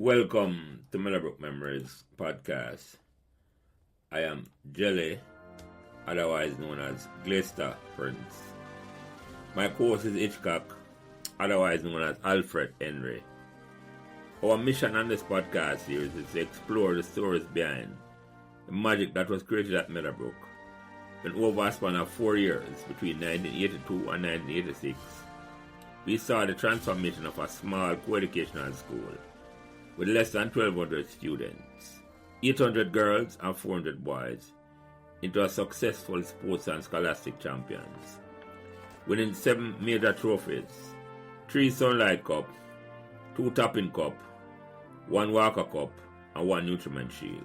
Welcome to Meadowbrook Memories podcast. I am Jelly, otherwise known as Glester Prince. My co-host is Hitchcock, otherwise known as Alfred Henry. Our mission on this podcast series is to explore the stories behind the magic that was created at Meadowbrook. In over a span of 4 years, between 1982 and 1986, we saw the transformation of a small co-educational school with less than 1,200 students, 800 girls and 400 boys, into a successful sports and scholastic champions, winning 7 major trophies, 3 Sunlight Cup, 2 Topping Cup, 1 Walker Cup, and 1 Nutriment Shield.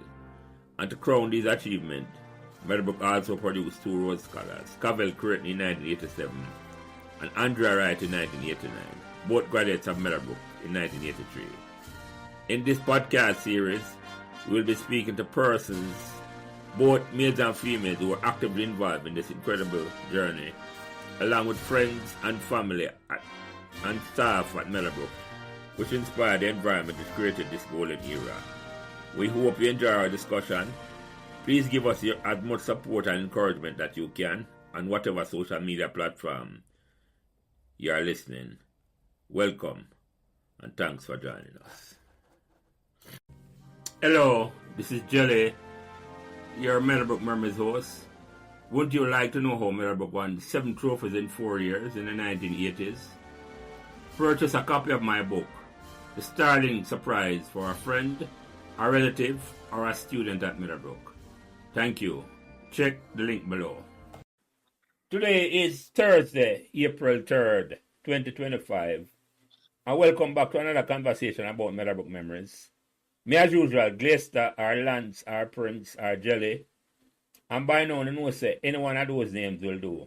And to crown these achievements, Meadowbrook also produced 2 Rhodes Scholars, Cavell Creighton in 1987 and Andrea Wright in 1989, both graduates of Meadowbrook in 1983. In this podcast series, we will be speaking to persons, both males and females, who are actively involved in this incredible journey, along with friends and family and staff at Meadowbrook, which inspired the environment that created this golden era. We hope you enjoy our discussion. Please give us as much support and encouragement that you can on whatever social media platform you are listening. Welcome and thanks for joining us. Hello, this is Jelly, your Meadowbrook Memories host. Would you like to know how Meadowbrook won 7 trophies in 4 years in the 1980s? Purchase a copy of my book, The STARLINGS Surprise, for a friend, a relative, or a student at Meadowbrook. Thank you. Check the link below. Today is Thursday, April 3rd, 2025, and welcome back to another conversation about Meadowbrook Memories. Me as usual, Glester, or Lance, or Prince, or Jelly, and by now you know say any one of those names will do.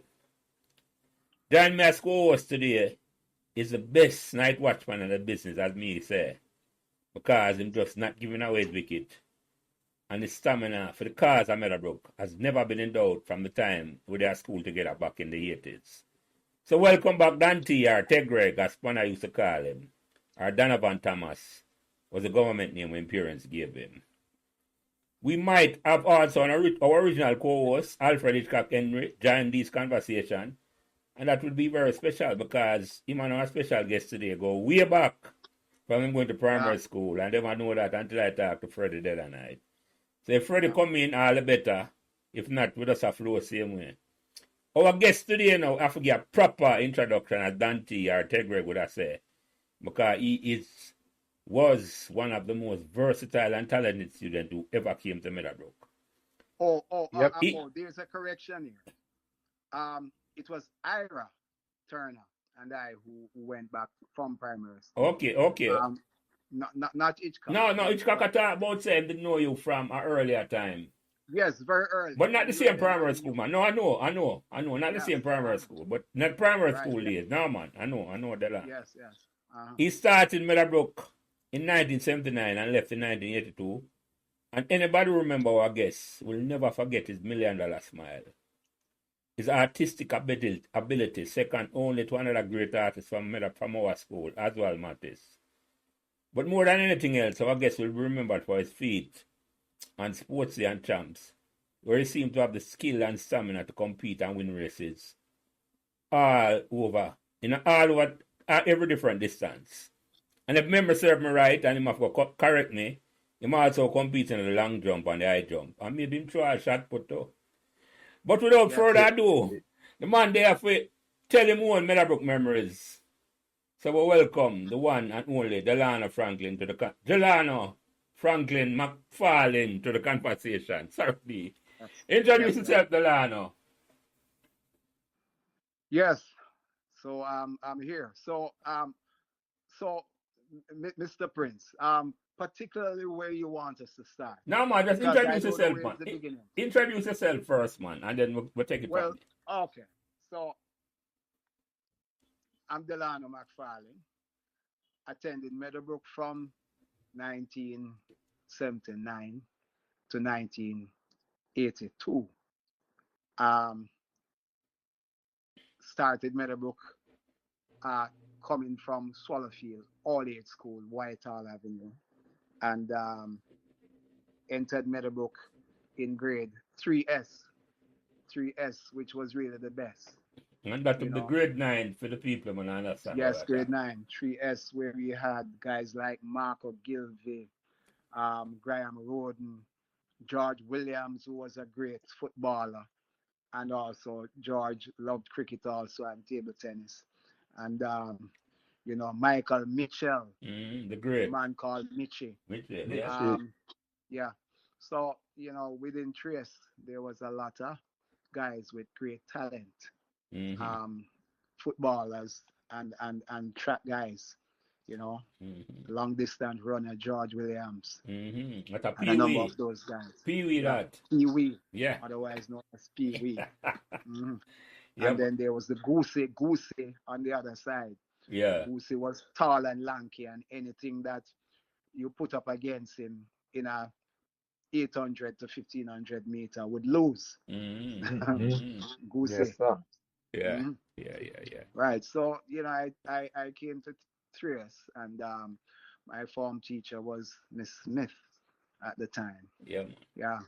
Join me as co-host today is the best night watchman in the business, as me say, because him just not giving away his wicket, and his stamina for the cause of Meadowbrook has never been in doubt from the time we were at school together back in the 80s. So welcome back Dante, or Tegreg, as Spanner used to call him, or Donovan Thomas was the government name when parents gave him. We might have also our original co-host, Alfred Hitchcock Henry, join this conversation, and that would be very special because him and our special guest today go way back from him going to primary school, and they don't know that until I talk to Freddie the other night. So if Freddie come in, all the better. If not, we just have to flow the same way. Our guest today now have to give a proper introduction, as Dante or Tegreg would have said, because he was one of the most versatile and talented students who ever came to Meadowbrook. There's a correction here. It was Ira Turner and I who went back from primary school. Okay. Not Hitchcock. No, Hitchcock I talk about saying didn't know you from an earlier time. Yes, very early. But not the same primary school, man. No, I know. Not the same primary school, but not primary school days. No, man. I know Delano. Yes. He started Meadowbrook in 1979 and left in 1982. And anybody who remember our guest will never forget his $1 million smile. His artistic ability, second only to another great artist from our school, as well Mattis. But more than anything else, our guest will be remembered for his feat on Sports Day and Champs, where he seemed to have the skill and stamina to compete and win races all over every different distance. And if memory serves me right, and him have to correct me, he also compete in the long jump and the high jump. And maybe him try a shot put too. But without further ado, the man there for tell him own Meadowbrook memories. So we welcome the one and only Delano McFarlane to the conversation. Sorry. Introduce yourself, Delano. Yes. So I'm here. So Mr. Prince, particularly where you want us to start. No, man, just introduce yourself, man. Introduce yourself first, man, and then we'll take it from there. Okay. So I'm Delano McFarlane. Attended Meadowbrook from 1979 to 1982. Started Meadowbrook coming from Swallowfield, All Age School, Whitehall Avenue. and entered Meadowbrook in grade 3S, 3S, which was really the best. And that You would be know, grade 9 for the people, man, I understand all yes, that. grade 9, 3S, where we had guys like Marco Gilvey, Graham Roden, George Williams, who was a great footballer, and also George loved cricket also and table tennis. And Michael Mitchell, The a great. man called Mitchie. Mitchell, yeah. Mitchell. Yeah. So, within Trace, there was a lot of guys with great talent, Mm-hmm. um, footballers and track guys, you know, Mm-hmm. long distance runner George Williams, Mm-hmm. That's a and a number of Pee-wee. those guys. Pee-wee Yeah. that. Pee Wee, Yeah. otherwise known as Pee Wee. Hmm. And Yep. then there was the Goosey on the other side. Yeah. Goosey was tall and lanky, and anything that you put up against him in a 800 to 1500 meter would lose. Mm-hmm. Mm-hmm. Mm-hmm. Goosey. Yes, sir. Yeah. Hmm. Yeah, yeah, yeah. Right. So, I came to Trace, and my form teacher was Miss Smith at the time. Yeah, man. Yeah.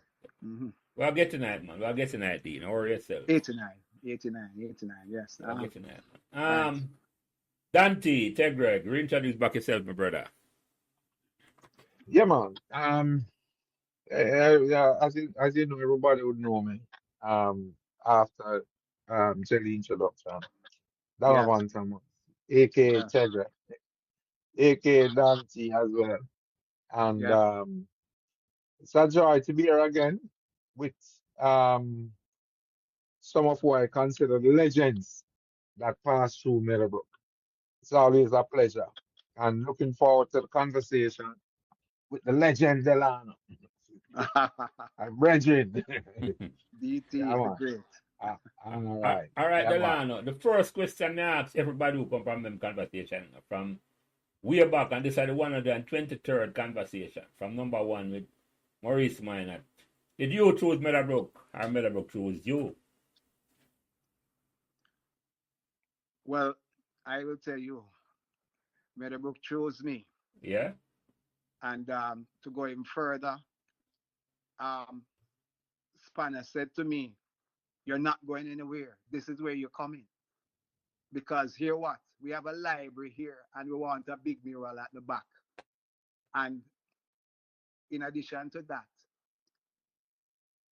Hmm. We'll get tonight, man. We'll get tonight, Dean. Or yourself. 89, 89, 89. Yes. We'll get tonight, Right. man. Dante, Tegreg, reintroduce back yourself, my brother. Yeah, man. Yeah, as you know, everybody would know me. After Jelly introduction, Yeah. Donovan Thomas, aka Yeah. Tegra, aka Dante as well. And Yeah. it's a joy to be here again with some of what I consider the legends that passed through Meadowbrook. It's always a pleasure. And looking forward to the conversation with the legend Delano. I'm Bridget. DT Yeah, the man. Great. All right. All right, Yeah, man. Delano. The first question I ask everybody who come from them conversation from way back, and this is the 123rd conversation from number one with Maurice Minot. Did you choose Meadowbrook or Meadowbrook chose you? Well, I will tell you, Meadowbrook chose me. Yeah? And to go even further, um, Spanner said to me, "You're not going anywhere. This is where you're coming. Because here what? We have a library here and we want a big mural at the back. And in addition to that,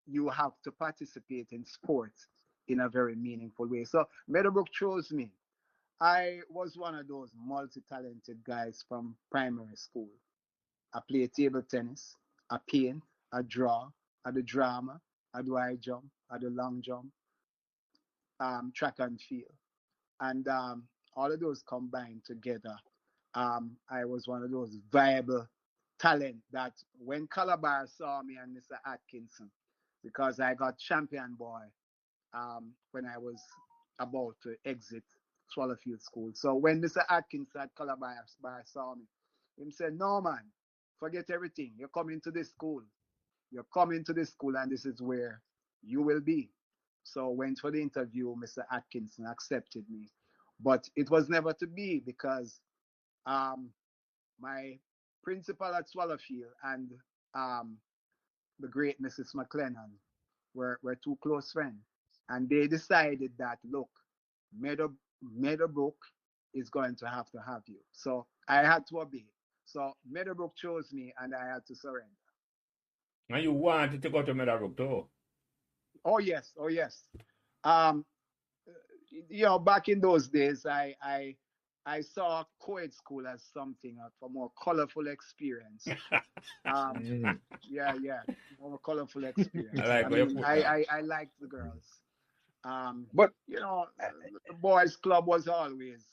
you have to participate in sports in a very meaningful way." So Meadowbrook chose me. I was one of those multi-talented guys from primary school. I play table tennis, I paint, I draw, I do drama, I do high jump, I do long jump, track and field. And all of those combined together, I was one of those viable talent that when Calabar saw me and Mr. Atkinson, because I got champion boy when I was about to exit Swallowfield School. So when Mr. Atkinson at Calabar saw me, he said, "No, man, forget everything. You're coming to this school. You're coming to this school, and this is where you will be." So went for the interview. Mr. Atkinson accepted me, but it was never to be because um, my principal at Swallowfield and um, the great Mrs. McLennan were two close friends, and they decided that look, Meadowbrook is going to have you. So I had to obey. So Meadowbrook chose me, and I had to surrender. And you wanted to go to Meadowbrook too? Oh yes, oh yes. Um, back in those days, I saw co-ed school as something of a more colorful experience. Um, Mm. yeah, more colorful experience. I I like where you mean, put that. I liked the girls. But uh, The boys' club was always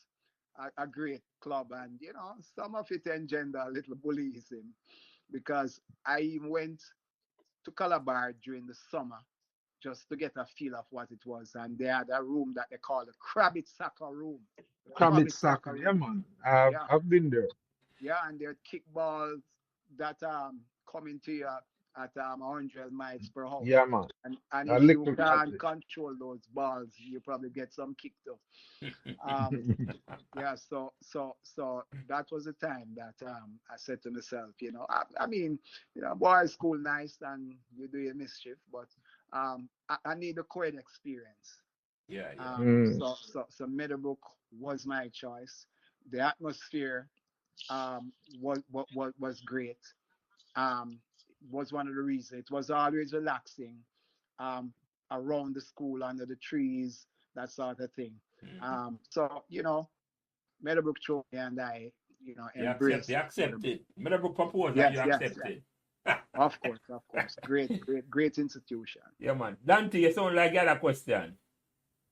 a great club, and some of it engendered a little bullyism because I even went to Calabar during the summer just to get a feel of what it was. And they had a room that they call the Crabbit Soccer Room. The Crabbit Crabbit Soccer Soccer, yeah, Room. man. Yeah, I've been there. yeah. And they had kickballs that come into you at 100 miles per hour. Yeah, man. And A if you little can't control those balls, you probably get some kicked up. Um, yeah, so that was the time that I said to myself, I mean, boys school nice and you do your mischief, but I need a co-ed experience. Yeah, yeah. Mm. So Meadowbrook was my choice. The atmosphere was great. Um, was one of the reasons. It was always relaxing um, around the school, under the trees, that sort of thing. Mhm. So, Meadowbrook chose me and I, You embraced Meadowbrook. accepted. Meadowbrook proposed and Yes, you yes, yes. accepted. Of course, of course. Great, great, great institution. Yeah, man. Dante, you sound like you had a question.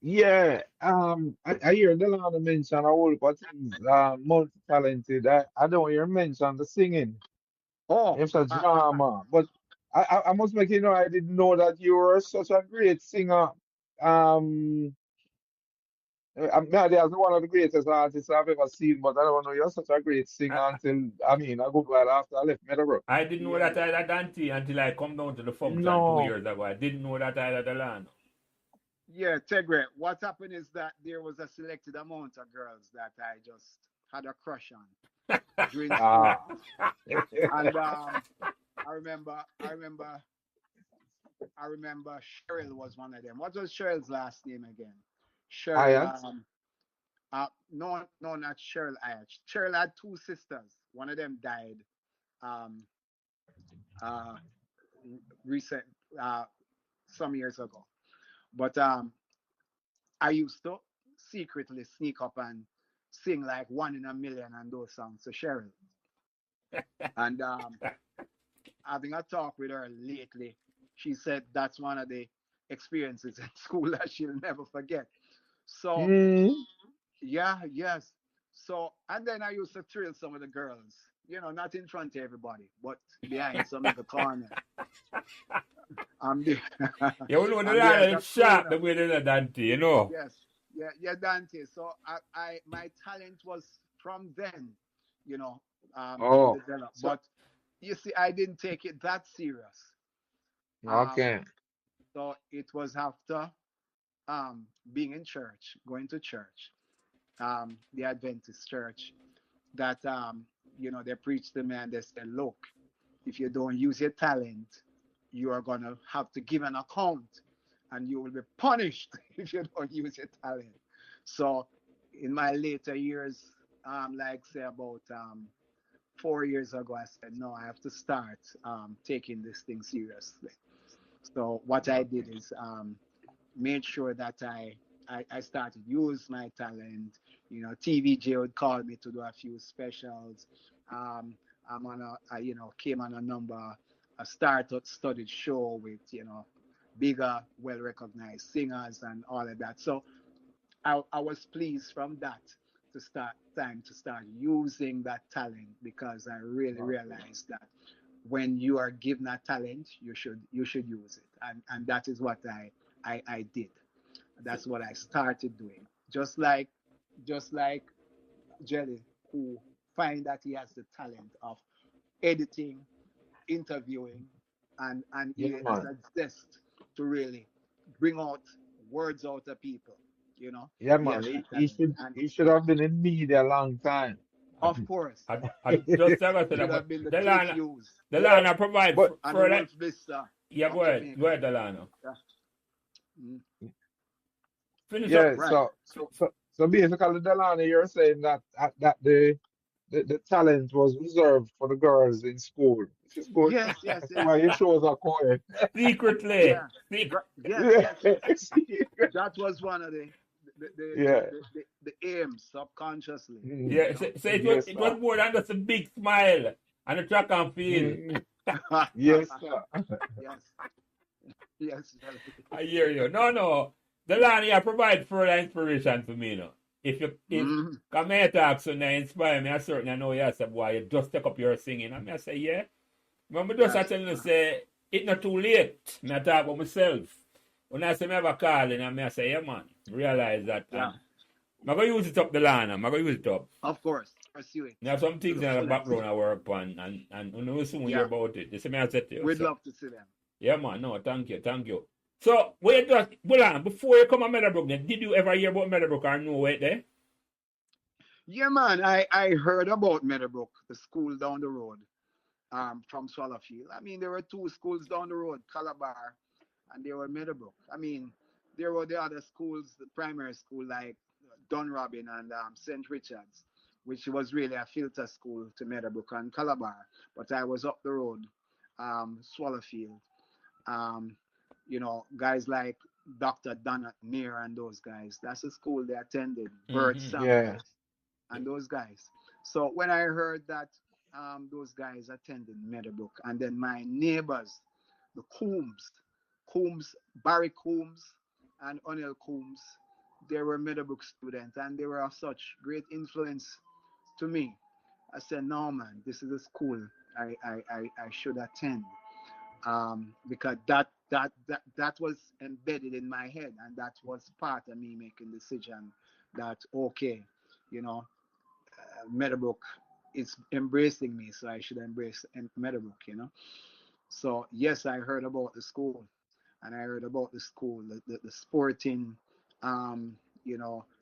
Yeah, I hear Delano mention a whole lot of things, multi-talented. I don't hear mention the singing. Oh, It's a drama, but I must make you know I didn't know that you were such a great singer. Um, Maybe as one of the greatest artists I've ever seen, but I don't know you're such a great singer I, until I mean a good while after I left Meadowbrook. I didn't know yeah. that I had Dante until I come down to the function two No, years ago. I didn't know that I had Delano. Yeah, Tegre. What happened is that there was a selected amount of girls that I just had a crush on during school. ah, And I remember, I remember, I remember Cheryl was one of them. What was Cheryl's last name again? Cheryl. Ayat, No, no, not Cheryl Ayat. Cheryl had two sisters. One of them died. Um, uh, recent, uh, some years ago. But I used to secretly sneak up and sing like One in a Million and those songs to Cheryl. And having a talk with her lately, she said that's one of the experiences in school that she'll never forget. So mm, yeah, yes. So and then I used to thrill some of the girls, not in front of everybody, but behind some little corner. I'm there. You know, I'm there as Delano a is sharp the crooner. way they know Dante. Yes, yeah, yeah, Dante. So my talent was from then, you know, being oh, developed. so But you see, I didn't take it that serious. Um, okay, so it was after being in church, going to church, the Adventist church, that they preached to me and they said, look, if you don't use your talent, you are gonna have to give an account, and you will be punished if you don't use your talent. So, in my later years, like say about 4 years ago, I said, no, I have to start taking this thing seriously. So what I did is made sure that I started use my talent. TVJ would call me to do a few specials. I'm on came on a number, a startup studied show with bigger, well recognized singers and all of that. So I was pleased from that to start using that talent, because I really okay, realized that when you are given a talent, you should use it, and that is what I did. That's what I started doing. Just like Jelly, who find that he has the talent of editing, interviewing, and yeah, he has man, a zest to really bring out words out of people. You know, yeah, he man. has that He talent, should and he should have been in media a long time. I, of course, I just ever said should that, but have been the Cliff Delano, Hughes Yeah, Delano provide but and the for that. Wolf Vista Yeah, of go Jamaica. ahead, Delano. Yeah. Mm. Finish up. yeah, Right. so basically, Delano, you're saying that the talent was reserved for the girls in school, which is good. Yes, yes, That's yes. why your shows are co-ed. Secretly. Yeah. Secret. Yes, Yeah, yes, yes. That was one of yeah. the aims subconsciously. Mm, You Yeah, know. so yes, it sir. was more than just a big smile and a track and field. Mm, yes, sir. Yes, yes, Jelly. I hear you. No. Delano, you provide further inspiration for me, no. If Mhm. come here talk so now inspire me, I certainly know you say, boy, you just take up your singing. And I say, yeah. But I just Yes. tell you say it's not too late. I talk about myself. When I say me have a calling and I say, yeah man, realize that Yeah. I'm gonna use it up the line, I'm gonna use it up. Of course. pursue it You have some to things the in the fullest. background I work on, and you know soon hear Yeah, about it. This is me I said to you. we'd So love to see them. yeah, man. No, thank you, thank you. So wait, just hold on. Before you come to Meadowbrook, then, did you ever hear about Meadowbrook or know it there? Yeah, man. I heard about Meadowbrook, the school down the road, from Swallowfield. I mean, there were two schools down the road, Calabar, and there were Meadowbrook. I mean, there were the other schools, the primary school like Dunrobin and St. Richard's, which was really a filter school to Meadowbrook and Calabar. But I was up the road, Swallowfield. Um, guys like Dr. Donat Near and those guys. That's the school they attended. Bert Mm-hmm. Yeah. Samuels and those guys. So when I heard that those guys attended Meadowbrook, and then my neighbors, the Coombs, Barry Coombs and O'Neill Coombs, they were Meadowbrook students, and they were of such great influence to me. I said, no, man, this is a school I should attend, because that was embedded in my head, and that was part of me making decision that okay, you know, Meadowbrook is embracing me, so I should embrace Meadowbrook, So yes, I heard about the school, and I heard about the school, the sporting,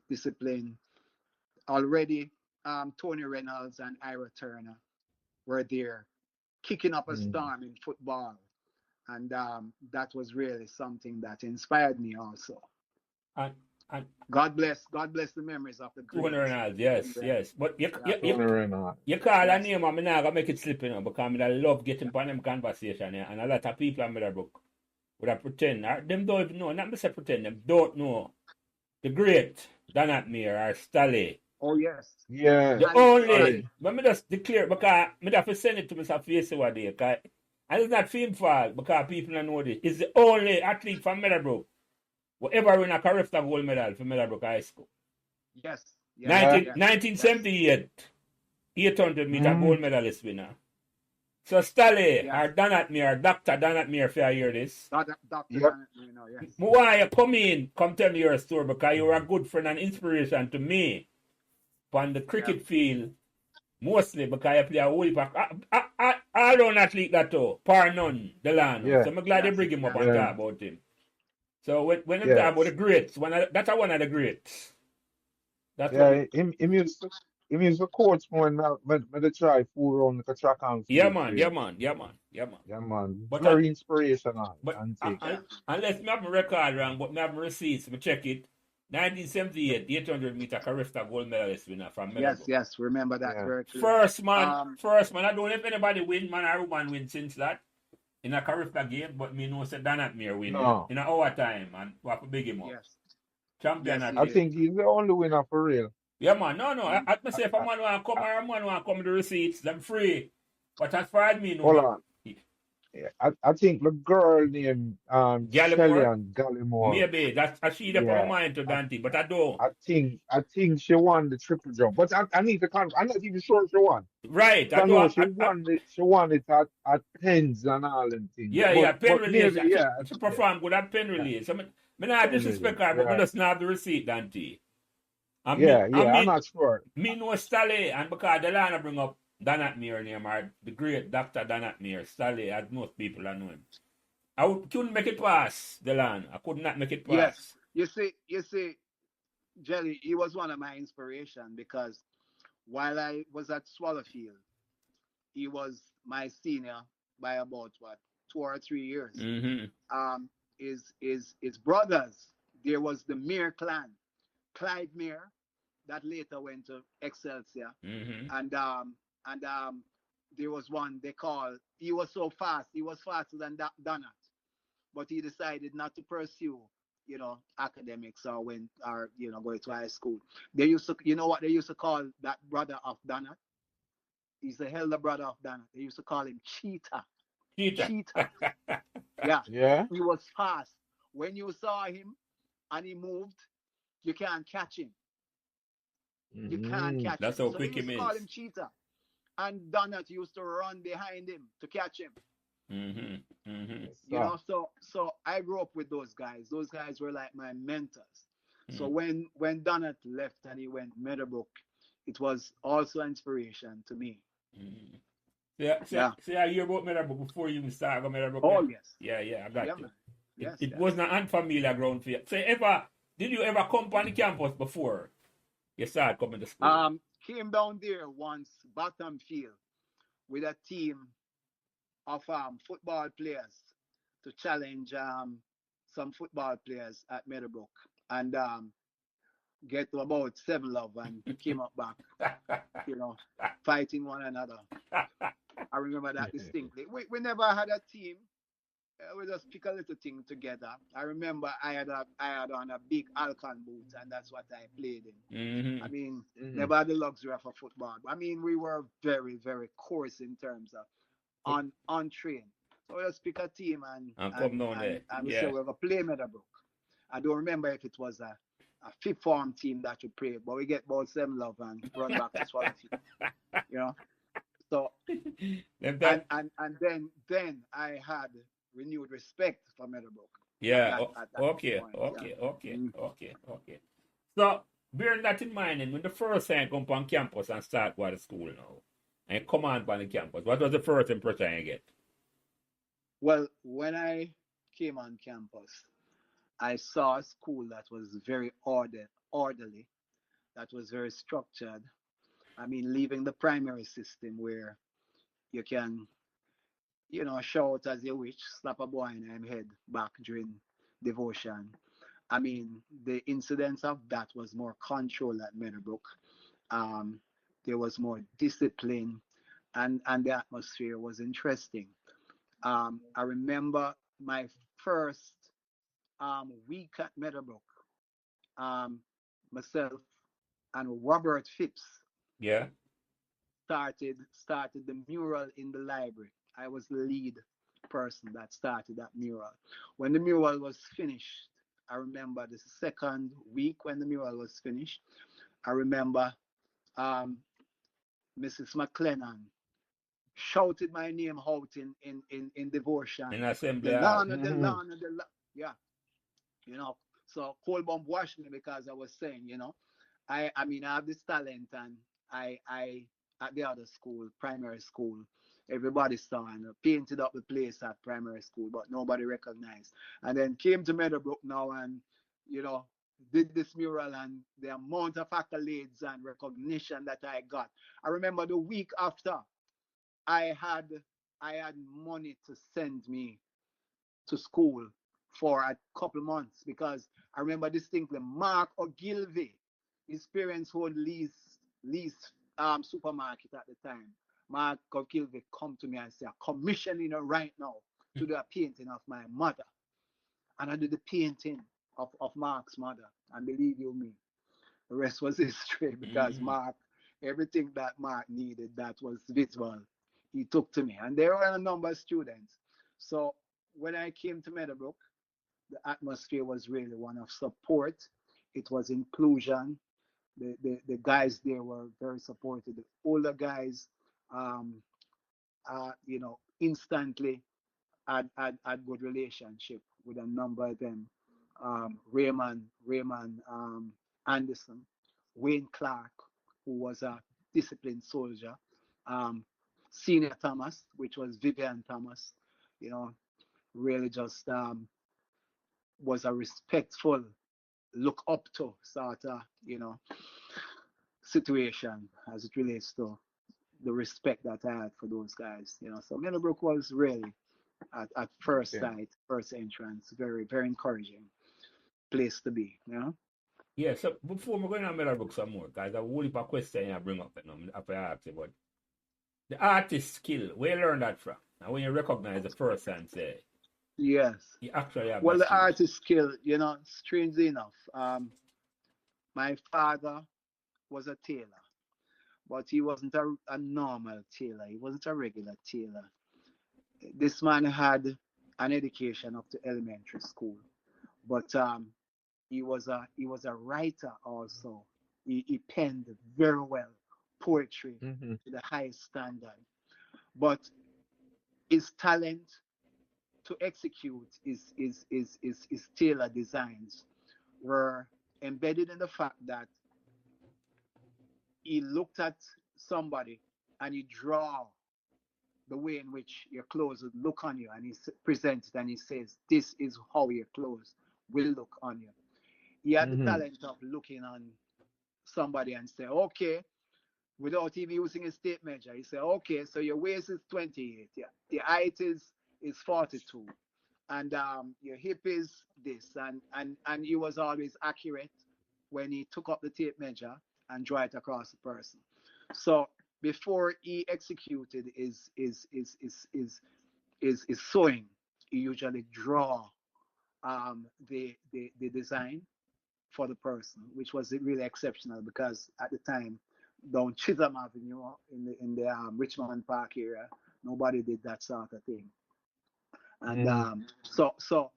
discipline already. Tony Reynolds and Ira Turner were there, kicking up a Mm. storm in football, and that was really something that inspired me also. And and God bless the memories of the Tony great Reynolds, Tony yes, Reynolds. yes. But Yeah, Tony Reynolds. you call a yes, name and I'm not gonna make it slip, because I love getting yeah, upon them conversation, yeah, and a lot of people in Meadowbrook would have pretend. Them don't even know, not me say pretend, them don't know the great Donat Meir or Stally. oh yes, Yeah. The Stanley only, Stallings. Sorry. let me just declare, because I have to send it to Mr. Face one day, and it's not film fault, because people don't know this. It's the only athlete from Meadowbrook who ever win a Carifta gold medal for Meadowbrook High School. Yes, yes, Yeah. 19, yes, yes, 1978, 800-meter Mm. gold medalist winner. So Stally, yes. or Donat Meir, Dr. Donat Meir, if you hear this, Dr. Yep. Donald, yes. I want you come tell me your story, because you were a good friend and inspiration to me on the Yeah, cricket field. Mostly because I play a whole pack. I don't athlete that too. Par none, Delano. Yeah. So I'm glad they yes, bring him up yes, and Yeah. talk about him. So when I'm talking about the Yes. greats, that's one of the greats. That's one. Yeah. Him used to coach when they try full round the track and Yeah field man, yeah race. man, yeah man, yeah man. Yeah, man. But Very inspirational but and thing. yeah. unless me have my record wrong, but me have my receipts, me check it. 1978, 800-meter Carifta gold medalist winner from Yes, Meadowbrook. yes. Remember that Yeah. very clearly. First man, Um, I don't know if anybody win, man or woman win since that. In a Carifta game, but me know say Donat Meir win No. in a hour time, and we have to big him up. yes, Champion yes, he at I it. did. think he's the only winner for real. Yeah man, no. Mm. I I, say if a I, man want to come I, or a man want to come with the receipts, them free. But as far as me know, hold on. Yeah, I think the girl named Shelly Gallimore, and Gallimore. maybe that's a she that for Yeah. mind to I, Dante, but I don't. I think she won the triple jump. But I need to I'm not even sure she won. Right, So I I do. know she won it at tens and all them things. Yeah, pen But release. maybe yeah, She yeah, perform good at pen yeah. release. Me not Pen disrespect release. her, but me Yeah. just not have the receipt, Dante. Yeah, And yeah, I'm not sure. me know Stally, and because Delano bring up Donat Meir name, or the great Dr. Donat Meir, Stally, as most people know him. Couldn't make it pass, Delano. I could not make it Yes. pass. You see, Jelly, he was one of my inspiration because while I was at Swallowfield, he was my senior by about what 2 or 3 years. Mm-hmm. His brothers, there was the Meir clan, Clyde Meir, that later went to Excelsior, Mm-hmm. and there was one they called. He was so fast. He was faster than Donat, but he decided not to pursue, academics or going to high school. They used to, you know what they used to call that brother of Donat? He's the elder brother of Donat. They used to call him Cheetah. Cheetah. Cheetah. Yeah, Yeah. he was fast. When you saw him and he moved, you can't catch him. You can't Mm. catch That's him. how So they quick used him to call is. him Cheetah. And Donat used to run behind him to catch him. Mm-hmm. Mm-hmm. Yes, sir. So I grew up with those guys. Those guys were like my mentors. So Mm-hmm. when Donat left and he went Meadowbrook, it was also inspiration to me. Mm. Yeah. See, I hear about Meadowbrook before you even start going Meadowbrook. Oh yes. Yeah, I got Yeah, you. man. Yes, It yes. wasn't an unfamiliar ground for you. So did you ever come on the campus before you started coming to school? Came down there once, bottom field, with a team of football players to challenge some football players at Meadowbrook, and get to about 7 love and came up back, you know, fighting one another. I remember that distinctly. We never had a team. We just pick a little thing together. I remember I had on a big Alcon boot, and that's what I played in. I Mm-hmm. mean, never had the luxury of a football. I mean, we were very, very coarse in terms of on train. So we just pick a team And come down there. and we say Yeah. we're gonna play Meadowbrook. I don't remember if it was a fifth form team that we played, but we get about 7 love and run back to Swallowfield. You know. So and then I had renewed respect for Meadowbrook Yeah. at that Okay. point. Yeah. Okay. Okay. Mm. Okay. Okay. So, bearing that in mind, and when the first time you come on campus and start going to school now, and you come on the campus, what was the first impression you get? Well, when I came on campus, I saw a school that was very orderly, that was very structured. I mean, leaving the primary system where you can, shout as you wish, slap a boy in the head back during devotion. I mean, the incidence of that was more control at Meadowbrook. Um, there was more discipline, and the atmosphere was interesting. I remember my first week at Meadowbrook. Um, Myself and Robert Phipps Yeah. started the mural in the library. I was the lead person that started that mural. When the mural was finished, I remember the second week when the mural was finished. I remember um, Mrs. McLennan shouted my name out in devotion. In assembly hall. Delano, Delano, Delano. Yeah, you know. So cold bomb washed me because I was saying, I mean I have this talent, and I at the other school, primary school, everybody saw and painted up the place at primary school, but nobody recognized. And then came to Meadowbrook now, and you know did this mural, and the amount of accolades and recognition that I got. I remember the week after I had I had money to send me to school for a couple months, because I remember distinctly Mark Ogilvy, his parents owned Lee's supermarket at the time. Mark Ogilvy come to me and say, I'm commissioning her right now to do a painting of my mother. And I did the painting of Mark's mother. And believe you me, the rest was history, because Mm-hmm. Mark, everything that Mark needed that was visual, he took to me. And there were a number of students. So when I came to Meadowbrook, the atmosphere was really one of support. It was inclusion. The guys there were very supportive. The older guys, um, instantly had good relationship with a number of them. Raymond Anderson, Wayne Clark, who was a disciplined soldier, um, Senior Thomas, which was Vivian Thomas, you know, really just was a respectful, look up to sort of, situation as it relates to the respect that I had for those guys. So Meadowbrook was really at first Okay. sight, first entrance, very, very encouraging place to be. Yeah, so before we go in on Meadowbrook some more, guys, I have a whole heap of question I bring up, after I ask you, but the artist skill, where you learn that from? And when you recognize the first time, say, Yes. you actually have Well, that the skill. artist skill, strangely enough, my father was a tailor, but he wasn't a normal tailor. He wasn't a regular tailor. This man had an education up to elementary school, but he was a writer also. He penned very well poetry Mm-hmm. to the highest standard, but his talent to execute his tailor designs were embedded in the fact that he looked at somebody and he draw the way in which your clothes would look on you, and he presents it and he says, "This is how your clothes will look on you." He had the Mm-hmm. talent of looking on somebody and say, "Okay," without even using his tape measure. He said, "Okay, so your waist is 28, yeah, the height is 42, and your hip is this," and he was always accurate when he took up the tape measure and draw it across the person. So before he executed his sewing, he usually draw the design for the person, which was really exceptional because at the time down Chisholm Avenue in the Richmond Park area, nobody did that sort of thing. And Mm-hmm. so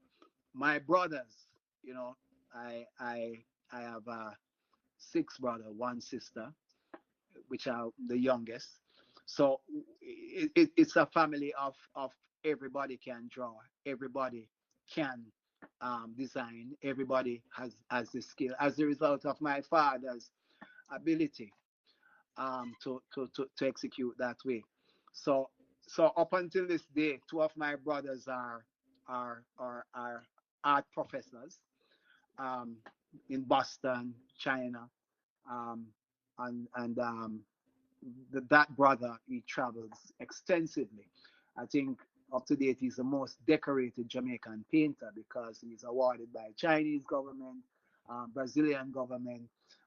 my brothers, you know, I have six brothers, one sister, which are the youngest. So it's a family of everybody can draw, everybody can design, everybody has the skill as a result of my father's ability to execute that way. So so up until this day, two of my brothers are art professors um, in Boston, China, um, and that brother he travels extensively. I think up to date he's the most decorated Jamaican painter because he's awarded by Chinese government, Brazilian government,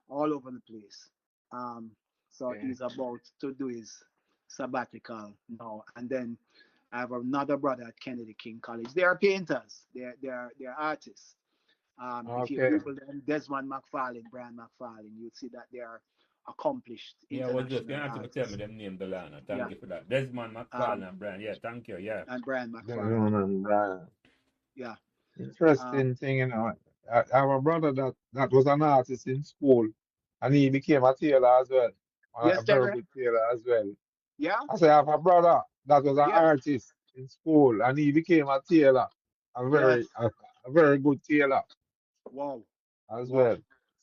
all over the place. Um, so Okay. he's about to do his sabbatical now, and then I have another brother at Kennedy King College. They are painters. They're artists. If you Okay. Google them, Desmond McFarlane, Brian McFarlane, you'd see that they are accomplished Yeah, I was just international going to have to tell me artists. them name, Delano. Yeah, Thank you for that. Desmond um, McFarlane and Brian. Yeah, thank you. Yeah. and Brian Then McFarlane. and Yeah, interesting um, thing, you know. I have a brother that was an artist in school, and he became a tailor as well, a yes, very Tegre. good tailor as well. Yeah, I say I have a brother that was an yeah, artist in school, and he became a tailor, yes. a very good tailor Wow, as wow. well.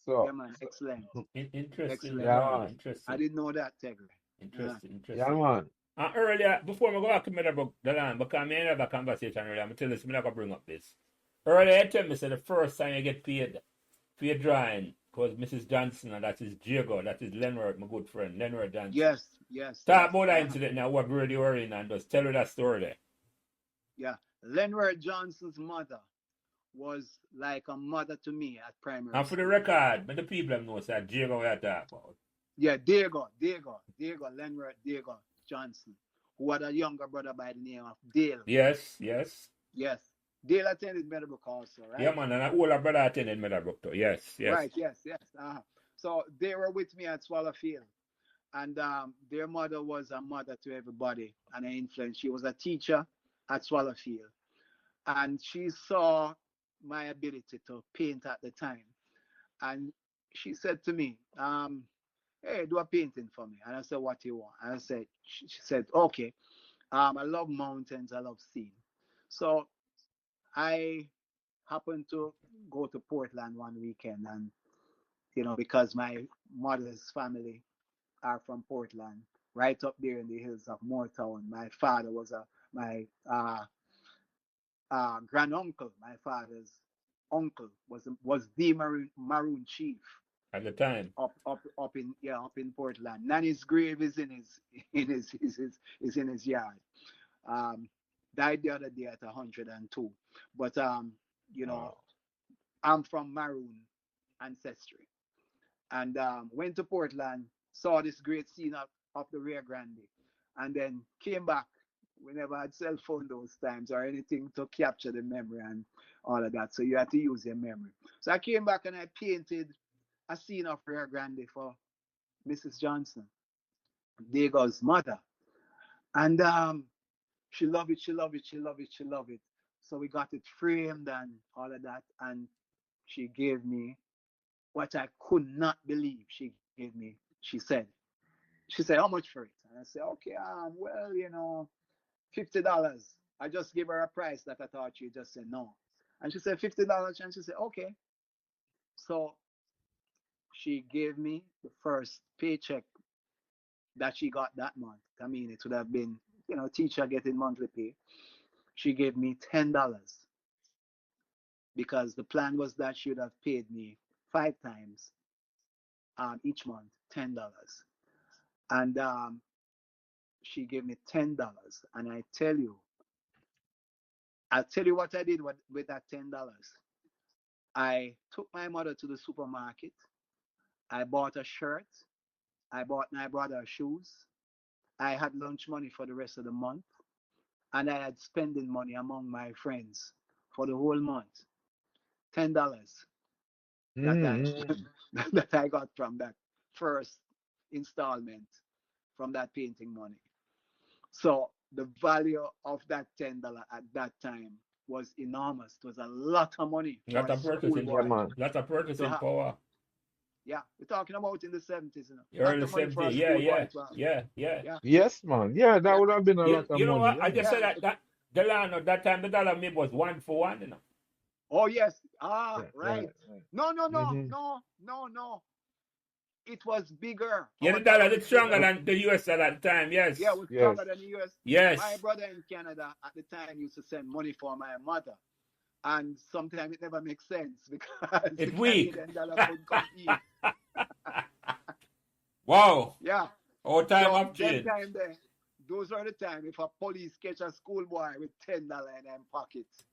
So, Yeah, man, excellent, Interesting, excellent. yeah, Delano. man, I Interesting. didn't know that, Tegre. Interesting. yeah, Interesting. man. And earlier, before we go back to Meadowbrook, Delano, because I have a conversation earlier, I'm telling you, I'm not going to bring up this. Earlier, you tell me, say the first time you get paid for your drawing was Mrs. Johnson, and that is Jago, that is Lenward, my good friend, Lenward Johnson. Yes, yes, Talk yes. about that incident now, what really you were in, and just tell her that story there. Yeah. Lenward Johnson's mother was like a mother to me at primary And for the school. record, let the people know that Jago we are talking about. Yeah, Diego, Lenward Diego Johnson, who had a younger brother by the name of Dale. Yes, yes. Yes. Dale attended Meadowbrook also, Yeah, right? man, and I older brother attended Meadowbrook too. Yes, yes. Right, yes, yes. So they were with me at Swallowfield. And their mother was a mother to everybody and an influence. She was a teacher at Swallowfield. And she saw my ability to paint at the time. And she said to me, hey, do a painting for me. And I said, what do you want? And I said, she said, okay. I love mountains. I love sea. So I happened to go to Portland one weekend, and because my mother's family are from Portland, right up there in the hills of Moortown. My father was my granduncle. My father's uncle was the Maroon Chief At the time. up in Portland. Nanny's grave is in his is in his yard. Um, Died the other day at 102. But you know, Wow. I'm from Maroon ancestry, and went to Portland, saw this great scene of the Rio Grande, and then came back. We never had cell phone those times or anything to capture the memory and all of that. So you had to use your memory. So I came back and I painted a scene of Rio Grande for Mrs. Johnson, Diego's mother. And she loved it, she loved it, she loved it, she loved it. So we got it framed and all of that. And she gave me what I could not believe she gave me. She said, how much for it? And I said, okay, well, $50. I just gave her a price that I thought she just said no. And she said $50. And she said, okay. So she gave me the first paycheck that she got that month. I mean, it would have been, teacher getting monthly pay. She gave me $10 because the plan was that she would have paid me 5 times each month, $10. And she gave me $10. And I'll tell you what I did with that $10. I took my mother to the supermarket. I bought a shirt. I bought my brother shoes. I had lunch money for the rest of the month. And I had spending money among my friends for the whole month. $10 that I Mm-hmm. that I got from that first installment from that painting money. So the value of that $10 at that time was enormous. It was a lot of money for Lot a of purchasing, Yeah, schoolboy man. lot of to purchasing have. power. Yeah, we're talking about in the 70s, lot Early of money for a 70s. Yeah, yeah, schoolboy to have. yeah, yeah. Yeah, Yes, man. Yeah, that yeah, would have been a lot of You know money. what? Yeah, I just man. said yeah. that Delano, that time the dollar maybe was 1 for 1, you know. Oh yes. Yeah, yeah. Right. No, no, no, Mm-hmm. no, no, no. It was bigger. Yeah, the Our dollar dollar was is stronger bigger. than the US dollar at the time, Yeah, yes. it was Yes. stronger than the US. My Yes. brother in Canada at the time used to send money for my mother. And sometimes it never makes sense because the It's weak. Canadian dollar could compete. Wow. Yeah. All time So of them change. time there, those are the time if a police catch a schoolboy with $10 in them pockets,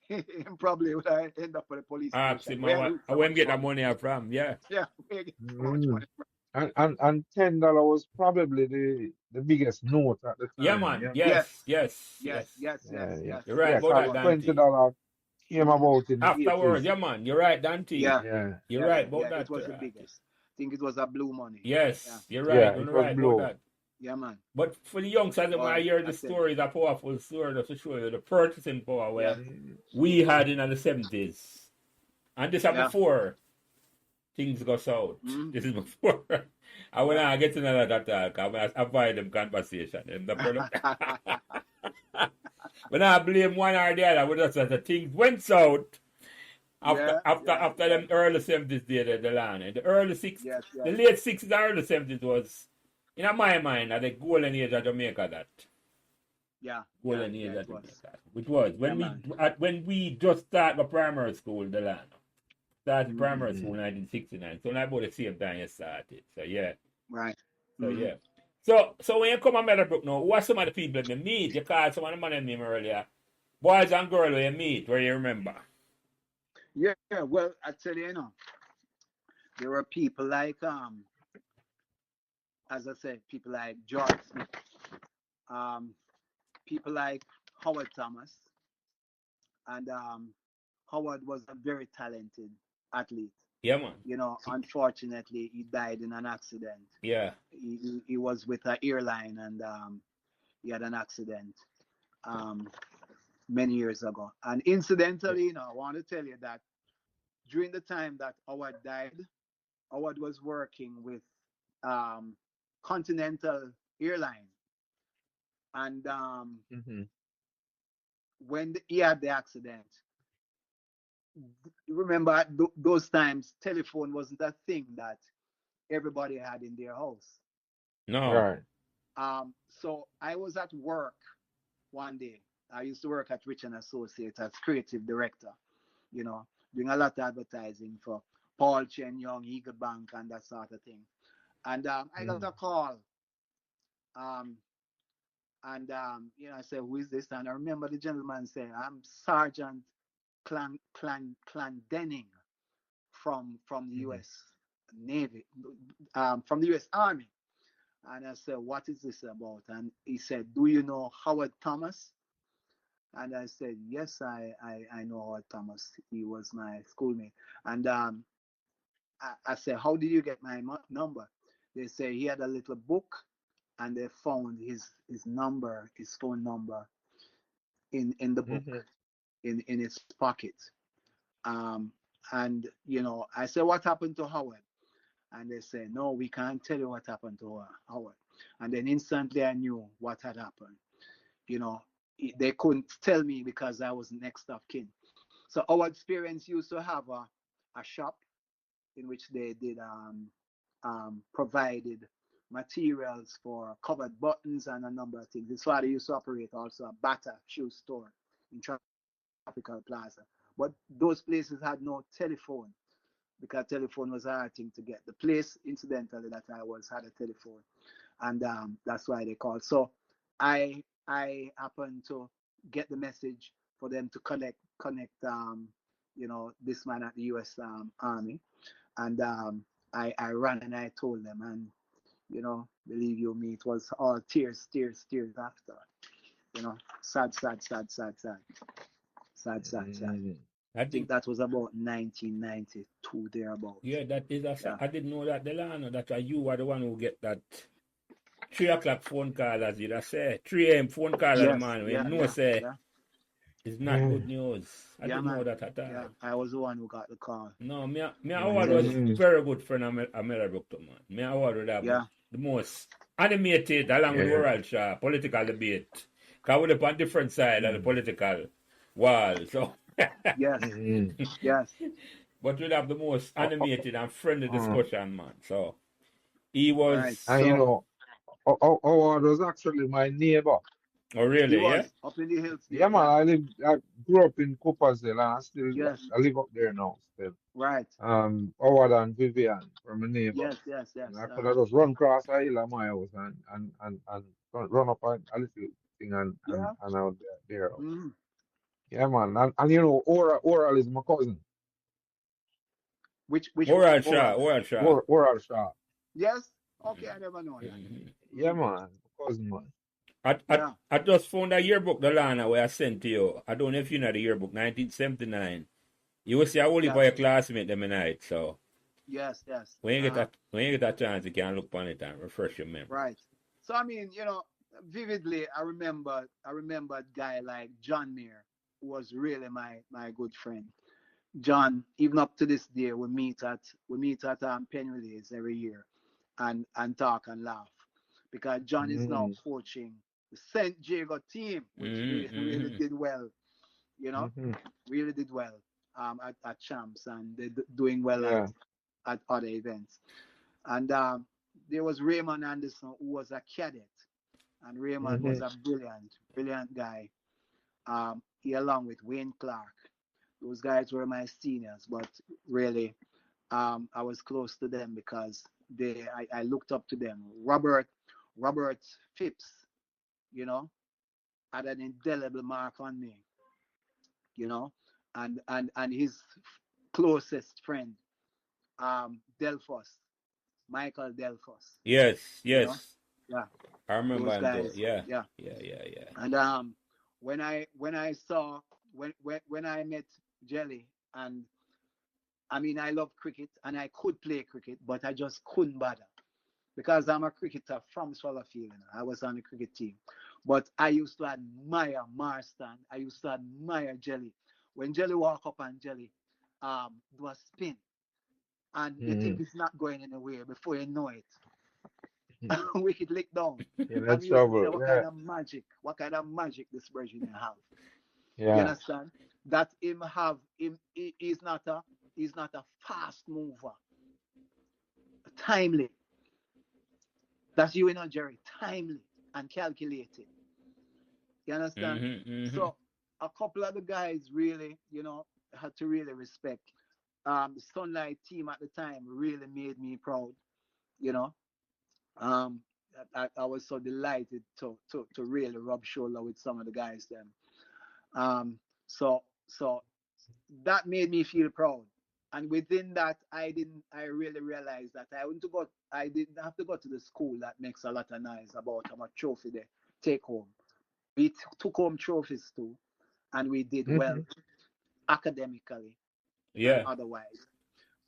he probably would end up at the police Ask station. him Where lose I so went much get that money? money from, yeah. Yeah, where get so much Mm. money from? And $10 was probably the biggest note at the Yeah, time. man. Yeah, man. Yes, Yes, yes, yes, yes. yes, yes, Yeah, yeah. yes, You're right Yeah, yes, about it because that, was. $20 Dante. came about in the Afterwards, 80s. yeah, man. You're right, Dante. Yeah, Yeah, You're yeah, right about yeah. It that, was the Dante. biggest. I think it was a blue money. Yeah, Yes, you're right. yeah, it You're was right about blue. that. yeah, man. But for the youngsters, when I Boy, hear I the tell you. story, is a powerful story just to show you the purchasing power where Yeah, Mm. we had in the 70s. And this is yeah, before things go south. mm, This is before. I will yeah. not get into that talk. I will avoid them conversation. Them the product. When I blame one or the other, we just say the things went south after Yeah, after yeah, after yeah. them early 70s the land. The early 60s, Yes, the yes. late 60s, early 70s was, in my mind, the golden age of Jamaica that. Yeah, yeah, Golden yeah. age It of was. Jamaica. Which was Yeah, man. when we just started the primary school, the land. Started Hmm. primary school Mm. in 1969. So not about the same time you started. So yeah. Right. So Hmm. yeah. So when you come to Meadowbrook now, what some of the people you meet? You called some of the man name earlier. Boys and girls where you meet, where you remember. Yeah, well, I tell you, there were people like as I said, people like George Smith, um, people like Howard Thomas, and Howard was a very talented athlete. Yeah man. Unfortunately, he died in an accident. Yeah. He was with an airline and he had an accident um, many years ago. And Yeah. incidentally, I want to tell you that during the time that Howard died, Howard was working with um, Continental Airline, and Mm-hmm. when he had the accident, remember those times, telephone wasn't a thing that everybody had in their house. No. Right. So I was at work one day. I used to work at Rich and Associates as creative director, you know, doing a lot of advertising for Paul Chen Young, Eagle Bank, and that sort of thing. And I got Mm. a call. Um, and I said, "Who is this?" And I remember the gentleman saying, "I'm Sergeant Clandenning from the Mm-hmm. U.S. Navy, from the U.S. Army." And I said, "What is this about?" And he said, "Do you know Howard Thomas?" And I said, "Yes, I know Howard Thomas. He was my schoolmate." And I said, "How did you get my number?" They say he had a little book, and they found his number, his phone number, in the book, Mm-hmm. in his pocket. Um, and I said, "What happened to Howard?" And they say, "No, we can't tell you what happened to Howard." And then instantly I knew what had happened. You know, they couldn't tell me because I was next of kin. So Howard's parents used to have a shop in which they did provided materials for covered buttons and a number of things. His father used to operate also a Bata shoe store in Tropical Plaza. But those places had no telephone because telephone was a hard thing to get. The place, incidentally, that I was had a telephone, and that's why they called. So I happened to get the message for them to connect this man at the U.S. Army, and I ran and I told them, and believe you me, it was all tears, tears, tears after. Sad, sad, sad, sad, sad, sad, sad, sad. I I think think, that was about 1992 thereabout. yeah, that is Yeah. I didn't know that, Delano, that you were the one who get that 3 o'clock phone call, as you say. 3 a.m. phone call at the Yes. man when you Yeah. know, Yeah. say, Yeah. it's not good news. I Yeah, didn't know man. that at all. Yeah. I was the one who got the call. No, me Howard was very good friend of Meadowbrook, man. Me Howard would have Yeah. the most animated, along with Oral Shaw, political debate. Because we're on different side of the political wall, so. Yes. Yes. But we'd have the most animated and friendly discussion, man. So he Right. was. And So Howard was actually my neighbor. Oh, he really? Yeah. was up in the hills Yeah, there. man, Yeah. I grew up in Coopersville and Yes. I live up there now still. Right. Howard and Vivian were my Yes. neighbors. Yes. And Yes. I could have just run across the hill of my house and run up a little thing Yeah. and out there. Mm. Yeah, man. And Oral is my cousin. Which Oral Shaw. oral? Oral Shaw. Oral Shaw. Yes. Okay. I never know that. Yeah, man. Cousin, man. Yeah. I just found a yearbook, Delana, where I sent to you. I don't know if you know the yearbook, 1979. You will see a whole heap Yeah. of your classmate them night. So Yes. Yes. when you get a chance, you can look on it and refresh your memory. Right. So I mean, vividly, I remember a guy like John Muir, who was really my good friend. John, even up to this day, we meet at Penny Relays every year, and talk and laugh, because John is now Mm-hmm. coaching the St. Jago team, which really really Mm-hmm. did well. You know, Mm-hmm. really did well at champs, and they're doing well Yeah. at other events. And there was Raymond Anderson, who was a cadet, and Raymond was Mm-hmm. a brilliant guy. He, along with Wayne Clark, those guys were my seniors, but really, I was close to them because I looked up to them. Robert Phipps, you know, had an indelible mark on me, you know, and his closest friend, Delphos, Michael Delphos, Yes, you know, yes. yeah, I remember those him too. guys, Yeah. yeah. Yeah, yeah, yeah. And when I saw when I met Jelly, and I mean, I love cricket and I could play cricket, but I just couldn't bother because I'm a cricketer from Swallowfield. I was on the cricket team, but I used to admire Marston. I used to admire Jelly. When Jelly walk up and Jelly do a spin, and you think Mm-hmm. it's not going anywhere, before you know it, wicket lick down. In that And you used to say, trouble. Yeah. what kind of magic this version have? You Yeah. understand? That he's not a fast mover, timely. That's Jerry, timely and calculated. You understand? Mm-hmm, mm-hmm. So a couple of the guys really, had to really respect. The Sunlight team at the time really made me proud. You know, um, I was so delighted to really rub shoulder with some of the guys then. Um, so that made me feel proud. And within that, I really realized that I didn't have to go to the school that makes a lot of noise about how much trophy they take home. We took home trophies too, and we did well Mm-hmm. academically and Yeah. otherwise.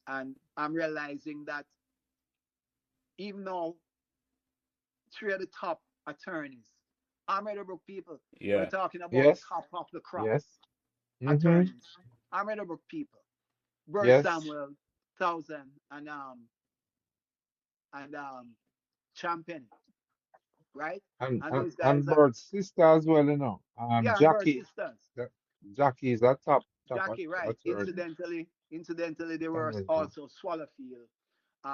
And I'm realizing that even though three of the top attorneys are Meadowbrook people, we're Yeah. talking about Yes. top of the crop Yes. Mm-hmm. attorneys, are Meadowbrook people. Bird Yes. Samuel, Thousand, and Champion, right? And those And guys are, Bert's sister as well, yeah, and Bird Jackie. sisters. Ja- Jackie is a top Jackie, right? attorney. Incidentally, there were Congressman. also Swallowfield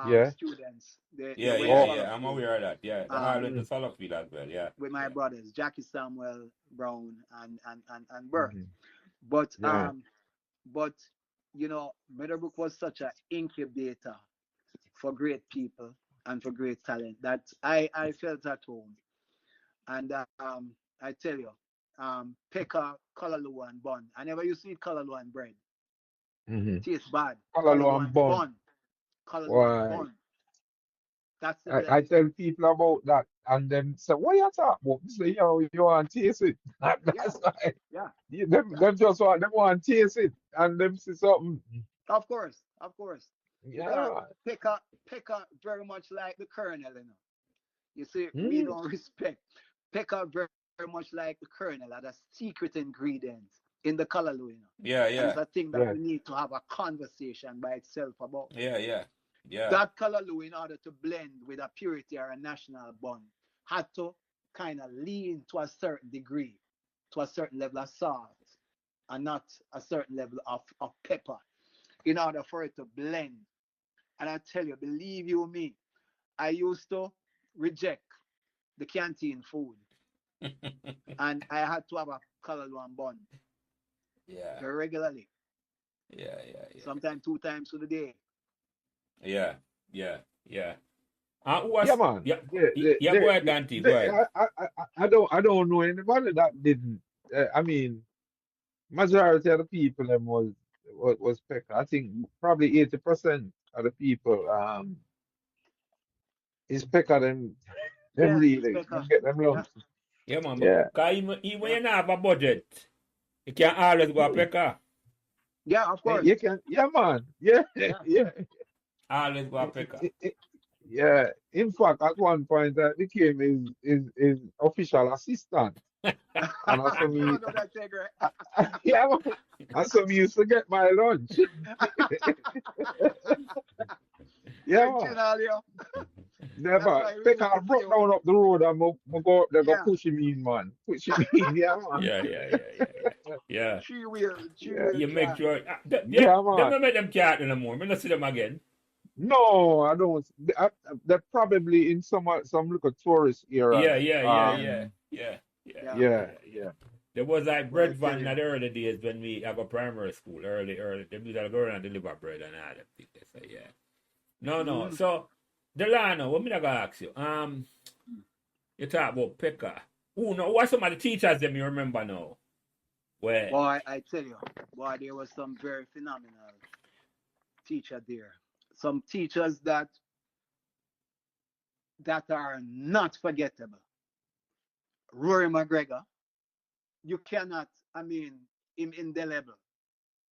Yeah. students. They Yeah, went yeah, Oh. yeah. I'm Swallowfield aware of that. Yeah, I went to um, Mm, Solofield as well. Yeah, with my yeah. brothers, Jackie Samuel Brown and Bert. mm-hmm. But Yeah. but Meadowbrook was such an incubator for great people and for great talent that I felt at home. And I tell you, Pekka, Kalaloo and bun. I never used to eat Kalaloo and bread. Mm-hmm. Tastes bad. Kalalo Kalaloo and and Bun. bun. Kalaloo and Why? bun. That's the I blend. tell people about that and them say, what you talking about? They say, yo, you want to taste it. Yeah, That's why. yeah, Them just want them want to taste it and them see something. of course, of course. Because Yeah. Pekka very much like the Colonel, You see, we Mm, don't respect. Pekka very much like the Colonel, are the secret ingredients in the Kalaloo, Yeah, And it's yeah, a thing that yeah. we need to have a conversation by itself about. yeah, yeah, yeah, That Kalaloo, in order to blend with a purity or a national bond, had to kind of lean to a certain degree, to a certain level of salt, and not a certain level of pepper, in order for it to blend. And I tell you, believe you me, I used to reject the canteen food, and I had to have a Kalaloo and bun yeah, very regularly, yeah, yeah, yeah, sometimes 2 times a day. yeah, yeah, yeah. Who Yeah, was? man. Yeah, yeah. Go ahead, Dante. Go ahead. I don't know anybody that didn't. I mean, majority of the people them was Pekka. I think probably 80% of the people is Pekka them Yeah, it's really them better. get them Yeah, lumps. Yeah, man. Yeah. Because even when yeah, you don't have a budget, you can always go a Mm. pecker. yeah. Of You course. can, yeah, man. Yeah, Yeah. yeah. Always go a It, it, pecker. it, it- yeah. In fact, at one point, I became his official assistant, and I saw No, me, no, that's a great. yeah, man. I saw me used to get my lunch. Yeah, man. Original, yo. That's Never. why we Pick used to a say, broke down up the road and go up there, go yeah, push him in, man. Push him in, yeah, man. Yeah, yeah, yeah, yeah, yeah. Yeah. three Yeah, wheel You make drive. sure. yeah, Them man. don't make them cat anymore. Me not see them again. No, I don't. They're probably in some little tourist Yeah, areas. yeah, yeah, Yeah, yeah, yeah, yeah, yeah. yeah, Yeah, yeah, yeah. yeah. There was like Well, I bread tell van in you, the early days when we have a primary school. Early. They used to go around and deliver bread and all that thing. They say, yeah. No, no. mm, So, Delano, what me I gonna ask you? You talk about Pekka. Oh no, what some of the teachers them you remember now? Where? boy, I tell you, boy, there was some very phenomenal teacher there. Some teachers that are not forgettable. Rory McGregor, you cannot. I mean, indelible.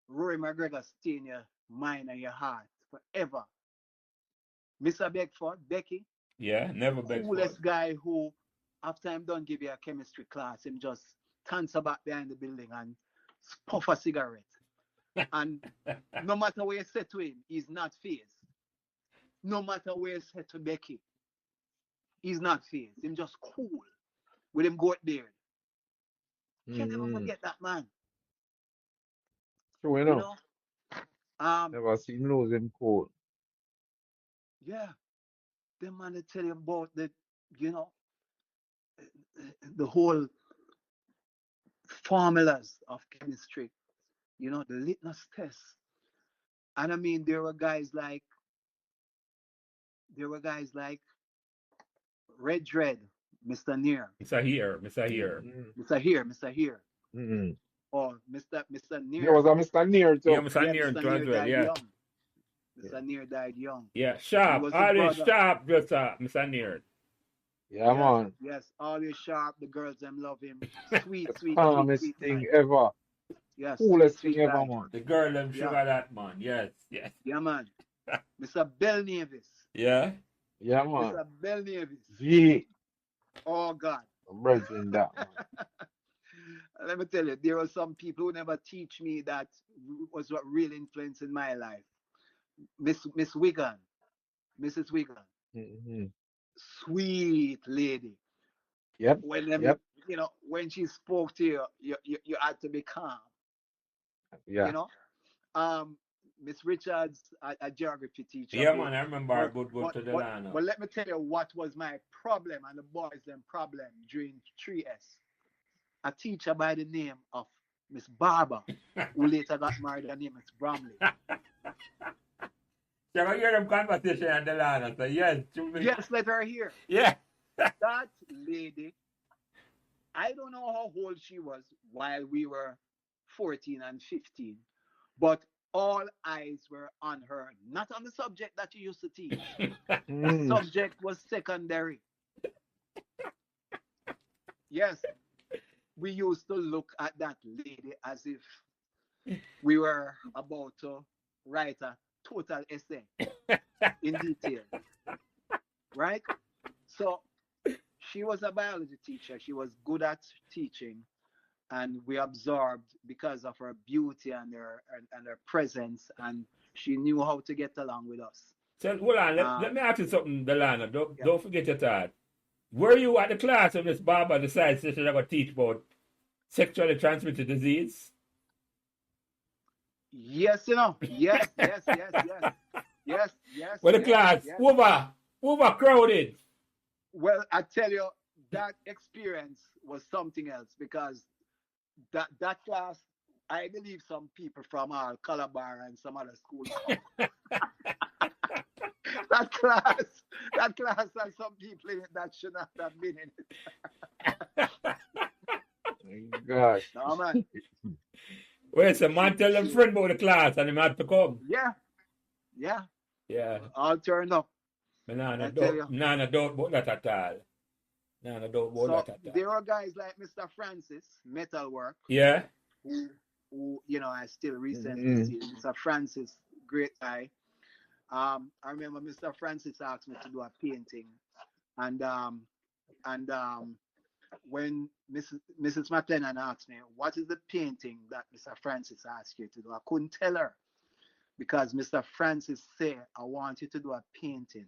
Rory McGregor stay in your mind and your heart forever. Mr. Becky, Yeah, the never Beckford. coolest guy who, after I'm done give you a chemistry class, him just stands back behind the building and puff a cigarette. And no matter where you say to him, he's not fazed. No matter where you say to Becky, he's not fazed. Him just cool with him goat beard. Can never Mm-hmm. forget that man. True You enough. know? Um, Never seen lose him cold. yeah, the man they tell you about you know, the whole formulas of chemistry, the litmus test. And I mean, there were guys like Red Dread, Mr. Near, Mr. Here, Mr. Here. Mm-hmm. Mr. Here, Mm-hmm. or Mr. There Near. was a Mr. Near Yeah, too. Mr. Yeah, Near Mr. too as Near well. died Yeah, young. Yeah, Mr. Near died young. yeah. He Sharp, was the always brother. sharp, just Mr. Near. yeah, Yes, man. yes, always sharp. The girls them love him. The Sweet, sweet, sweet, calmest sweet thing guy. ever. Yes, sweet, Coolest thing sweet ever, guy. man. The girl them Yeah, sugar that man. Yes, yes. yeah, man. Mr. Bell Nevis. Yeah. Yeah, man. Mr. Bell Nevis. Gee, Oh God. I'm brethren that, man. Let me tell you, there were some people who never teach me that was what really influenced in my life. Miss Wigan, Mrs. Wigan, Mm-hmm. sweet lady. Yep, When them, yep. when she spoke to you, you had to be calm. Yeah. you know. Miss Richards, a geography teacher, Yeah, good. man, I remember our But good go but to but Delano. but let me tell you what was my problem and the boys' them problem during 3S. A teacher by the name of Miss Barber, who later got married, her name is Bromley. You ever hear them conversation at Delano? So yes, to me. Yes, let her hear. Yeah. That lady, I don't know how old she was while we were 14 and 15, but all eyes were on her, not on the subject that you used to teach. That Mm. subject was secondary. Yes, we used to look at that lady as if we were about to write a total essay in detail, right? So she was a biology teacher. She was good at teaching, and we absorbed because of her beauty and her presence, and she knew how to get along with us. So hold on, let me Um, ask you something, Delano. yeah. Don't forget your thought. Were you at the class when Miss Barber decides that she's going to teach about sexually transmitted disease? Yes, you know. Yes, yes, yes, yes. Yes, yes, Well, the yes, class yes. overcrowded. Well, I tell you, that experience was something else because that class, I believe some people from our Calabar and some other schools come. that class, that class has some people in it that should not have been in it. Gosh. No man. Well, so man She, tell them she, friend about the class and him had to come. yeah, yeah. Yeah. All turned up. I tell you. No doubt about that at all. No doubt about So that at all. there are guys like Mr. Francis, Metalwork, Yeah. who, I still recently Mm. see Mr. Francis, great guy. I remember Mr. Francis asked me to do a painting, and and when Mrs. McLennan asked me, "What is the painting that Mr. Francis asked you to do?" I couldn't tell her because Mr. Francis said, "I want you to do a painting,"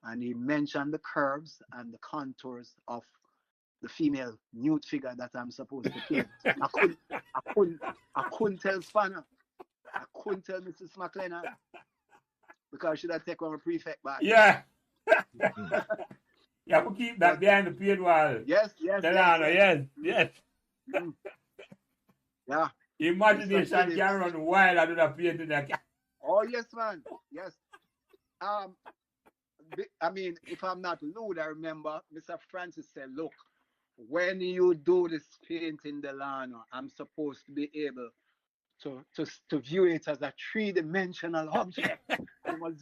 and he mentioned the curves and the contours of the female nude figure that I'm supposed to paint. I couldn't tell Spanner. I couldn't tell Mrs. McLennan because should I take on a prefect back? Yeah. You have to keep that But behind the paid wall. yes, yes, yes, Delano, yes. yes. Mm, yeah, Mr. Imagination Phillips. can run wild and do that painting. That Oh yes, man. Yes. Um, I mean, if I'm not lewd, I remember Mr. Francis said, "Look, when you do this painting, Delano, I'm supposed to be able to view it as a three-dimensional object." And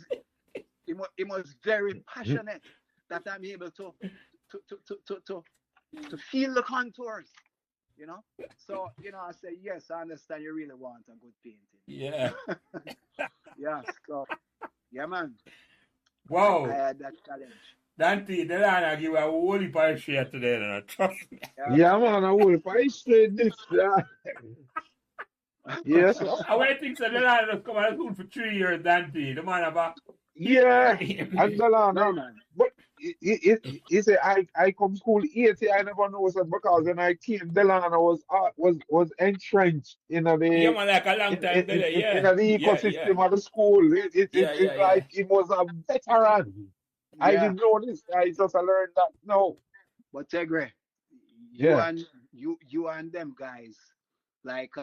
it was very passionate that I'm able to to to to to, to feel the contours, you know. So I say yes, I understand you really want a good painting. Yeah. Yeah. So yeah, man, I Wow. had that challenge. Dante, Delano give a whole heap of shit today. No? Trust me. Yeah. Yeah, man, I will. If I say this, yes, sir. I want to think so Delano just come out of school for 3 years, Dante. The man have a... Yeah, and No, Delano, man. but he say I come school 80. I never know that because when I came, Delano was entrenched Yeah, man, like a long time there. in Yeah. the Yeah, yeah. ecosystem of the school. Yeah, It's yeah, yeah. like he was a veteran. I Yeah. didn't know this. I just learned that. No, But Tegre, you yeah, and you and them guys, like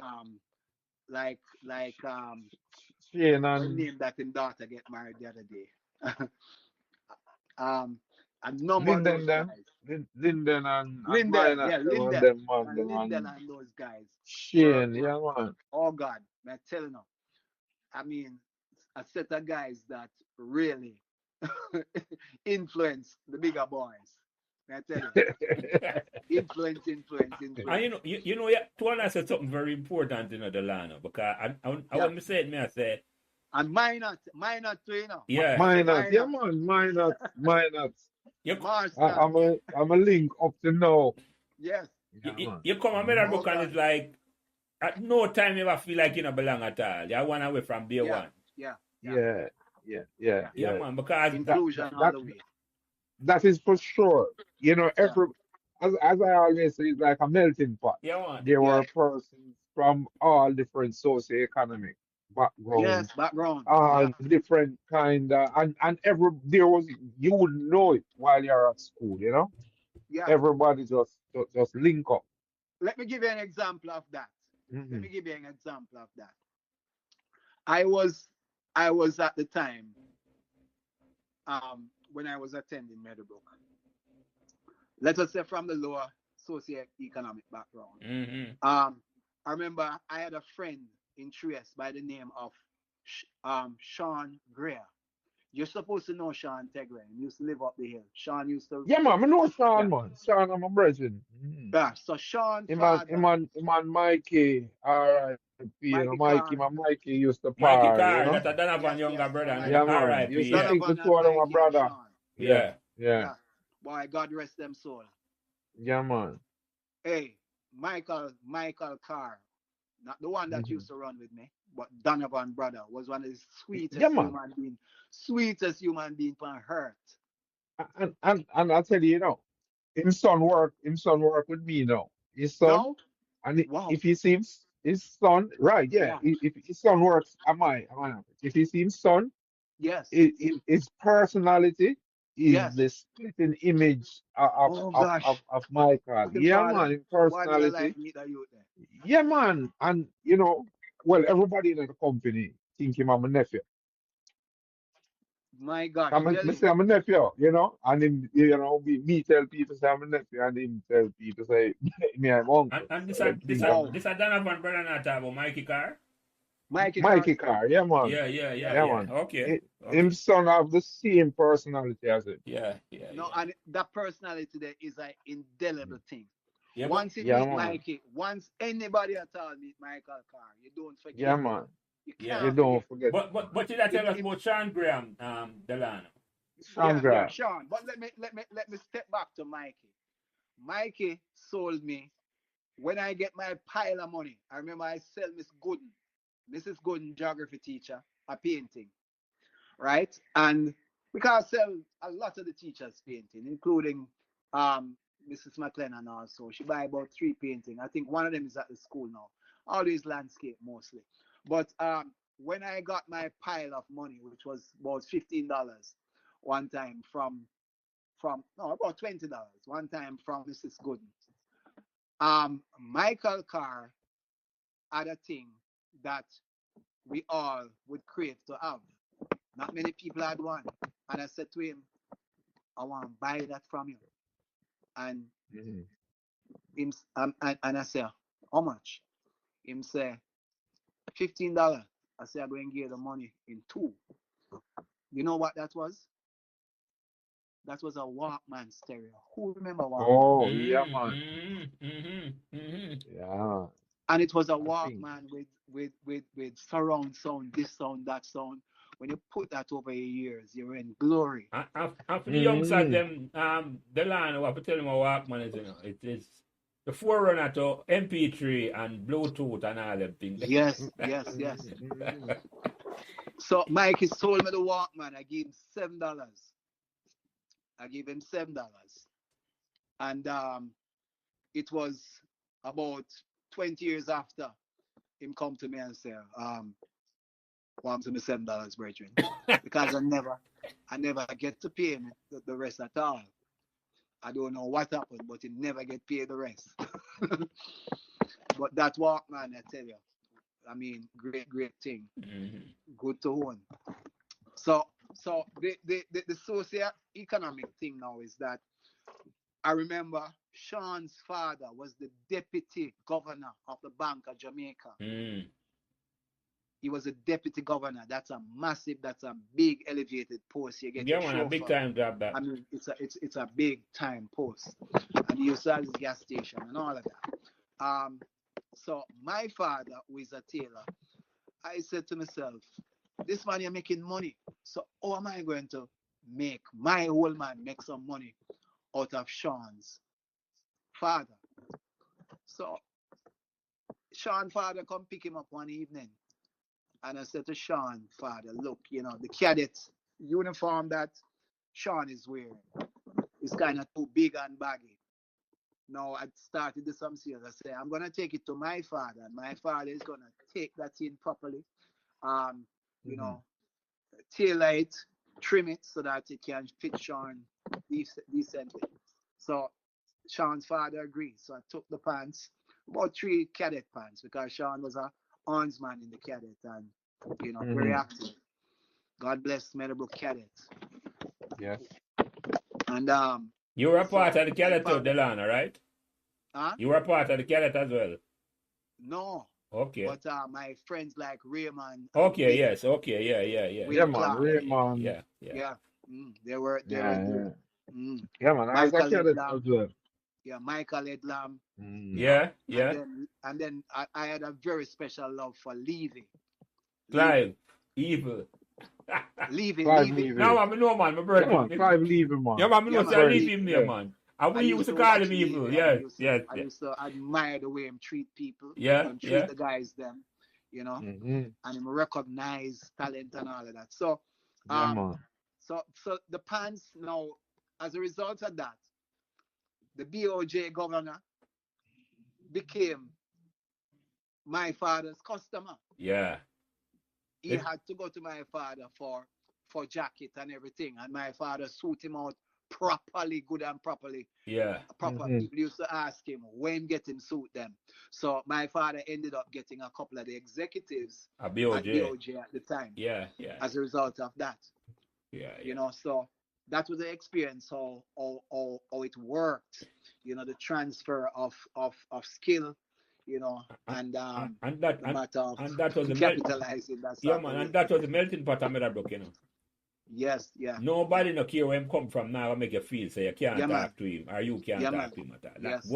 Shane what and name that him daughter get married the other day? um, a number of Linden those them, guys. Linden and Lindell, mine yeah, and Lindell. them and And them Lindell and and those guys were, Shane. were Yeah, man. oh God, man, telling you. I mean, a set of guys that really influence the bigger boys. I tell you, influence, influence, And influence. yeah, Tuana said something very important in Delano because I Yeah, when me say it, I say, and minor too, yeah, Minus, yeah, minor, man, minus. you, master. I'm a link up to now. Yes. Yeah, man. you come a Mhm. Meadowbrook Oh and God. it's like, at no time you ever feel like you don't belong at all. You want away from day Yeah, one. yeah, yeah, Yeah, yeah, yeah. Yeah, yeah. man, because That Inclusion all that the way. that is for sure. You know, Yeah, every as I always say, it's like a melting pot. yeah, man. There yeah, were persons from all different socioeconomic Yes, backgrounds, background. all Yeah, different kind and every there was you would know it while you're at school, you know? yeah. Everybody just link up. Let me give you an example of that. Let Hmm. me give you an example of that. I was I was at the time when I was attending Meadowbrook. Let us say from the lower socioeconomic background. Mm-hmm. Um, I remember I had a friend in Trieste by the name of Sean Greer. You're supposed to know Sean Tegre. He used to live up the hill. Sean used to, Yeah, man, I know yeah, Sean, man. Sean, I'm a brethren. Mm. yeah. So Sean Him and, father, him and, him and Mikey, R.I.P., you know, Mikey Carr, Mikey used to Mikey party, you Carr, know? that's a Donovan yes, younger yes, brother, yeah, and Mikey Yeah, Carr, man. R.I.P. Used to Yeah, think the Donovan two and of them were Mikey and brother. Sean. Yeah, yeah. yeah, Yeah, boy, God rest them soul. yeah, man. Hey, Michael Carr, not the one that Hmm. used to run with me, but Donovan brother was one of the Yeah, man. sweetest human being on earth. And I tell you, you know, him son work with me now. His son, No, and wow, if he sees his son, right, yeah, yeah, if his son works, am I happy? If he sees his son, yes, his personality is yes. the splitting image Oh gosh, of Michael. him Yeah, father. man, his Boy, me personality. alive meet that youth there. Yeah, man. And you know, well, everybody in the company think him I'm a nephew. My gosh, I Jelly. say I'm a nephew, you know, and him, you know, me tell people say I'm a nephew, and him tell people say me I'm And, uncle. and So this a them this think a I'm Wow, this a Donovan brother not talk about Mikey Carr. Mikey Carr Mikey son. Carr. Yeah, man. Yeah, yeah, yeah, Yeah, Yeah, yeah. man. Okay, Him okay. son have the same personality as him. Yeah, yeah, no, yeah. and that personality there is an indelible thing. Yeah, but Once you Yeah, meet man. Mikey, once anybody at all meet Michael Carr, you don't Yeah, forget him. man. You yeah. You can't forget don't him. forget him, But man. you that tell Him, us him about Sean Graham, Delano. Sean yeah, yeah, Grant. Sean. But let me step back to Mikey. Mikey sold me when I get my pile of money. I remember I sell Mrs. Gooden, geography teacher, a painting, right? And because I sell a lot of the teachers' painting, including Mrs. McLennan also. She buy about 3 paintings. I think one of them is at the school now. Always landscape mostly. But when I got my pile of money, which was about $15 one time from no about $20 one time from Mrs. Gooden. Michael Carr had a thing that we all would crave to have. Not many people had one. And I said to him, I want to buy that from you. And Mhm. and I say, how much? Him say, $15. I say, I'm going to give you the money in two. You know what that was? That was a Walkman stereo. Who remember Walkman? Oh, yeah, Mm, man. mm-hmm, mm-hmm, mm-hmm. Yeah, And it was a I think. Walkman with surround sound, this sound, that sound. When you put that over your ears, you're in glory. And for the youngsters, Mm. them Delano, I have to tell them what Walkman is, you know. It is the forerunner to MP3 and Bluetooth and all them things. Yes, Mm, yes, yes. mm, mm. So Mikey sold me the Walkman. I gave him $7. I gave him $7. And it was about 20 years after him come to me and say, want to me $7, brethren. Because I never get to pay him the rest at all. I don't know what happened, but he never get paid the rest. But that Walkman, I tell you, I mean, great, great thing. Mhm. Good to own. So the socio-economic thing now is that I remember Sean's father was the deputy governor of the Bank of Jamaica. Mm. He was a deputy governor. That's a big elevated post. You get Yeah, your man, a big chauffeur. time job that. I mean, it's a big time post. And he used to have his gas station and all of that. So my father, who is a tailor, I said to myself, this man you're making money. So how am I going to make my old man make some money out of Sean's father? So Sean father come pick him up one evening. And I said to Sean, father, look, the cadet uniform that Sean is wearing is kind of too big and baggy. now I started this some serious. I say I'm gonna take it to my father, and my father is gonna take that in properly. Um, you Mhm. know, tailor it, trim it so that it can fit Sean decently. So Sean's father agreed. So I took the pants, about 3 cadet pants, because Sean was a armsman in the cadet and very Mhm. active. God bless Meadowbrook cadets. Yes. And You were a part so of the my cadet too, father, Delano, right? huh? You were a part of the cadet as well. No, Okay. but my friends like Raymond and Okay, Will, yes, okay, Yeah, Will man. Clark, Raymond. yeah, yeah. yeah, they were Yeah, there. yeah. Mm. Yeah, man. I was a Michael cadet as Edlam, well. yeah, Michael Edlam, Mm. Yeah, and yeah. then I had a very special love for Levy, Levy, Clive, evil. Levy, Clive Levy. Now leaving. I'm know man, my Yeah, brother. man. Clive leaving, Yeah, man. man, I Yeah, know say I man, leave Very, him there, yeah. man. And I we used used to to call watch him evil. Levy, and Yes, yes, I yes. used to admire the way him treat people, Yeah, him treat yeah. the guys them, you know, Mm-hmm. and him recognize talent and all of that. So, Yeah, um, man. so the pants now, as a result of that, the BOJ governor became my father's customer. Yeah. He It, had to go to my father for jacket and everything, and my father suit him out properly, good and properly. yeah. Proper Mm-hmm. people used to ask him when get him suit them. So my father ended up getting a couple of the executives A at BOJ. BOJ at the time Yeah, yeah, as a result of that. yeah, You yeah. know, so that was the experience how it worked. The transfer of skill. And, And and that the matter of and that was the capitalizing that yeah, sort of man, and way. that was the melting pot of Meadowbrook, Yes, yeah, Nobody no care where him come from now and make you feel say you can't yeah, man, talk to him or you can't yeah, talk man. to him at all. Yes,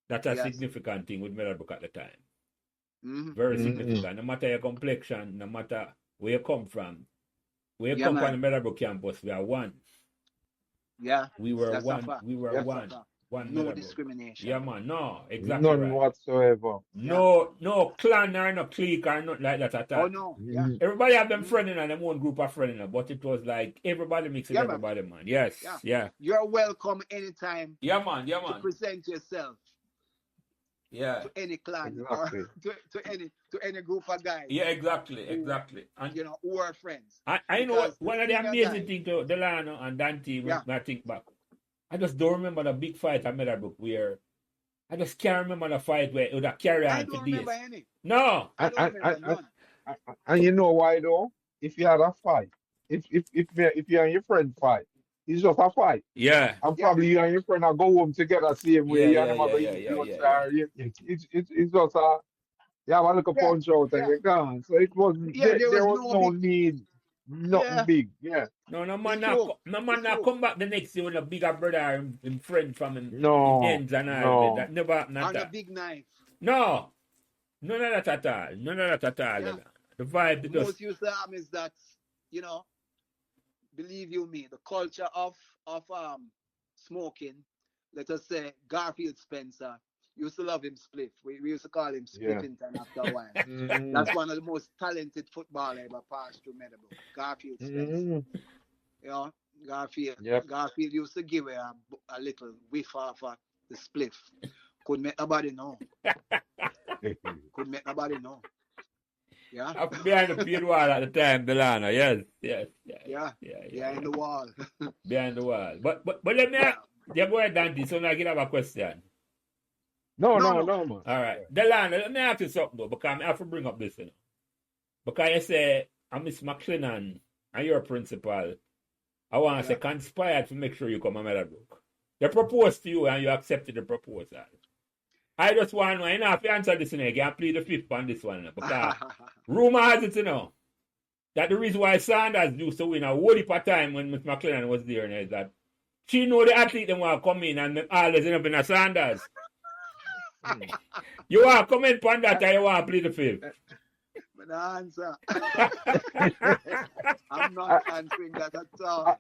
That's a yes. significant thing with Meadowbrook at the time. Hmm. Very Mm-hmm. significant. No matter your complexion, no matter where you come from. Where you Yeah, come from the man. Meadowbrook campus, we are one. Yeah, We were that's a one. fact. We were Yes. That's a one. fact. One No Meadowbrook. discrimination. Yeah, man. No, exactly None right. whatsoever. Yeah. No clan or no clique or nothing like that at Oh all. no. Yeah. Mm-hmm. Everybody have them Mm. friends and them own group of friends, but it was like everybody mix with Yeah, man. everybody, man. Yes, Yeah. yeah. You're welcome anytime Yeah, man. Yeah, to man. present yourself Yeah. to any clan or Exactly. to any group of guys Yeah, exactly, who exactly. And who are friends. I know Because the one of the senior amazing guys, things to Delano and Dante when yeah, I think back. I just don't remember the big fight at Meadowbrook where I just can't remember the fight where it would have carry I on for don't remember days. any. No. I And, don't and, and, remember and, none. and you know why though? If you had a fight, if you and your friend fight, it's just a fight. Yeah. And Yeah. probably you and your friend are go home together same way. Yeah, You and yeah, them are yeah, going yeah, to eat yeah, lunch. yeah, yeah. It's just a you have a little Yeah. punch out and Yeah. you're gone. So it wasn't Yeah. There there was was no no big. need, nothing Yeah. big. Yeah. No, It's true. no man It's now true. come back the next day with a bigger brother and friend from him No, ends and all that. no. That never happened at On a all. big knife. No. None of that at all. None of that at all. Yeah. The vibe The it just most used to happen is that you know believe you me, the culture of smoking, let us say Garfield Spencer, used to love him spliff. We used to call him Yeah. Spliffington after a while. Mm, That's one of the most talented footballer ever passed through Meadowbrook. Garfield Spencer. mm, You know, Garfield yep. Garfield used to give a little whiff off of the spliff. Couldn't make nobody know. Couldn't make nobody know. Yeah. up behind the paid wall at the time, Delano. Yes, yes, yeah, Yeah. yeah, yeah, Behind yeah. the wall. Behind the wall. But let me yeah, go ahead, Dante, so now I can have a question. No, No, no, no. no, man. All right. Delano, let me ask you something though, because I have to bring up this, Because you say I'm Miss McClennan and you're a principal. I want to say Yeah. conspired to make sure you come to Meadowbrook. They proposed to you and you accepted the proposal. I just want to know, if you answer this, you can plead the fifth on this one. Because rumor has it, that the reason why Sanders used to win a whole heap of time when Miss McClennan was there is that she know the athlete them want to come in and always end up in a Sanders. You want to comment on that or you want to plead the fifth? But the answer. I'm not answering that at all.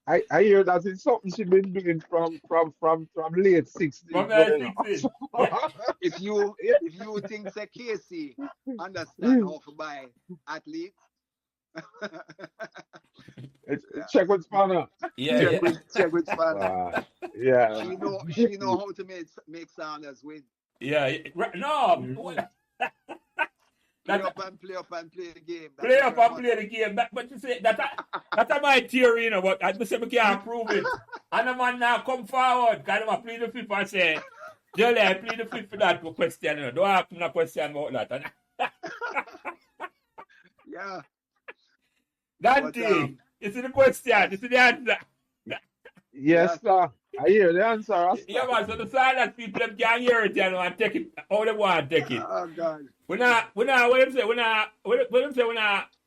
I hear that it's something she's been doing from late 60s. From You the know. 16. Yeah. If you think say Casey understand how to buy athletes, Yeah. Check with Spanner. Yeah, yeah. Check with Spanner. Uh, yeah. She know how to make sound as win. Yeah, no, Mhm. that Play up and play the game. That play is up her and play motto. the game. But you say that's my theory, but I say we can't prove it. And the man now come forward, kind of plead the fifth and say, Jelly, I plead the fifth for that question. Don't ask me a question about that. Yeah. But Dante, this is the question. yes, This is the answer. Yes, yes. sir. I hear the answer, Yeah, Rasta. man. So the silent people them can't hear it, and take it how they want to take it. Oh God. What them say, what them say,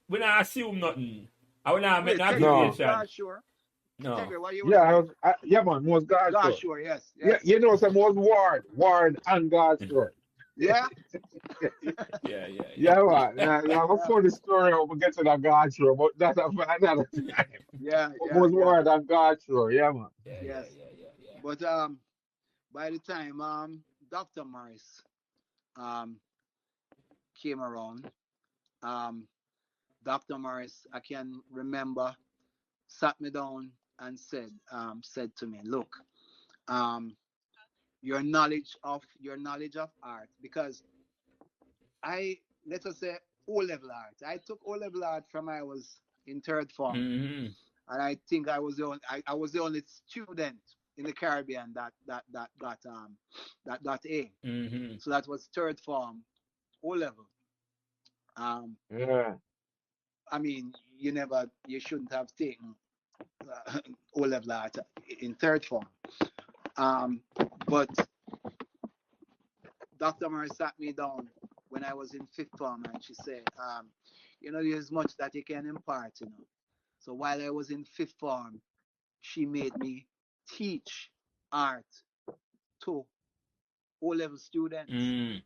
we not assume nothing. I will not make Wait, no Tegre, you No. accusation. God sure? No. Tegre, what you Yeah, want to say? yeah, man, most God God sure. sure, yes, Yeah, yes. you know, some most ward and God sure. Yeah, Yeah, yeah, yeah. Yeah, man. Yeah, yeah, I'm a yeah, funny story how we get to the God sure, but that's another time. yeah, But yeah, most yeah, ward and God sure. Yeah, man. Yeah, yeah, yes. yeah, yeah, yeah. But by the time Dr. Morris um came around, um Dr. Morris, I can remember, sat me down and said to me, look, um your knowledge of art, because I, let us say, O level art. I took O level art from I was in third form, Mm-hmm. and I think I was the only student in the Caribbean that got A. Mm-hmm. So that was third form O level. Um, Yeah. I mean, you shouldn't have taken O level art in third form. Um, but Dr. Murray sat me down when I was in fifth form, and she said, there's much that you can impart. So while I was in fifth form, she made me teach art to O-level students Mm-hmm.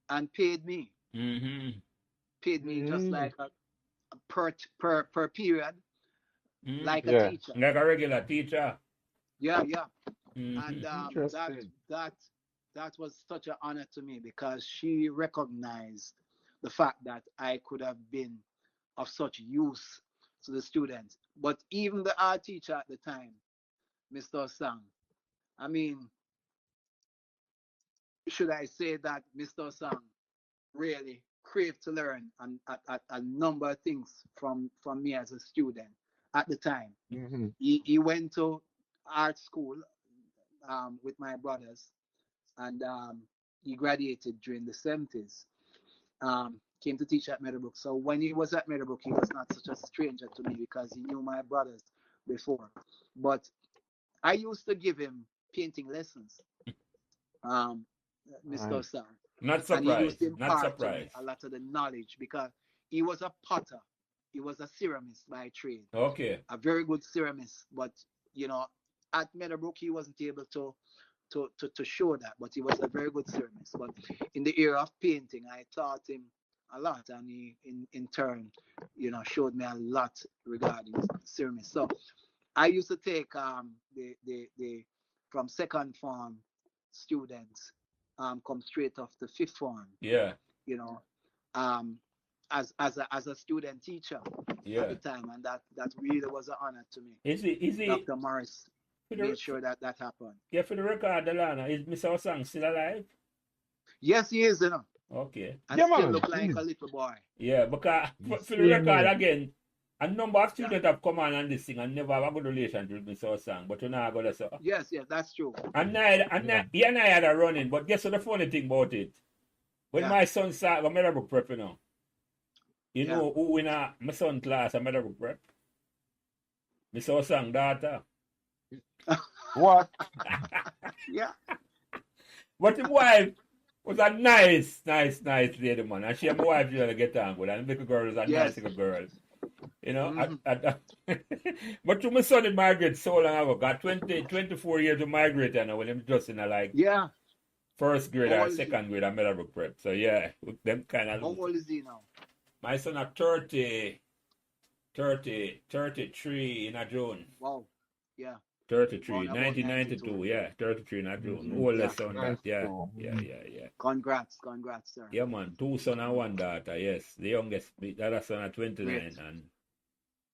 and Mm-hmm. paid me just Mm, like a per period, Mm-hmm. like a yeah. teacher. Like a regular teacher. Yeah, yeah. Mm-hmm. And that Interesting. that that was such an honor to me, because she recognized the fact that I could have been of such use to the students. But even the art teacher at the time, Mr. Sang, I mean, should I say that Mr. Sang really craved to learn and a number of things from me as a student at the time. Mm-hmm. He went to art school with my brothers, and he graduated during the 70s. Came to teach at Meadowbrook. So when he was at Meadowbrook, he was not such a stranger to me because he knew my brothers before. But I used to give him painting lessons, um, Mr. Nice. Sam, Not and he used surprised. to Not impart to me surprised. a lot of the knowledge, because he was a potter. He was a ceramist by trade, Okay. a very good ceramist. But you know, at Meadowbrook, he wasn't able to show that, but he was a very good ceramist. But in the area of painting, I taught him a lot, and he, in turn, showed me a lot regarding ceramics. So I used to take the from second form students come straight off the fifth form, Yeah. you know, um, as a student teacher at Yeah. the time, and that really was an honor to me. Is he Dr. Morris for made the sure that happened. yeah, for the record, Delano, is Mr. Osang still alive? Yes, he is, Okay. and Yeah, still man. look like a little boy. Yeah, because The for the same record way. again, a number of Yeah. students have come on and this thing and never have a good relationship with Mr. Osang, but you know I got to say. Yes, yes, that's true. Yeah. He and I had a running, but guess what the funny thing about it? When Yeah, my son started a Meadowbrook Prep, you yeah. know who in my son class at Meadowbrook Prep? Mr. Osang daughter. What? Yeah, But the wife was a nice lady, man. And she and my wife usually get on with. And the little girl is a nice yes. little girl. Hmm. But to my son, it migrated so long ago. Got 24 years to migrate, when I'm just in a like Yeah. first grade How or old is he? second grade at Meadowbrook Prep. So yeah, with them kind How of. old is he now? My son at 33 in a June. Wow. Yeah. 33, Born about 92. 1992, yeah, 33, not two. Mm-hmm. No Yeah. less on that, Nice yeah, too. yeah, yeah, yeah. Congrats, sir. Yeah, man, two son and one daughter, yes. The youngest, the other son at Great. 29, and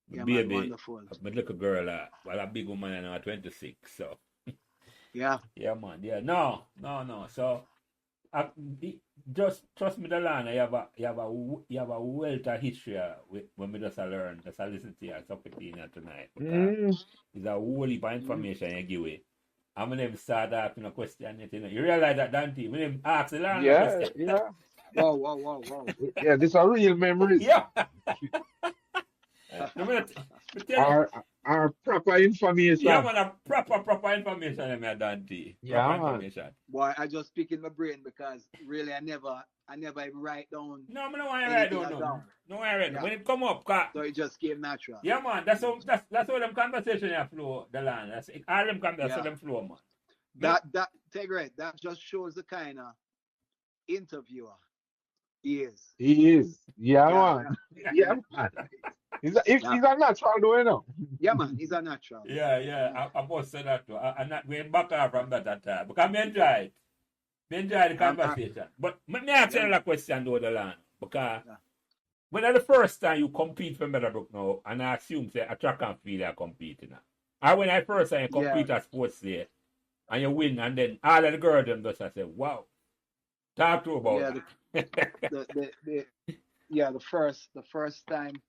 my Yeah, man, baby, wonderful. my little girl, well, a big woman and now 26, so. Yeah. Yeah, man, yeah. No. So, I, just trust me, Delano, you have a wealth of history when we just learn, just listen to you, talk to you tonight, because Mm, it's a whole heap of Mhm. information you give away. I'm going to start asking a question. You realize that, Dante? When you ask the land a yeah, question. yeah. Whoa. Yeah, these are real memories. Yeah. Uh, No, me tell you. our proper information. Yeah, man, a proper information, man, Dante. Yeah, Proper man. information. Boy, I just speak in my brain because really I never even write down No, I don't want to write anything down. at No, all. no, I write. Yeah. When it come up, cause, So it just came natural. yeah, man, that's how them conversation have flow, the land. That's it. All them conversation, Yeah. them flow, man. That take right. That just shows the kind of interviewer he is. He is. Yeah, Yeah, man. Yeah, man. He's a natural though, you know. Yeah, man, he's a natural. Yeah. I must say that too. I'm not going back off from that at all. Because I enjoy it. I enjoy the conversation. But let me ask you a question though, the land. Because when the first time you compete for Meadowbrook now, and I assume say a track and field you competing now. Or when I first time you compete at sports day and you win, and then all of the girls them just I say, wow. Talk to about that. The first time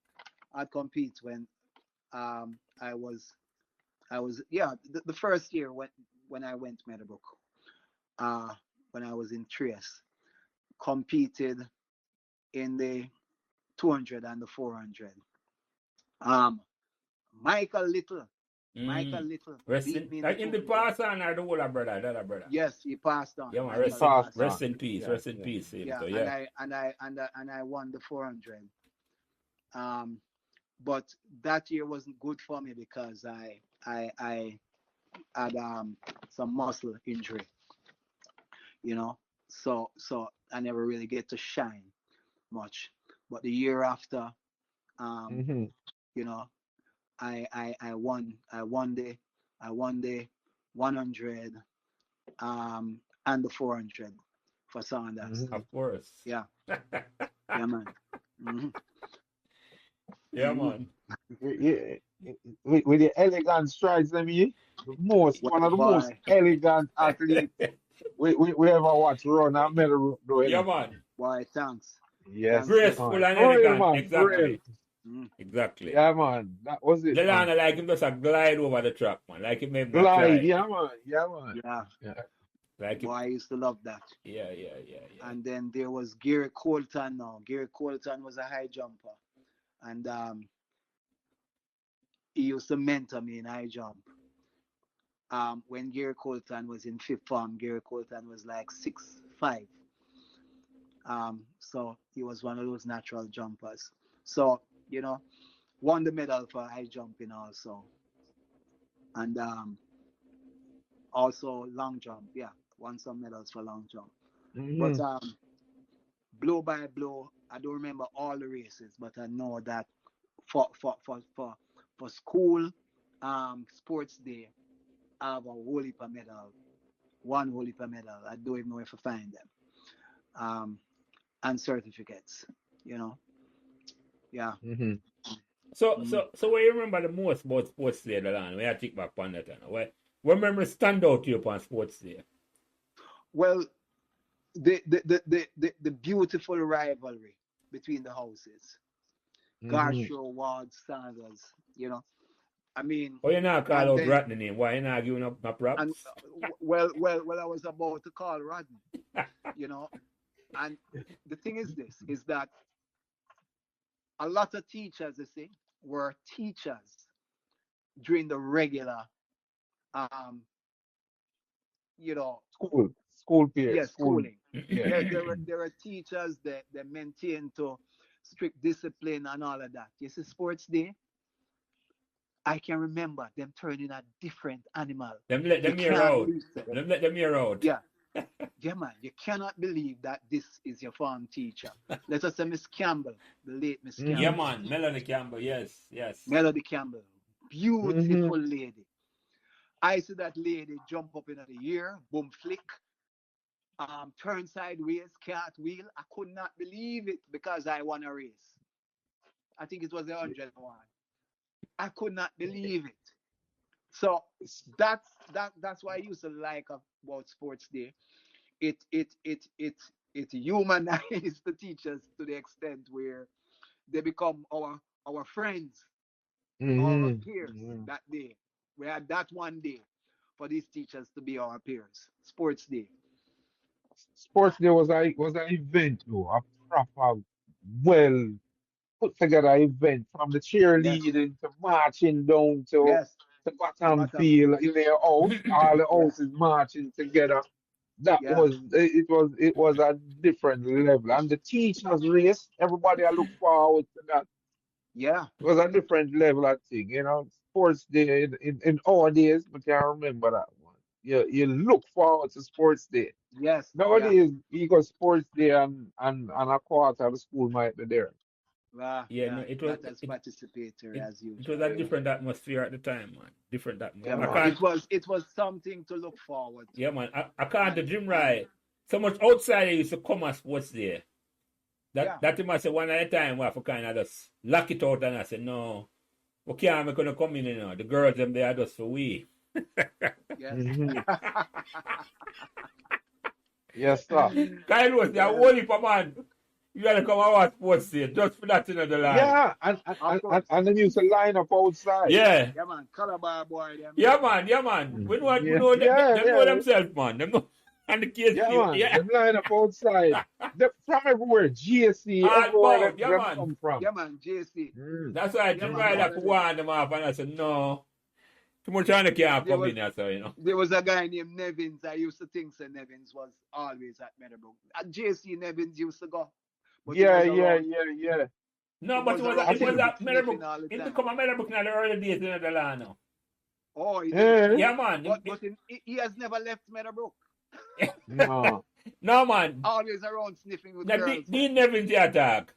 I compete when I was the first year when I went to Meadowbrook, when I was in Trieste, competed in the 200 and the 400. Michael Little beat me in the past on or the older brother, the other brother. Yes, he passed on. Yeah, man, rest in peace. Yeah. And I won the 400. But that year wasn't good for me because I had some muscle injury, so I never really get to shine much. But the year after, you know, I won the 100 and the 400 for Sanders. Of course. Yeah. Yeah, man. Yeah, man. Yeah. With the elegant strides, I mean, one of the most elegant athletes we ever watched run at Meadowbrook. Yeah, man. Why, thanks. Yes. Graceful and elegant. Man, exactly. Exactly. Yeah, man. That was it. Delano like him just a glide over the track, man. Like him maybe glide. Yeah, man. Yeah. Like I used to love that. Yeah. And then there was Gary Colton now. Gary Colton was a high jumper. And he used to mentor me in high jump. When Gary Colton was in fifth form, Gary Colton was like 6'5". So he was one of those natural jumpers. So, won the medal for high jumping also. And also long jump. Yeah, won some medals for long jump. But blow by blow, I don't remember all the races, but I know that for school sports day, I have a whole heap of medal. One whole heap of medal. I don't even know if I find them. And certificates, Yeah. So what you remember the most about sports day, Delano? When I think back on that, what memories stand out to you upon sports day? Well, the beautiful rivalry between the houses. Garshaw, Ward, Sanders, I mean. Oh, you're not call out Rodney name. Why you not giving up my props? And, well, I was about to call Rodney, And the thing is that a lot of teachers, were teachers during the regular, school period. Yeah, schooling. There were teachers that maintain to strict discipline and all of that. You see, sports day, I can remember them turning a different animal. Them let them hear out. Them let them hear out. Yeah. Yeah, man, you cannot believe that this is your form teacher. Let us say Miss Campbell, the late Miss Campbell. Yeah, man, Melody Campbell, yes. Melody Campbell, beautiful lady. I see that lady jump up in the air, boom flick, turn sideways, cartwheel. I could not believe it because I won a race. I think it was the 101. I could not believe it. So that's why I used to like about sports day. It humanized the teachers to the extent where they become our friends, our Mm-hmm. peers Mm-hmm. that day. We had that one day for these teachers to be our peers. Sports day. Sports day was an event, though, a proper, well put together event from the Yes, cheerleading to marching down to yes. the The bottom bottom field field. in their house, all the Yes, houses marching together. That yeah, was it was a different level. And the teachers race, everybody I look forward to that. yeah, It was a different level of thing, Sports day in our days, but I remember that one. You look forward to sports day. yes, yeah. Nowadays, you go sports day and a quarter of the school might be there. Yeah, Yeah. no, it was Not as it, participatory it, as it was usual. a Yeah, different atmosphere at the time, man. Different yeah, atmosphere. I Yeah, man. man. can't. It was something to look forward to, Yeah, man. I can't the and gym and right. So much outside used to come at sports there. yeah, That him I say one at a time where for kind of just lock it out and I said no. We can't make gonna come in, The girls them they are just for we. yes, Hmm. Yes, sir. Kyle was the yes, only man. You gotta come and watch sports there just for that the line. Yeah, and of and, and, course. and then used to line up outside. Yeah. Yeah, man. Calabar boy, them. Yeah, man. Yeah, man. Mm. We Yeah, know yeah, them know yeah, themselves, man. Them know and the kids, yeah, man. yeah. Them line up outside. From everywhere, GSC, All everywhere about, yeah, them man. come from. Yeah, man. JC. Mm. That's why Yeah, Jim man. Ryder All of for them. one them off and I said, no. Too much on the can't There come was in here, so. there was a guy named Nevins. I used to think Sir Nevins was always at Meadowbrook. At JC Nevins used to go, but he Yeah, was yeah, around. yeah, yeah. No, He but was I it around was think. a Meadowbrook Meadowbrook. sniffing all the It time. become a Meadowbrook in the early days in Delano. Oh, he did. Eh, Yeah, man. But he has never left Meadowbrook. no. No, man. Always around sniffing with Now, girls, man. Dean Nevins the attack.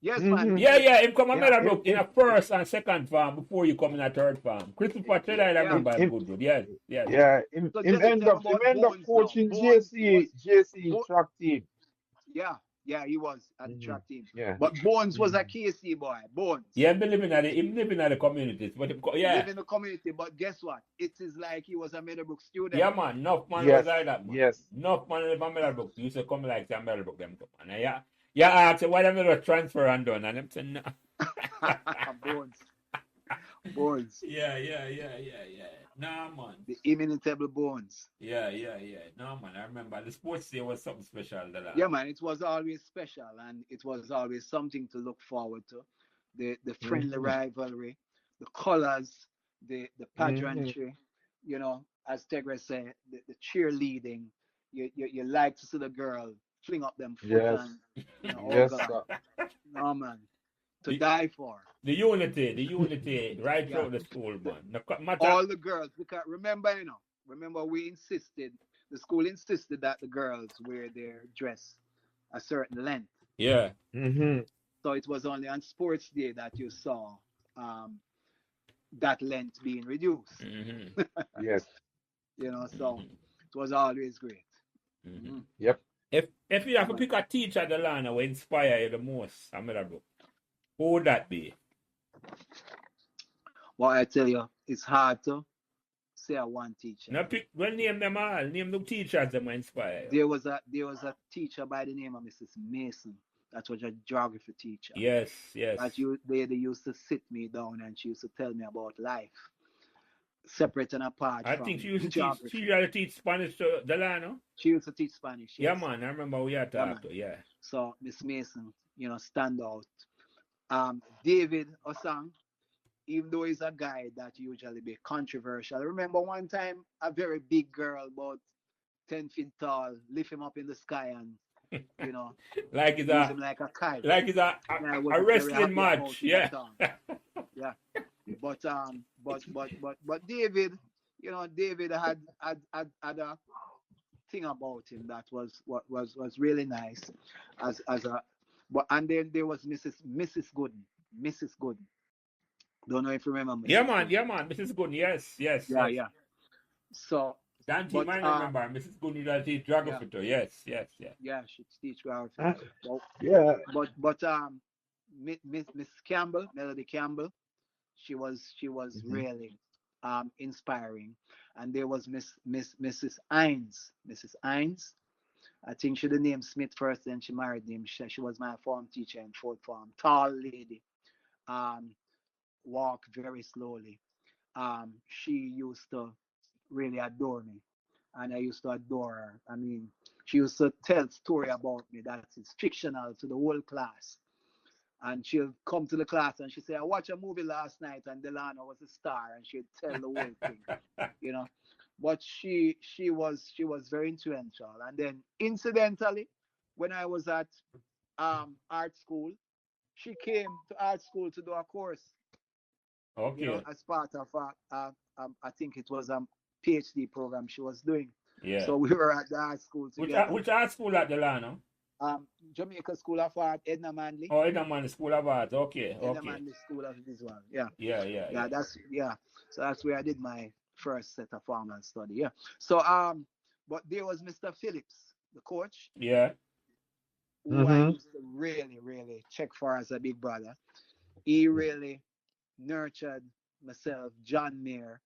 Yes, man, Mm-hmm. he Yeah, did. yeah, him come a Yeah, Meadowbrook in a first and second farm before you come in a third farm. Christopher Ted, I Yeah. remember him good. Yes, yes. yeah. Him, So him Jesse, end tell me up him about end up Bones now. coaching Bones was JC Bo- track team. yeah, yeah, he was at the Hmm. track team. Yeah. But Bones was a Hmm. KC boy. Bones. Yeah, him living at the communities. But yeah. Live in the community, but guess what? It is like he was a Meadowbrook student. Yeah, man. Enough man was Yes. like that, man. Yes. Enough man live on Meadowbrook. Used to come like some Meadowbrook them come. And yeah, I asked why them never transfer and done. And them say no. Bones. Bones. Yeah. Nah, man. The inimitable Bones. Yeah. No, man. I remember the sports day was something special. Yeah, man, it was always special and it was always something to look forward to. The friendly Hmm. rivalry, the colors, the Hmm. pageantry, as Tegra said, the cheerleading. You like to see the girl fling up them foot Yes. and oh Yes, God. sir. No man. To The, die for. the unity right Yeah. through the school, man. No matter. All the girls, because remember we insisted, the school insisted that the girls wear their dress a certain length. Yeah. Hmm. So it was only on sports day that you saw that length being reduced. Mm-hmm. Yes. So it was always great. Mm-hmm. Yep. If you have to pick a teacher at the line that will inspire you the most, who would that be? Well, I tell you, it's hard to say a one teacher. Now name them all. Name the teachers that will inspire you. There was a teacher by the name of Mrs. Mason. That was a geography teacher. Yes. They used to sit me down and she used to tell me about life, separate and apart. I from think she used to geography. teach. She used to teach Spanish to Delano. She used to teach Spanish. Yeah, Yes. man. I remember we had talked to. Yeah. So Miss Mason, stand out. David Osang, even though he's a guy that usually be controversial. I remember one time a very big girl, about 10 feet tall, lift him up in the sky and like it's use him like a kite. a And I wasn't very wrestling happy about match. it Yeah. at all. Yeah. But David, David had a thing about him that was really nice as a and then there was Mrs. Gooden. Mrs. Gooden. Don't know if you remember Mrs. Yeah, Gooden. man. Mrs. Good. Yes. Yeah. So, Dante but might remember. Mrs. Gunudal teach yeah, geography too. Yes, yes, yeah. yeah, she teach geography. Uh, But yeah. but Miss Campbell, Melody Campbell, she was Mhm. really inspiring. And there was Mrs. Hines. Mrs. Hines. I think she the name Smith first, then she married him. She was my form teacher in fourth form. Tall lady. Um, walk very slowly. She used to really adore me, and I used to adore her. I mean, she used to tell story about me that is fictional to the whole class. And she'll come to the class and she say, "I watched a movie last night and Delano was a star," and she'd tell the whole thing, you know. But she was very influential. And then incidentally, when I was at art school, she came to art school to do a course, Okay. as part of I think it was a PhD program she was doing. Yeah. So we were at the art school together. Which art school at Delano? Jamaica School of Art, Edna Manley. Oh, Edaman School of Art. Okay, Edna okay. Manley School of Visual. Yeah. Yeah, yeah, Yeah, yeah. so that's where I did my first set of formal study. Yeah. So but there was Mr. Phillips, the coach, Yeah. who I Mhm. used to really, really check for as a big brother. He really nurtured myself, John Mayer,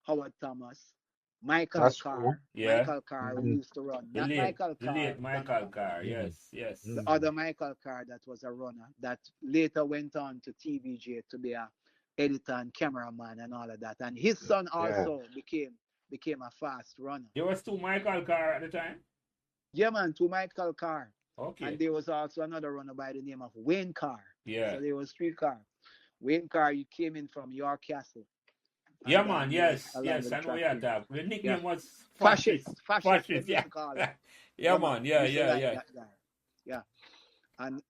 Howard Thomas, Michael That's true. Carr. Yeah. Michael Carr who Mhm. used to run. The Not late Michael the Carr, late Michael Donovan. Carr. Mhm. Yes, yes. The Mhm. other Michael Carr that was a runner that later went on to TVJ to be a editor and cameraman and all of that. And his son Yeah. also became a fast runner. There was two Michael Carr at the time. Yeah, man, to Michael Carr. And Okay. there was also another runner by the name of Wayne Carr. Yeah. So there was three Carr. Wayne Carr, you came in from York Castle, Yeah, and man. he was Yes, along yes. with the I know track you team. talk. The Yeah, nickname was fascist, Fascist. fascist. Them Fascist. used Yeah. to call him. Yeah, Yeah, man, man. we Yeah, used to yeah, like yeah. that guy. Yeah, and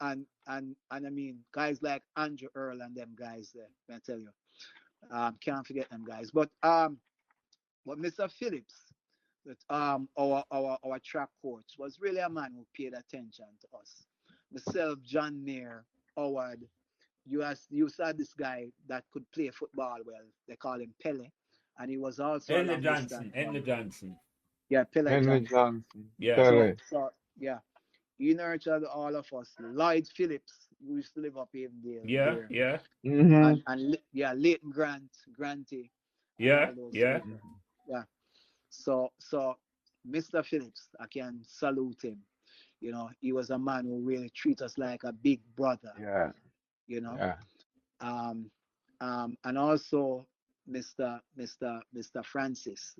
I mean guys like Andrew Earl and them guys there. I tell you, can't forget them guys. But Mr. Phillips, that our track coach was really a man who paid attention to us. Myself, John Mayer, Howard. You saw this guy that could play football well. They call him Pele, and he was also a Henry long distance Johnson. Henry runner. Johnson. Yeah, Pele Henry Johnson. Johnson. Yeah. So Kelly. so yeah, he nurtured all of us. Lloyd Phillips, who used to live up Avondale Yeah, there, yeah, Mhm. and yeah, Leighton Granty, and yeah, all those yeah. people. Yeah. So Mr. Phillips, I can salute him. He was a man who really treated us like a big brother. Yeah. You know, Yeah. um, and also Mr. Francis,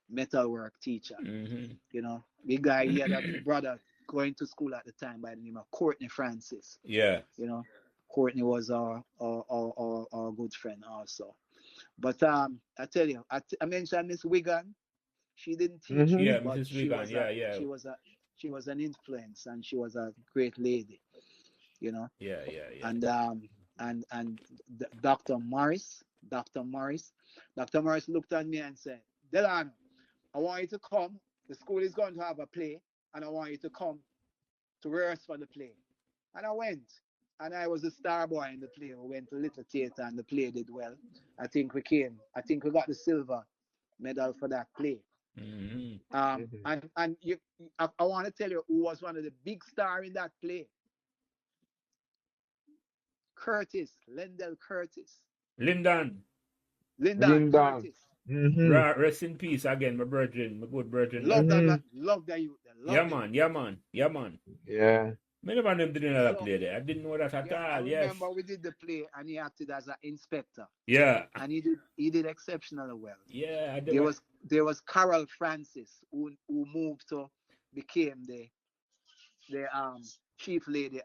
metalwork teacher. Mm-hmm. Big guy. He had a brother going to school at the time by the name of Courtney Francis. Yeah. You know, Courtney was our good friend also. But I tell you, I mentioned Miss Wigan. She didn't teach me, Mhm. Yeah, but Mrs. Wigan. Yeah, yeah. she was an influence, and she was a great lady. You know, Yeah, yeah, yeah. and Dr. Morris, Dr. Morris looked at me and said, "Delano, I want you to come. The school is going to have a play, and I want you to come to rehearse for the play." And I went, and I was a star boy in the play. We went to Little Theatre, and the play did well. I think we got the silver medal for that play. Mm-hmm. Mhm. I want to tell you who was one of the big star in that play. Lendell Curtis, Lyndon. Lyndon Lyndon. Curtis. Mhm. Rest in peace again, my virgin, my good virgin left. Love that man, Mhm. love that youth, Yeah, love him. man. Yeah, man. Yeah, man. Yeah. Many of them didn't know that So play there. I didn't know that at yeah, I all. Yes. remember we did the play, and he acted as an inspector, Yeah. and he did exceptionally well. Yeah. I There did. was there was Carol Francis who moved to became the chief lady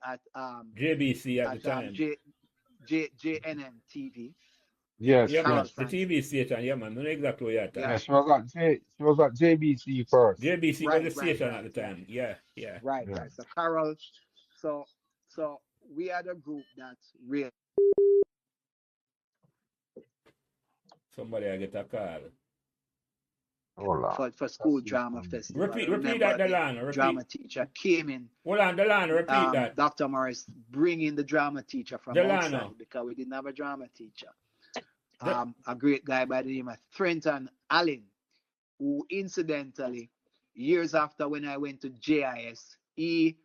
JBC at the at time. JNN TV. Yes. Yeah, Carol man. Yes. The Francis. TV station. Yeah, man. I know exactly what you're Yeah, Yeah. talking. She was at JBC first. JBC was right, the right, station at right. the Yeah, time. Yeah, yeah. right, Yeah. right. So Carol, so so we had a group that really Somebody I get a call. Hold on. for Let's school see if drama I'm festival. I Repeat that, remember the Delano. drama Repeat. teacher came in. Hold on, Delano. Repeat that. Dr. Morris bringing the drama teacher from outside Delano. because we didn't have a drama teacher. De- A great guy by the name of Trenton Allen, who incidentally, years after when I went to JIS, he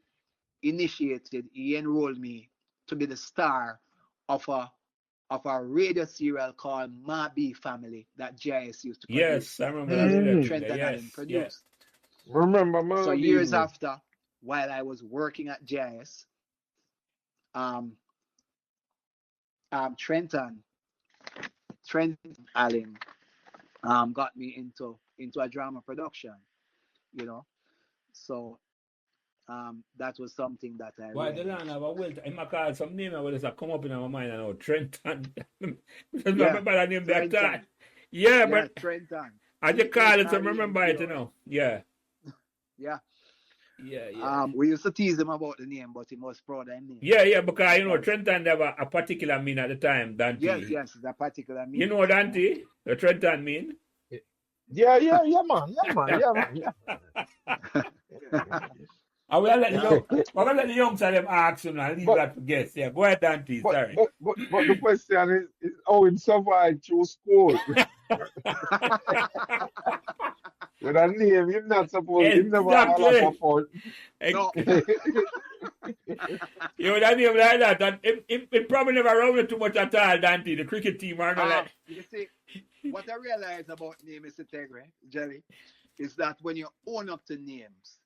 enrolled me to be the star of a radio serial called Ma B Family that JIS used to Yes, produce. I remember That that little thing there. Trenton Allen Yes, yeah. produced. Remember, So man, years being after, while I was working at JIS, um, Trenton Allen got me into a drama production, you know. So that was something that I Why the really, land have a well, I might call some name that will come up in my mind now. Trenton. Because I yeah, remember that name that time. Trenton, Yeah, yeah, but Trenton, I just call it so I remember it, you TRENTON, know. Yeah. yeah. Yeah, yeah. We used to tease him about the name, but he was proud of his name Yeah, yeah, because you know, because Trenton have a particular mean at the time, yes, Dante. yes, that particular You meaning, know what Dante? The Trenton mean? yeah, yeah, yeah, man, yeah, man, yeah, man, yeah. I will let the yeah. young, I'm gonna let the youngster them ask you now, leave but that for guests. Yeah, go ahead, Dante, but sorry. but but but the question is how it survived through school with a name him not supposed him never have a lot of Exactly. fun. No, You know, that name like that, and it probably never rounded too much at all, Dante. The cricket team are not like, you see, what I realize about name is Tegre, Jerry, is that when you own up to names,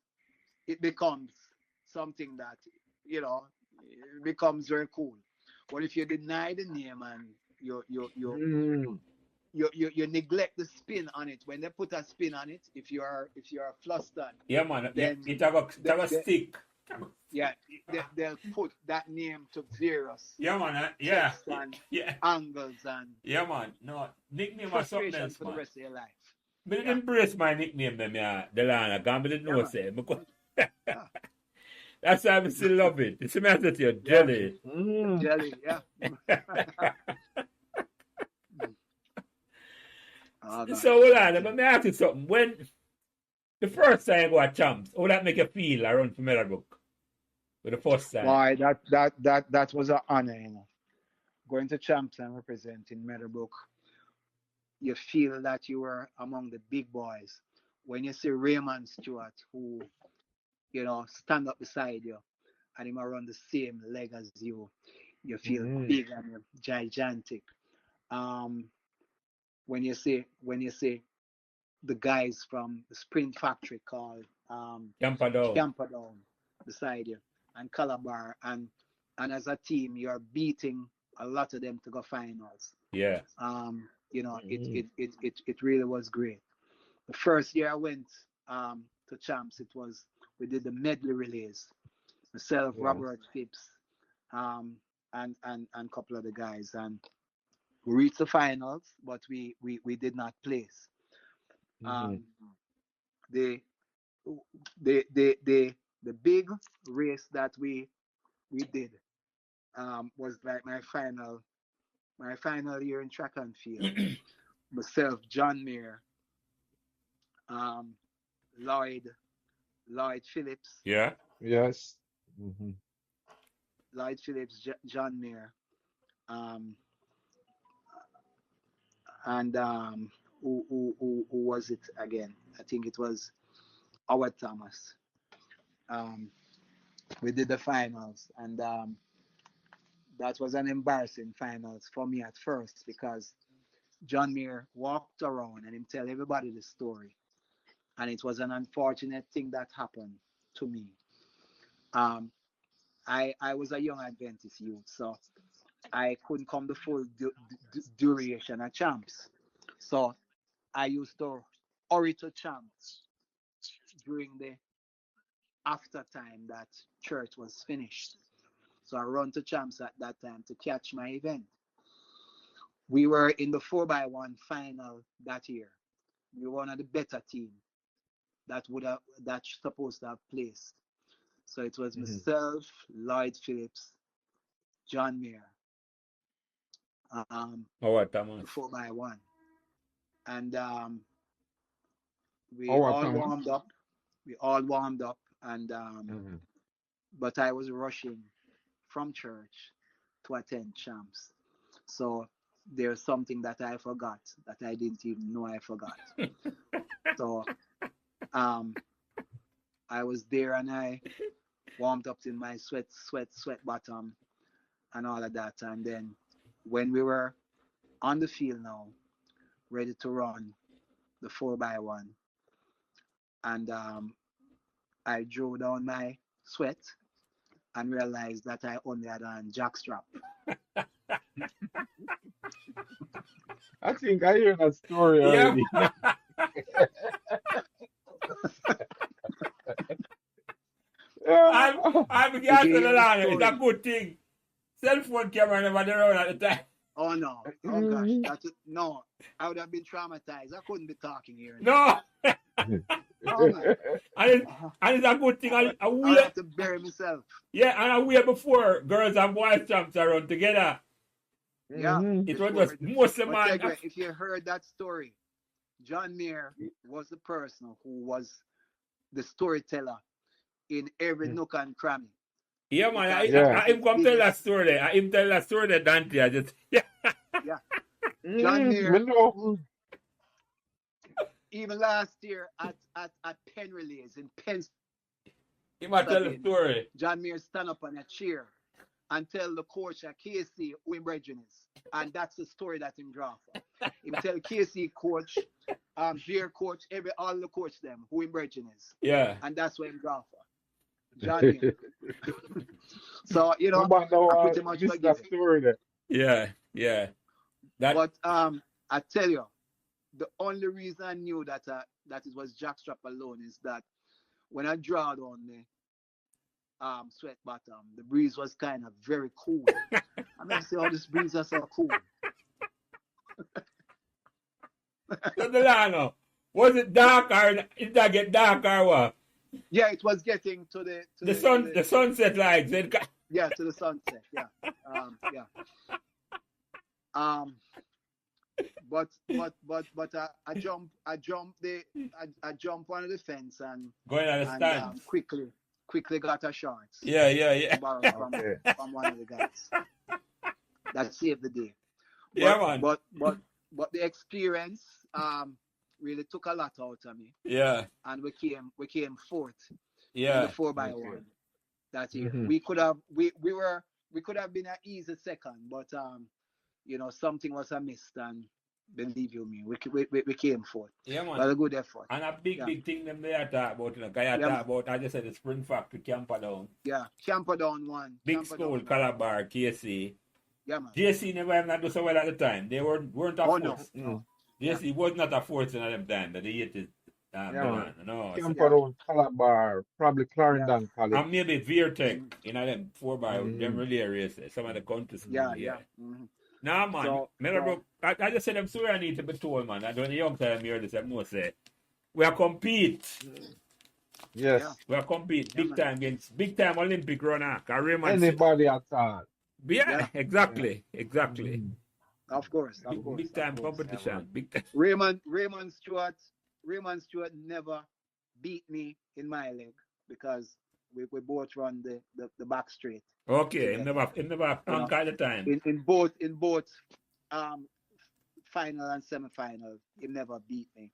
it becomes something that, you know, it becomes very cool. But if you deny the name and you you you Mm. you neglect the spin on it, when they put a spin on it, if you are flustered, yeah, man, yeah, then it have a they, stick. yeah, they'll put that name to various Yeah, man, yeah, texts and yeah, angles and yeah, man. No, nickname or something frustration else, for the man. rest of your life. But it Yeah, embrace my nickname, them, yeah, Delano. I can't believe yeah, no man. say. Because Yeah, that's why I still love it. It's a matter of your yeah. jelly. Mm. Jelly, yeah. Oh God, So, hold on, that's let me ask you something. When the first time you go at Champs, how that make you feel around for Meadowbrook? For the first time? Why that was an honor, you know. Going to champs and representing Meadowbrook, you feel that you were among the big boys. When you see Raymond Stewart, who stand up beside you, and him around the same leg as you feel Mm. big and you're gigantic. Um, when you see the guys from the Sprint Factory called Camperdown. Camperdown beside you, and Calabar, and as a team you're beating a lot of them to go finals. Yeah. It Mm. it really was great. The first year I went to champs, we did the medley relays. Myself, Yeah. Robert Phipps, um, and a couple of the guys, and we reached the finals, but we did not place. Mm-hmm. Um, the the big race that we did was like my final year in track and field. Myself, John Mayer, um, Lloyd Lloyd Phillips, Yeah. Yes. Mm-hmm. John Mayer, um, and who was it again? I think it was Howard Thomas. Um, we did the finals, and that was an embarrassing finals for me at first because John Mayer walked around and him tell everybody the story, and it was an unfortunate thing that happened to me. Um, I was a young Adventist youth, so I couldn't come the full duration of champs. So I used to hurry to champs during the after time that church was finished. So I run to champs at that time to catch my event. We were in the 4x1 final that year. We were one of the better team that supposed to have placed. So it was Mm-hmm. myself, Lloyd Phillips, John Mayer, Howard the Thomas. 4x1, and we Howard all Thomas. warmed up. We all warmed up, and Mm-hmm. but I was rushing from church to attend champs. So there's something that I forgot that I didn't even know I forgot. So um, I was there and I warmed up in my sweat bottom and all of that. And then when we were on the field now, ready to run the 4x1, and I drew down my sweat and realized that I only had on jockstrap. I think I hear that story Yeah. already. I'm Did began you to hear the Delano. It's a story? good thing. Cell phone camera never around at the time. Oh no! Oh gosh! No! I would have been traumatized. I couldn't be talking here now. No. Oh man! And it's a good thing. I I would wear, have to bury myself. yeah, and I wear before girls and boys champs are run together. Yeah. It was Before. just mostly But man. Tegre, if you heard that story, John Mayer was the person who was the storyteller in every nook and cranny. Yeah, man. Because that Yeah. was I his him come tell that biggest. story. I him tell that story that Dante. I just yeah. Yeah. John We Mayer, know. even last year at Penn Relays in Penn He might tell the Stadium, story. John Mayer stand up on a chair and tell the coach at KC who him brethren is. And that's the story that him draw for. Him tell KC coach, Beer coach, all the coach them who him brethren is. Yeah. And that's what him draw for. John Mayer. So, Nobody know I pretty much this forgive that it. story there. Yeah. That But I tell you, the only reason I knew that it was jockstrap alone is that when I drawed on the sweat bottom, the breeze was kind of very cool. I mean, I say, oh, this breeze is so cool. so Delano. Was it dark or did that get dark or what? Yeah, it was getting to The sunset lights. Yeah, to the sunset. Yeah. Yeah. But I jump on the fence and Going on the stand. quickly got a shot. Yeah. Borrowed Okay. from one of the guys. That saved the day. Yeah, man. But the experience really took a lot out of me. Yeah. And we came fourth in Yeah. the 4x1 that year. Mhm. We could have been an easy second, but something was amiss, and believe you me, we came fourth. Yeah, But man. a good effort. And a big thing them they are talk about, you know, cause you Yeah, talk man. about, I just said the Spring Factory, Camperdown, Yeah, Camperdown won. Big Camperdown School, won. Calabar, KC. Yeah, man. JC never even do so well at the time. They weren't a Oh no, force. no. JC was not a force in them time that they hated Yeah, Delano. man. No. Camper on Calabar, probably Yeah, Clarendon College. And maybe Veertech, you know, them 4x, them Mhm. really races, some of the country school, yeah. yeah. Mhm. Nah, man, So Meadowbrook, I just said I'm sorry I need to be told, man. I don't young time hear this, I must say. We are compete. Yes. yeah, We are compete yeah, big man. time against big time Olympic runner. Raymond. Anybody at all. Yeah, Yeah, exactly. Mhm. of course, Big time Yeah, competition. man. Big time. Raymond Stewart never beat me in my leg because we both run the back straight Okay, together. him never You know, anchor at the time. in both um final and semi-final, he never beat me.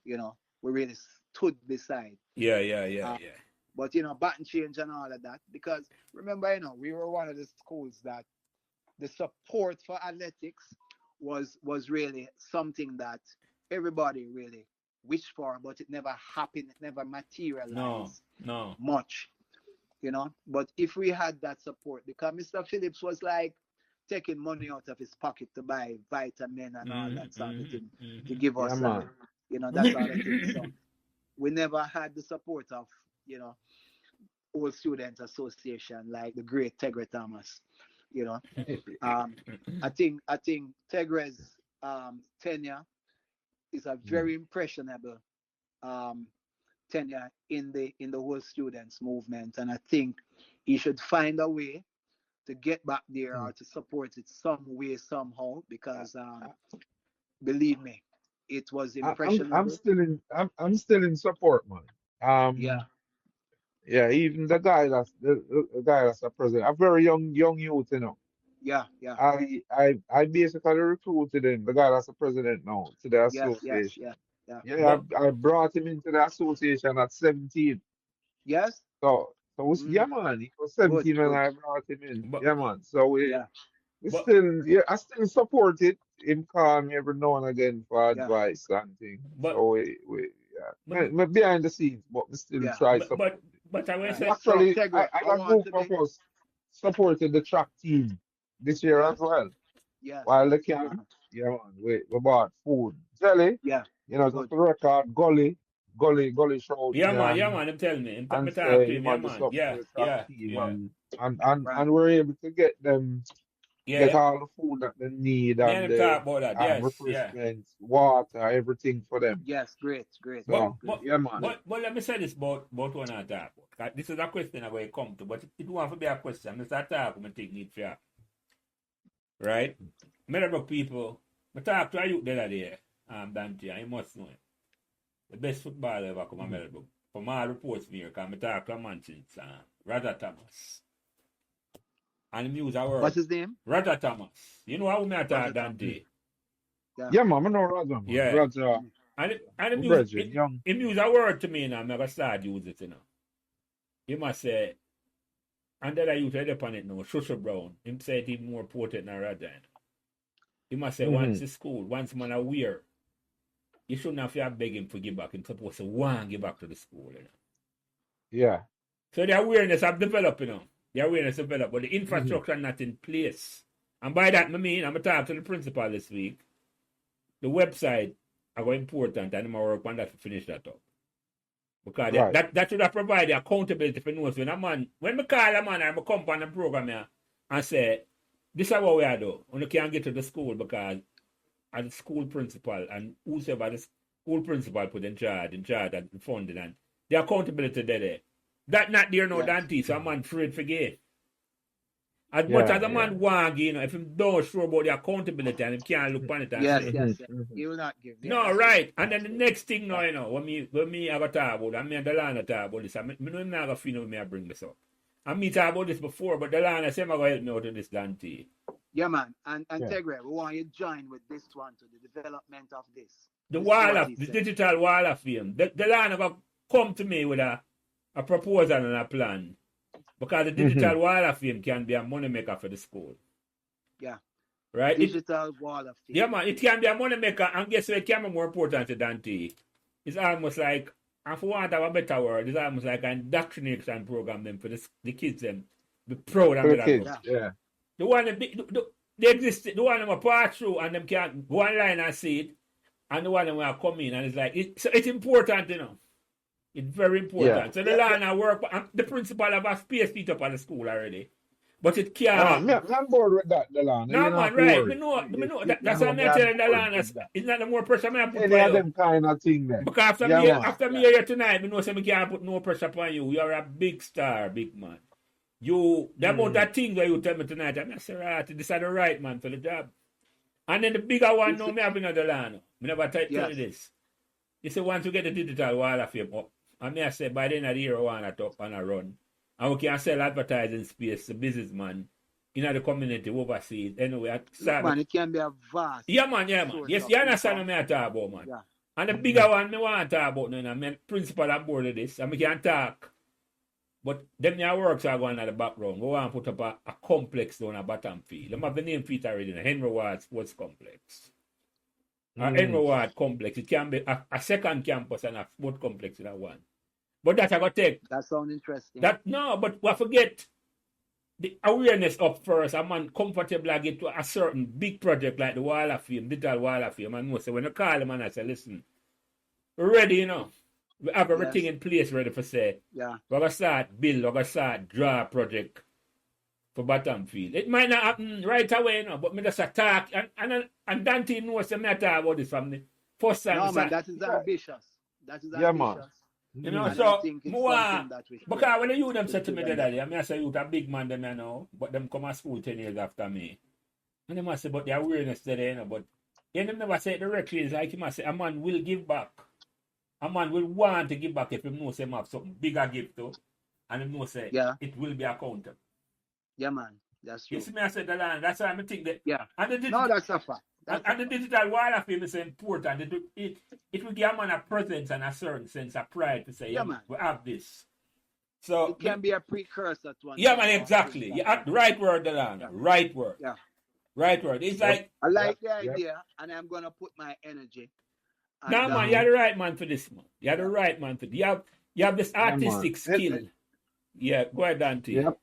We really stood beside. Yeah. But baton change and all of that, because remember, we were one of the schools that the support for athletics was really something that everybody really wished for, but it never happened, it never materialized No. much. But if we had that support, because Mr. Phillips was like taking money out of his pocket to buy vitamin and all that sort of thing to give Yeah, us, man. that sort of thing. So we never had the support of, old student association like the great Tegre Thomas. I think Tegre's tenure is a very impressionable um, tenure in the whole students movement, and I think he should find a way to get back there or to support it some way somehow, because believe me, it was I'm impressionable. I'm still in support, man. Yeah, Yeah, even the guy that's the guy that's the president, a very young youth, you know. Yeah, yeah, I basically recruited him, the guy that's the president now, to the yes, yes, association. yeah, yeah. Yeah, But I brought him into the association at 17. Yes. Yeah, Mm, man, he was good, 17 when good. I brought him in. but Yeah, man. So Yeah, we but still, yeah, I still support it. Him call me every now and again for yeah, advice and things. but So but me behind the scenes, but we still yeah. try but support but, it. but I will Right. say So, Actually, Tegre, I I got a want group to of make us supported the track team this year as yes, well. yes, While yes. the camp, Uh-huh. yeah, man, we bought food, jelly, Yeah, just good. for the record, Gully showed me yeah man, him tell me, me and talk say to he him, yeah want to man, support the track team yeah, Right. and we're able to get them get yeah. all the food that they need Me and and him talk about that, yes, yeah. refreshments, water, everything for them. Yes, great, great, But great, So great, yeah, man. good. let me say this about one I talk about. 'Cause this is a question I'm going to come to, but it won't to be a question. I start talking, I think need for right? Meadowbrook people, I talk to a youth the other day, Dante, and you must know him. The best footballer ever come to Mhm. Meadowbrook. From all reports me, I talk to a man since Roger Thomas. And him use a What's word. his name? Roger Thomas. You know how me I talk, Roger Tom. Mm. Dante? Yeah. Yeah, man, I know Roger, man. Yeah. Roger, Mm. And him my use, brethren, young. him use a word to me now, I'm going to start use it, you know. He must say, and then I use it upon it now, Shusha Brown. Him say it even more potent than Roger. He must say, Hmm. once the school, once man aware, you shouldn't have to beg him for give back. Him supposed to want to give back to the school, you know. Yeah. So the awareness have developed, you know. The awareness developed, but the Hmm. infrastructure not in place. And by that, I mean, I'm going to talk to the principal this week. The website are very important, and I'm going to work on that to finish that up. Because Right. that should have provided accountability for knows when a man, when I call a man or I come on the program here and say, this is what we are doing. You can't get to the school because as a school principal and whosoever the school principal put in charge and funding and the accountability there. That not there no Yes. Dante, so a man afraid forget. As much as Yeah, a yeah. man want, you know, if him don't sure about the accountability and him can't look on it and Yes, say, Hmm. yes, yes. Hmm. He will not give. Yeah, no, that's true. right. And That's then the true. next thing now, Yeah. you know, when me have a talk about, and me and Delano talk about this, I know him not gonna feel me I bring this up. And me talk about this before, but Delano say I'm gonna help me out with this Dante. Yeah, man. And Yeah. Tegre, we want you to join with this one to the development of this. The This is wall what of he the said. digital wall of fame. Delano gonna come to me with a proposal and a plan. Because the Hmm. digital wall of fame can be a money maker for the school. Yeah. Right? Digital wall of Yeah, fame. man, it can be a money maker, and guess what? It can be more important to Dante. It's almost like, and for want of a better word, it's almost like an indoctrination program them for the kids them. Be proud For of the that book. kids. Yeah. Yeah. The one that they exist, the one that pass through and them can go online and see it, and the one that will come in and it's like so it's important, you know. It's very Yeah. important. So the Yeah. line I work, and the principal have a space feet up at the school already, but it can't Me, happen. I'm bored with that, Delano. You No don't have man, to right? Me worry. know, You that's why know, I'm me, I'm telling the bored line. with that. It's not the more pressure I put Any for of you. them kind of thing there. Because Yeah, man. after me Yeah. here tonight, me know say me can't put no pressure upon you. You're a big star, big man. You the amount of things that you tell me tonight, I'm say right, this is the right man for the job. And then the bigger one It's, now me have another land. Me never tell you yes. this. You say once you get the digital wall of fame up, and me I say by the end of the year I want it up and I run. And we can sell advertising space to businessman in the community overseas. Anyway, I Look, start man, it can be a vast yeah, man, yeah, man. source Yes, of you understand income. what I talk about, man. Yeah. And the bigger one me want to talk about now, and my principal on board of this, and we can talk. But them your works are going at the background. We want to put up a complex down a bottom field. Them have the name feet already, Henry Ward Sports Complex. Henry Ward Complex. It can be a second campus and a sport complex in that one. But that I got take. That sounds interesting. That no, but we forget the awareness up first. A man comfortable I get to a certain big project like the Wall of Fame, digital Wall of Fame, and most say when you call them and I say, listen, we're ready, you know. We have everything Yes. in place ready for say. Yeah. We're gonna start build, we're gonna start draw a project for bottom field. It might not happen right away, you know, but me just attack and Dante knows me talk about this from the first time. No, man, Start, that is ambitious. That is Yeah, man. ambitious. you know, And I so think it's more something that we because when the youth them should said to me the put other day, I mean I say youth a big man them you know, but them come to school 10 years after me. And they must say, but the awareness there, you know, but then them never say it directly. It's like he must say a man will give back. A man will want to give back if he knows him have something bigger give to, and he knows say Yeah. it will be accountable. Yeah, man. That's You true. see me, I said Delano. That's why I think that. Yeah. And the No, digital, that's a fact. That's a and the fact. digital wall of fame is important. It will give a man a presence and a certain sense of pride to say, yeah, Yeah, man. we have this. So, It can be a precursor to yeah, man, another thing exactly. that Yeah, happens. right word, Delano. Yeah. Right word. Yeah. Right word. It's Yep. like, I Yep. like the Yep. idea, and I'm gonna put my energy. nah, And man, you're the right man for this, man. You're the yeah, right man for this. You have this Yeah, man. artistic skill. Yeah, go ahead, Dante. Yep.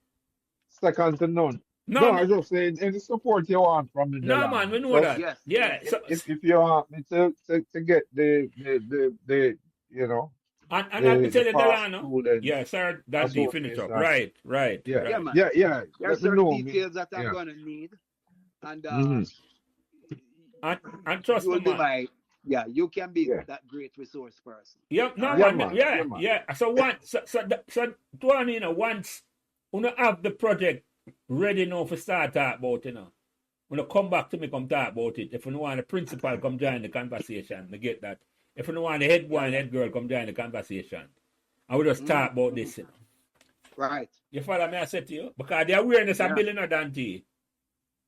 Second to none. No, No, I just saying any support you want from the no, man, we Delano. know Just that. yes, Yeah. yes, So, if you want me to get the you know and let me the tell you, past Delano. students Yeah, sir, Dante, finish up. association. Right, right, Yeah, yeah, right. man. yeah. There are Let me certain know me. details that I'm Yeah. gonna need, and Mm-hmm. And trust you me, will be man. my yeah. You can be Yeah. that great resource person. Yeah, All no, right. Yeah, man. man. Yeah, Yeah, man. yeah. So once, so Tuan, once you have the project ready now for start talk about, when you come back to me, come talk about it. If you want the principal, come join the conversation. I get that. If you want the head boy Yeah, and man. head girl, come join the conversation. I will just talk about this, Right. You follow me? I said to you? Because the awareness of Yeah. building a Dante.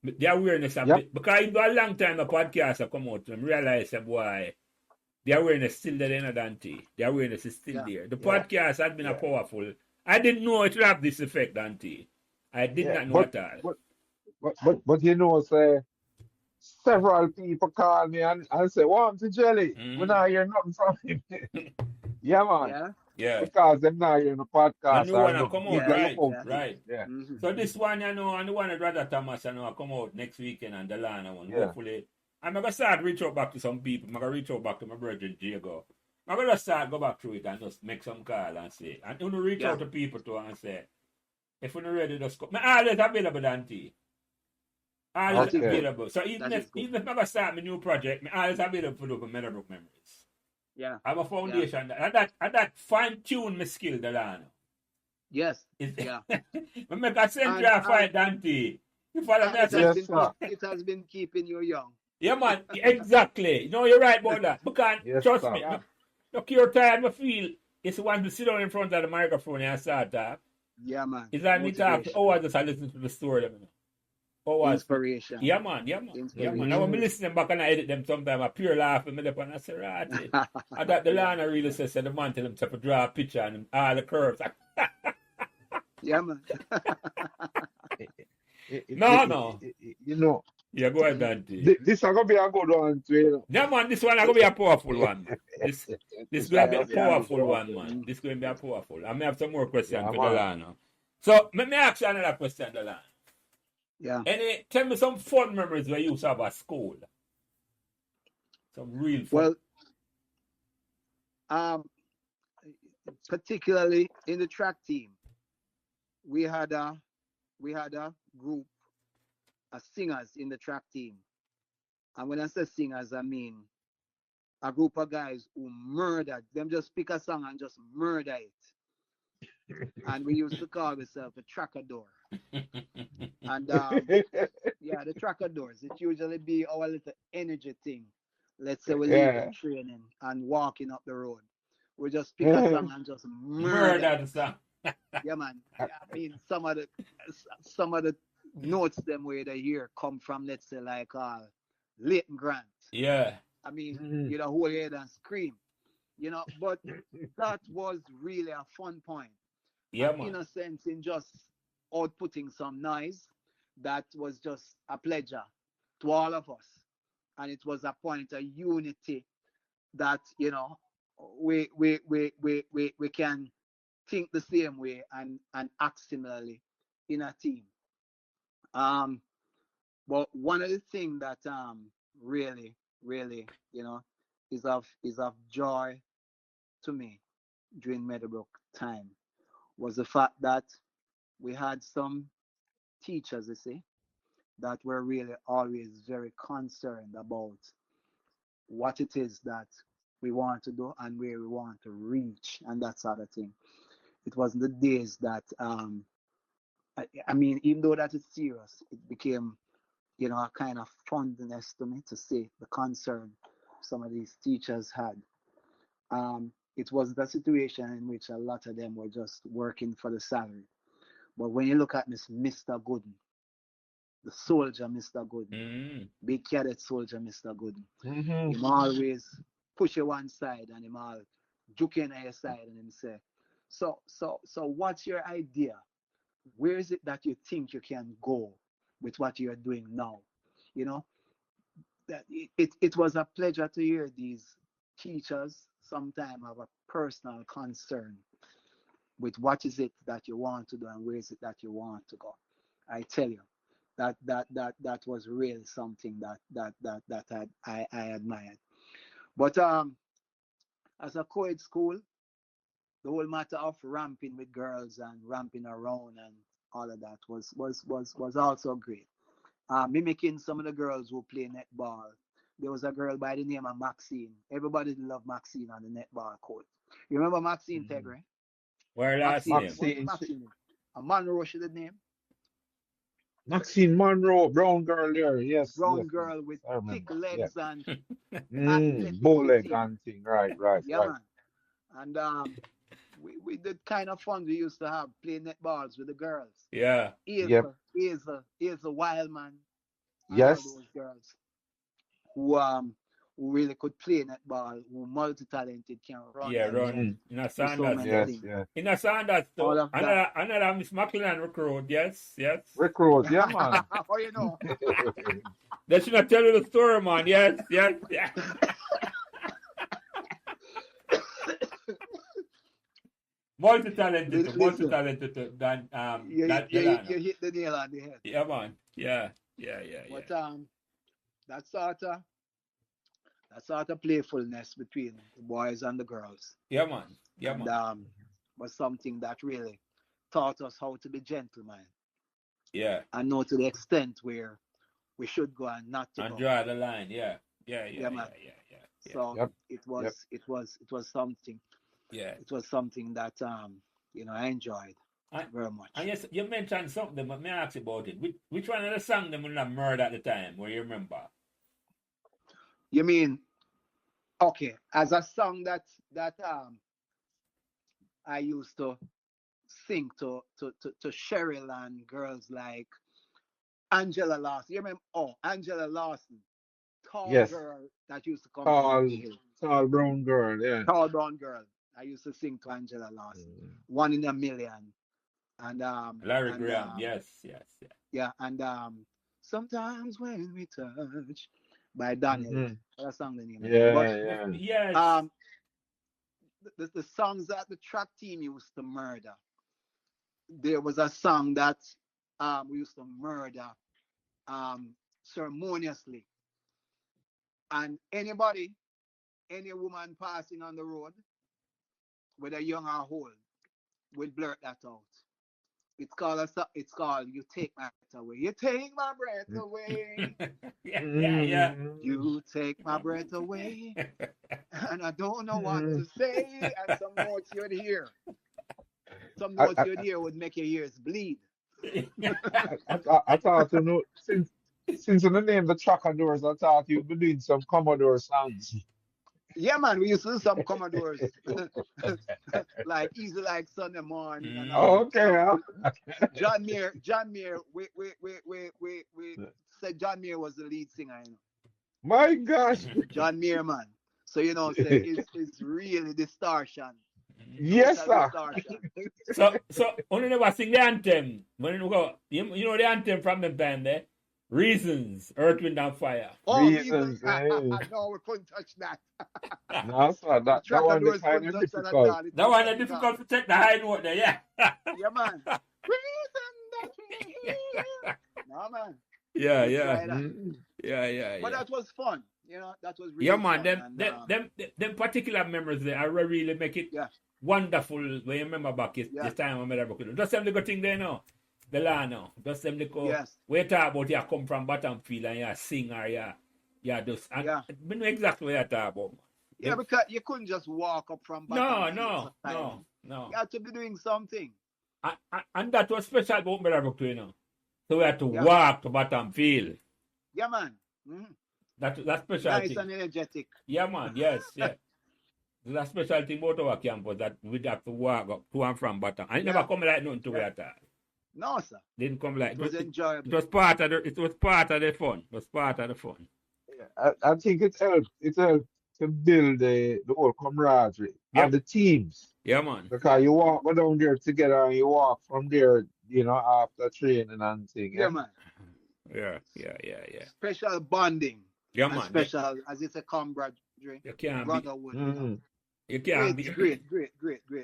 The awareness of Yep. because even a long time the podcast have come out and realize that boy, the awareness still there in a Dante. The awareness is still Yeah. there. The Yeah. podcast had been a Yeah. powerful. I didn't know it would have this effect, Dante. I did Yeah. not know at all. But you know, say several people call me and say, "Warm to jelly." When I hear nothing from him. Yeah, man. Yeah. Yeah. Because them not hearing the The podcast new and one will look, come out, people Yeah. look right, out Yeah. for it. right. Yeah. So this one, and the one that Brother Thomas, will come out next weekend and the Lana one. Yeah. Hopefully, I'm going to start reach out back to some people. I'm going to reach out back to my brother Diego. I'm going to start go back through it and just make some call and say. And you reach Yeah. out to people too and say, if you're not ready, just come. I'm always available, Dante. Always Okay. available. So That is good. even if I'm going to start my new project, I'm always available for the Meadowbrook Memories. Yeah. I have a foundation. That fine-tune my skill, Delano. Yes. Is Yeah. I make a century And- of fight, Dante. You follow me? I It say, Yes, sir. has been keeping you young. yeah, man, exactly. No, you're right about that. Because, Yes, trust sir. me, Yeah. look, your time I feel is one to sit down in front of the microphone and start talk. Yeah, man. It's like me talk, Motivation. I just listen to the story. Inspiration. Yeah, man, yeah, man. Yeah, Inspiration. man. Now when I listen back and I edit them sometimes, I pure laugh and I say, right. I thought the Lana really says the man tell him to draw a picture and all the curves. Yeah, man. No. You know, Yeah, go ahead, Dante. this is gonna be a good one too. You know. Yeah, man, this one is going to be a powerful one. This going to be a gonna powerful one, good man. This going to be a powerful. I may have some more questions Yeah, for man. Delano. So, let me ask you another question, Delano. Yeah. Tell me some fun memories where you used to have at school. Some real fun. Well, particularly in the track team, we had a group of singers in the track team. And when I say singers, I mean a group of guys who murdered. Them just pick a song and just murder it. And we used to call ourselves the Trackador. And yeah, the Trackadors. It usually be our little energy thing. Let's say we leave Yeah. the training and walking up the road. We just pick a song and just murder. Murder the song. Yeah, man. I mean, some of the notes them where they hear come from, let's say, like Leighton Grant. Yeah. I mean, you know, hold your head and scream. You know, but that was really a fun point. Yeah, And man. in a sense, in just outputting some noise, that was just a pleasure to all of us. And it was a point of unity that, you know, we can think the same way and act similarly in a team. But one of the things that really, you know, is of joy to me during Meadowbrook time was the fact that we had some teachers, you see, that were really always very concerned about what it is that we want to do and where we want to reach and that sort of thing. It wasn't the days that I mean, even though that is serious, it became, you know, a kind of fondness to me to see the concern some of these teachers had. It wasn't a situation in which a lot of them were just working for the salary. But when you look at Mr. Gooden, the soldier, Mr. Gooden. Mm. Big cadet soldier, Mr. Gooden. Mm-hmm. Him always push you one side and him all juke in your side and him say, so what's your idea? Where is it that you think you can go with what you're doing now? You know, that it was a pleasure to hear these teachers sometimes have a personal concern with what is it that you want to do and where is it that you want to go. I tell you, that was really something that I admired. But as a co-ed school, the whole matter of ramping with girls and ramping around and all of that was also great. Mimicking some of the girls who play netball. There was a girl by the name of Maxine. Everybody loved Maxine on the netball court. You remember Maxine Tegre? Where last Maxine, name? Maxine, Maxine. A Monroe, she the name. Maxine Monroe, brown girl there. Yes, Brown yes, yes. girl with I thick remember. Yeah. legs and athletic Bow leg physique. and thing. Right, right, Yeah, right. man. And we did kind of fun we used to have playing netballs with the girls. Yeah. Yep. Here's a wild man and all Yes. those girls who really could play netball, who multi-talented, can run Yeah, and run. In a do so Sanders. many Yes, things. yes. In a Sanders too. All of that. Another Miss McLean recruit. Yes, yes. Recruit, yeah, man. How you know? They should not tell you the story, man. Yes, yes, yeah. Multi-talented than you Delano. hit the nail on the head. Yeah, man. Yeah. But that sort of playfulness between the boys and the girls. Yeah, man. Yeah, And man. was something that really taught us how to be gentlemen Yeah. and know to the extent where we should go and not to And go. draw the line. Yeah, man. yeah. So Yep. it was something. Yeah. It was something that I enjoyed very much. And yes, you mentioned something, but may I ask you about it? Which one of the songs them when I murder at the time? Where you remember? You mean, okay, as a song that I used to sing to Cheryl and girls like Angela Lawson. You remember? Oh, Angela Lawson, tall Yes. girl that used to come from the hill. Tall brown girl, yeah. Tall brown girl. I used to sing to Angela Lawson. 1 in a Million. And Larry Graham. Yes. yeah, and Sometimes When We Touch by Daniel. That song the name. Yeah. Yes. The songs that the track team used to murder. There was a song that we used to murder ceremoniously. And any woman passing on the road, whether young or old, would blurt that out. It's called You Take My Breath Away. You take my breath away. yeah. You take my breath away. And I don't know what to say. And some notes you'd hear. Some notes you'd hear would make your ears bleed. I thought, since you named the Tracadores, I thought you'd be doing some Commodore songs. Yeah, man, we used to do some Commodores. Like Easy Like Sunday Morning. And Oh, okay. John Muir, we said John Muir was the lead singer, My gosh. John Muir, man. So, it's really distortion. Yes, sir. So only never sing the anthem. When you go, you know the anthem from the band there? Reasons, Earth, Wind and Fire. Oh, Reasons, no, we couldn't touch that. No, sir, that one is kind of difficult. That one is difficult to take the high note there, yeah. Yeah, man. Reason that we hear. No, man. Yeah. Yeah. But that was fun. That was really man. fun. Them particular memories there, I really make it wonderful when you remember back this time when Meadowbrook. Just them little thing there now. Delano. Just them little we talk about you come from Bottomfield and you sing or you just and I know exactly what you talk about. Yeah, because you couldn't just walk up from Bottomfield. No. You had to be doing something. And that was special about Meadowbrook too, So we had to walk to Bottomfield. Yeah, man. That's special Nice thing. and energetic. Yeah, man. Yes. That's special thing about our campus that we'd have to walk up to and from Bottom. And it never come like nothing to where at all. No, sir. Didn't come like It was it enjoyable. was part of the part of the fun. It was part of the fun. I think it helped to build the whole camaraderie and Yep. the teams. Yeah, man. Because you walk go down there together and you walk from there, after training and thing, Yeah, yeah? man. Yeah. Special bonding Yeah, and man. special, as it's a camaraderie, You can't be brotherhood. Mm-hmm. you can't be Great.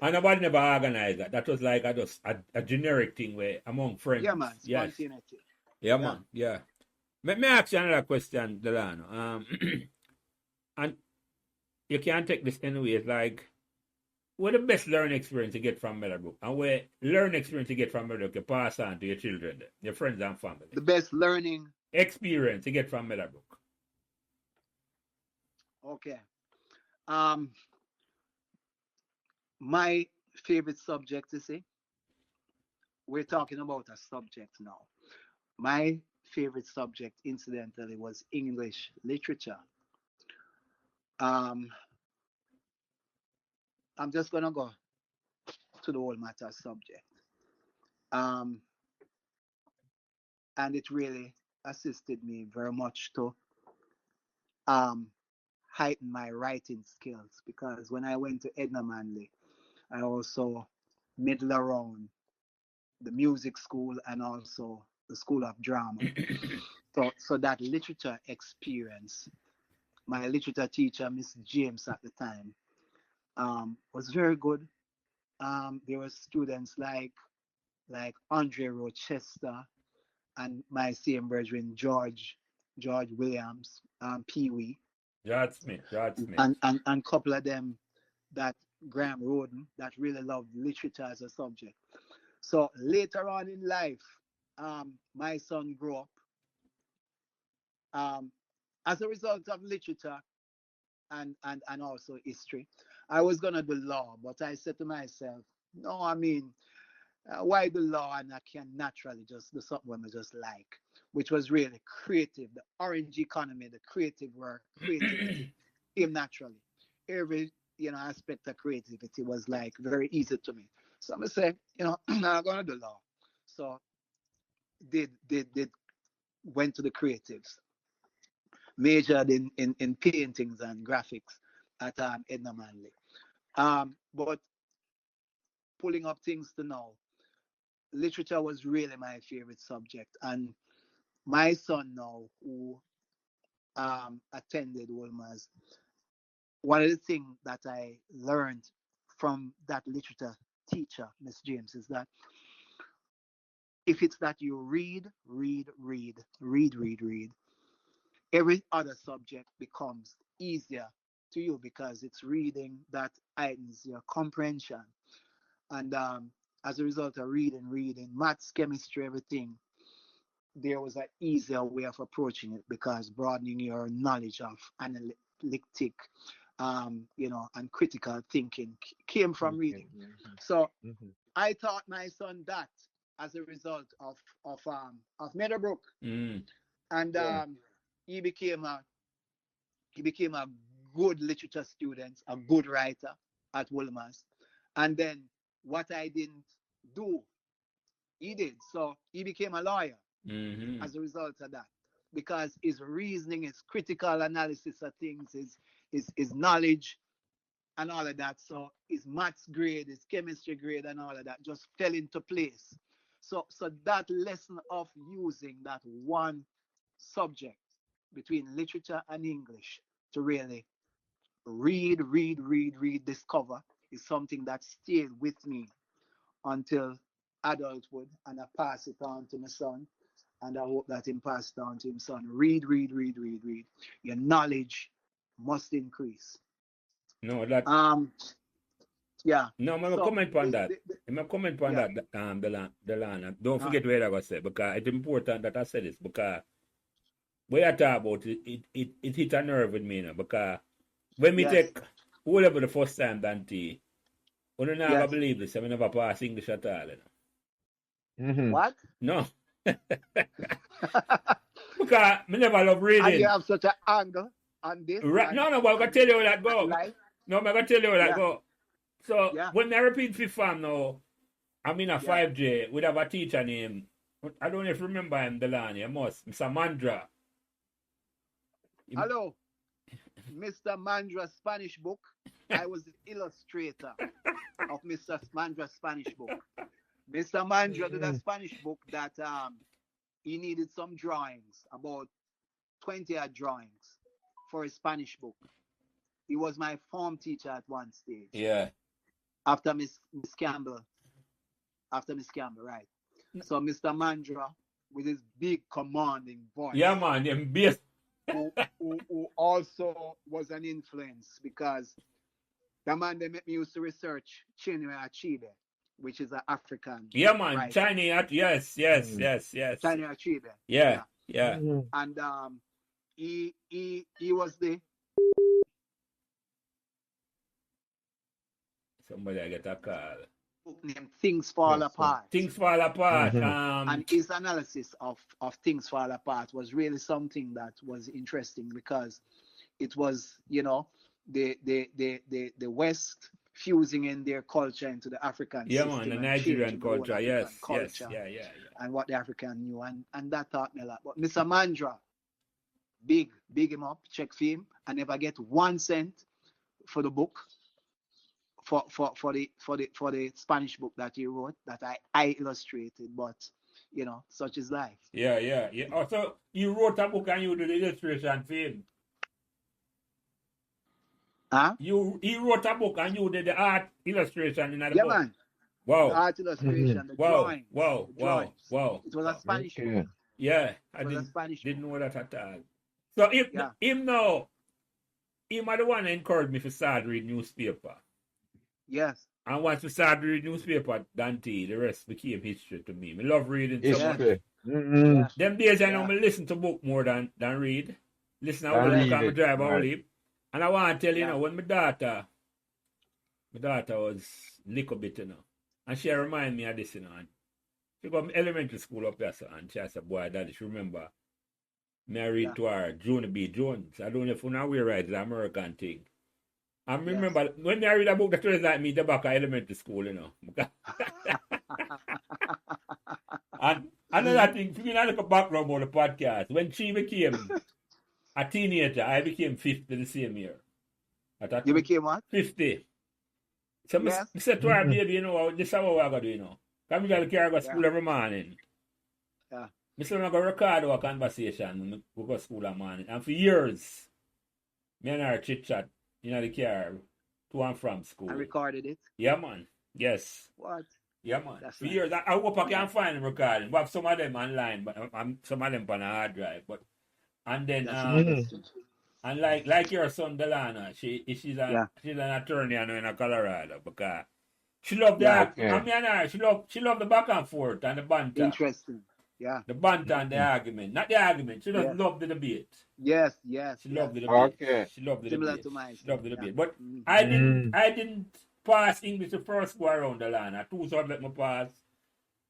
and nobody never organized that. That was like a generic thing where among friends. Yeah, man. Yes. Spontaneity. Yeah, Yeah. man. Yeah. Let me ask you another question, Delano. And you can't take this anyway. It's like, what the best learning experience you get from Meadowbrook? And where learning experience you get from Meadowbrook you pass on to your children, your friends and family? The best learning. Experience you get from Meadowbrook. Okay. My favorite subject, you see, we're talking about a subject now. My favorite subject, incidentally, was English literature. Um, I'm just gonna go to the whole matter subject. Um, and it really assisted me very much to um, heighten my writing skills because when I went to Edna Manley, I also middle around the music school and also the school of drama. So that literature experience, my literature teacher, Miss James at the time, was very good. There were students like Andre Rochester and my same brethren George Williams, Pee Wee, George Smith. and couple of them that Graham Roden that really loved literature as a subject. So later on in life, my son grew up um, as a result of literature and also history. I was gonna do law, but I said to myself, no, I mean, why do law and I can naturally just do something I just like, which was really creative. The orange economy, the creative work, creativity came naturally. Every aspect of creativity was like very easy to me. So I'm gonna say, I'm gonna do law. So did went to the creatives, majored in paintings and graphics at Edna Manley. But pulling up things to now, literature was really my favorite subject. And my son now, who attended Wolmer's, one of the things that I learned from that literature teacher, Miss James, is that if it's that you read, every other subject becomes easier to you because it's reading that heightens your comprehension. And as a result of reading, maths, chemistry, everything, there was an easier way of approaching it because broadening your knowledge of analytic, and critical thinking came from reading. So Mm-hmm. I taught my son that as a result of Meadowbrook, Mm. and Yeah. he became a good literature student, a good writer at Wolmer's. And then what I didn't do, he did. So he became a lawyer Mm-hmm. as a result of that. Because his reasoning, his critical analysis of things, his knowledge and all of that. So his maths grade, his chemistry grade and all of that just fell into place. So that lesson of using that one subject between literature and English to really read, discover is something that stayed with me until adulthood, and I pass it on to my son, and I hope that him pass it on to his son. Read. Your knowledge must increase. No, that Um, yeah. no, I'm gonna So comment on that. I'm gonna comment on yeah. that, Delana. Don't Uh, forget what I was saying because it's important that I say this because when I talk about it hit a nerve with me, because when me yes. take whatever the first time Dante, you don't never Yes. believe this. I never pass English at all. Mm-hmm. What? No. Because me never love And you reading. have such an angle on this Right? No, but I'm gonna tell you how that go. life. No, I'm gonna tell you how that Yeah. go. So Yeah. when I repeat fifth form now, I'm in a Yeah. 5J. We'd have a teacher named, I don't know if you remember him, Delano. I must. Mr. Mandra. Hello, Mr. Mandra's Spanish book. I was the illustrator of Mr. Mandra's Spanish book. Mr. Mandra did a Spanish book that he needed some drawings, about 20 odd drawings for his Spanish book. He was my form teacher at one stage. Yeah. After Miss Campbell. After Miss Campbell, right. So Mr. Mandra, with his big commanding voice. Yeah, man. Them bass. who also was an influence, because the man they make me used to research Chinua Achebe, which is an African. Yeah, man. writer. Chinese. Yes. Chinua Achebe. Yeah. And he was the. Somebody I get a call. Book named Things Fall Apart. Things Fall Apart. And his analysis of Things Fall Apart was really something that was interesting, because it was, the West fusing in their culture into the African Yeah, system, man, the and Nigerian changing the whole culture, African yes, culture, yeah. and what the African knew, and that taught me a lot. But Mr. Mandra, big him up, check for him. I never get 1 cent for the book, for the Spanish book that he wrote, that I illustrated. But such is life. Yeah. Oh, so you wrote a book and you did the illustration for him. Huh? He wrote a book and you did the art illustration in the book. Yeah, man. Wow. The art illustration, the drawings. Wow. It was a Spanish book. Yeah, I didn't know that at all. So him are the one that encouraged me to start reading newspaper. Yes. And once we started reading newspaper, Dante, the rest became history to me. I love reading so much. Mm-hmm. Them days I know me listen to book more than read. Listen to book and drive all leap. And I want to tell you, when my daughter was little bit, and she remind me of this, and she got me elementary school up there, and she said, boy, daddy, she remember me I read to her Jonah B. Jones. I don't know if you know where right, it's an American thing. I remember when I read a book that was like me the back of elementary school, And another thing, if you look at background about the podcast, when she became a teenager, I became 50 the same year. You became what? 50. So I said to her, baby, this is what we're going to do, Come to carry go school every morning. Yeah. I said, I'm going to record our conversation when we go to school in the morning. And for years, me and her chit-chat in the car to and from school. I recorded it? Yeah, man. Yes. What? Yeah, man. That's for nice. years. I hope I can find them recording. We have some of them online, but some of them on a hard drive. But and then and like your son Delano, she's an attorney in Colorado, because she loved that. I mean, her, she loved the back and forth and the banter. Interesting. Yeah. The banter and the argument. Not the argument. She just loved the debate. Yes. She loved the debate. Okay. She loved the Similar debate. to mine. She loved the debate. But I didn't pass English the first go around the land. I two sort let me pass.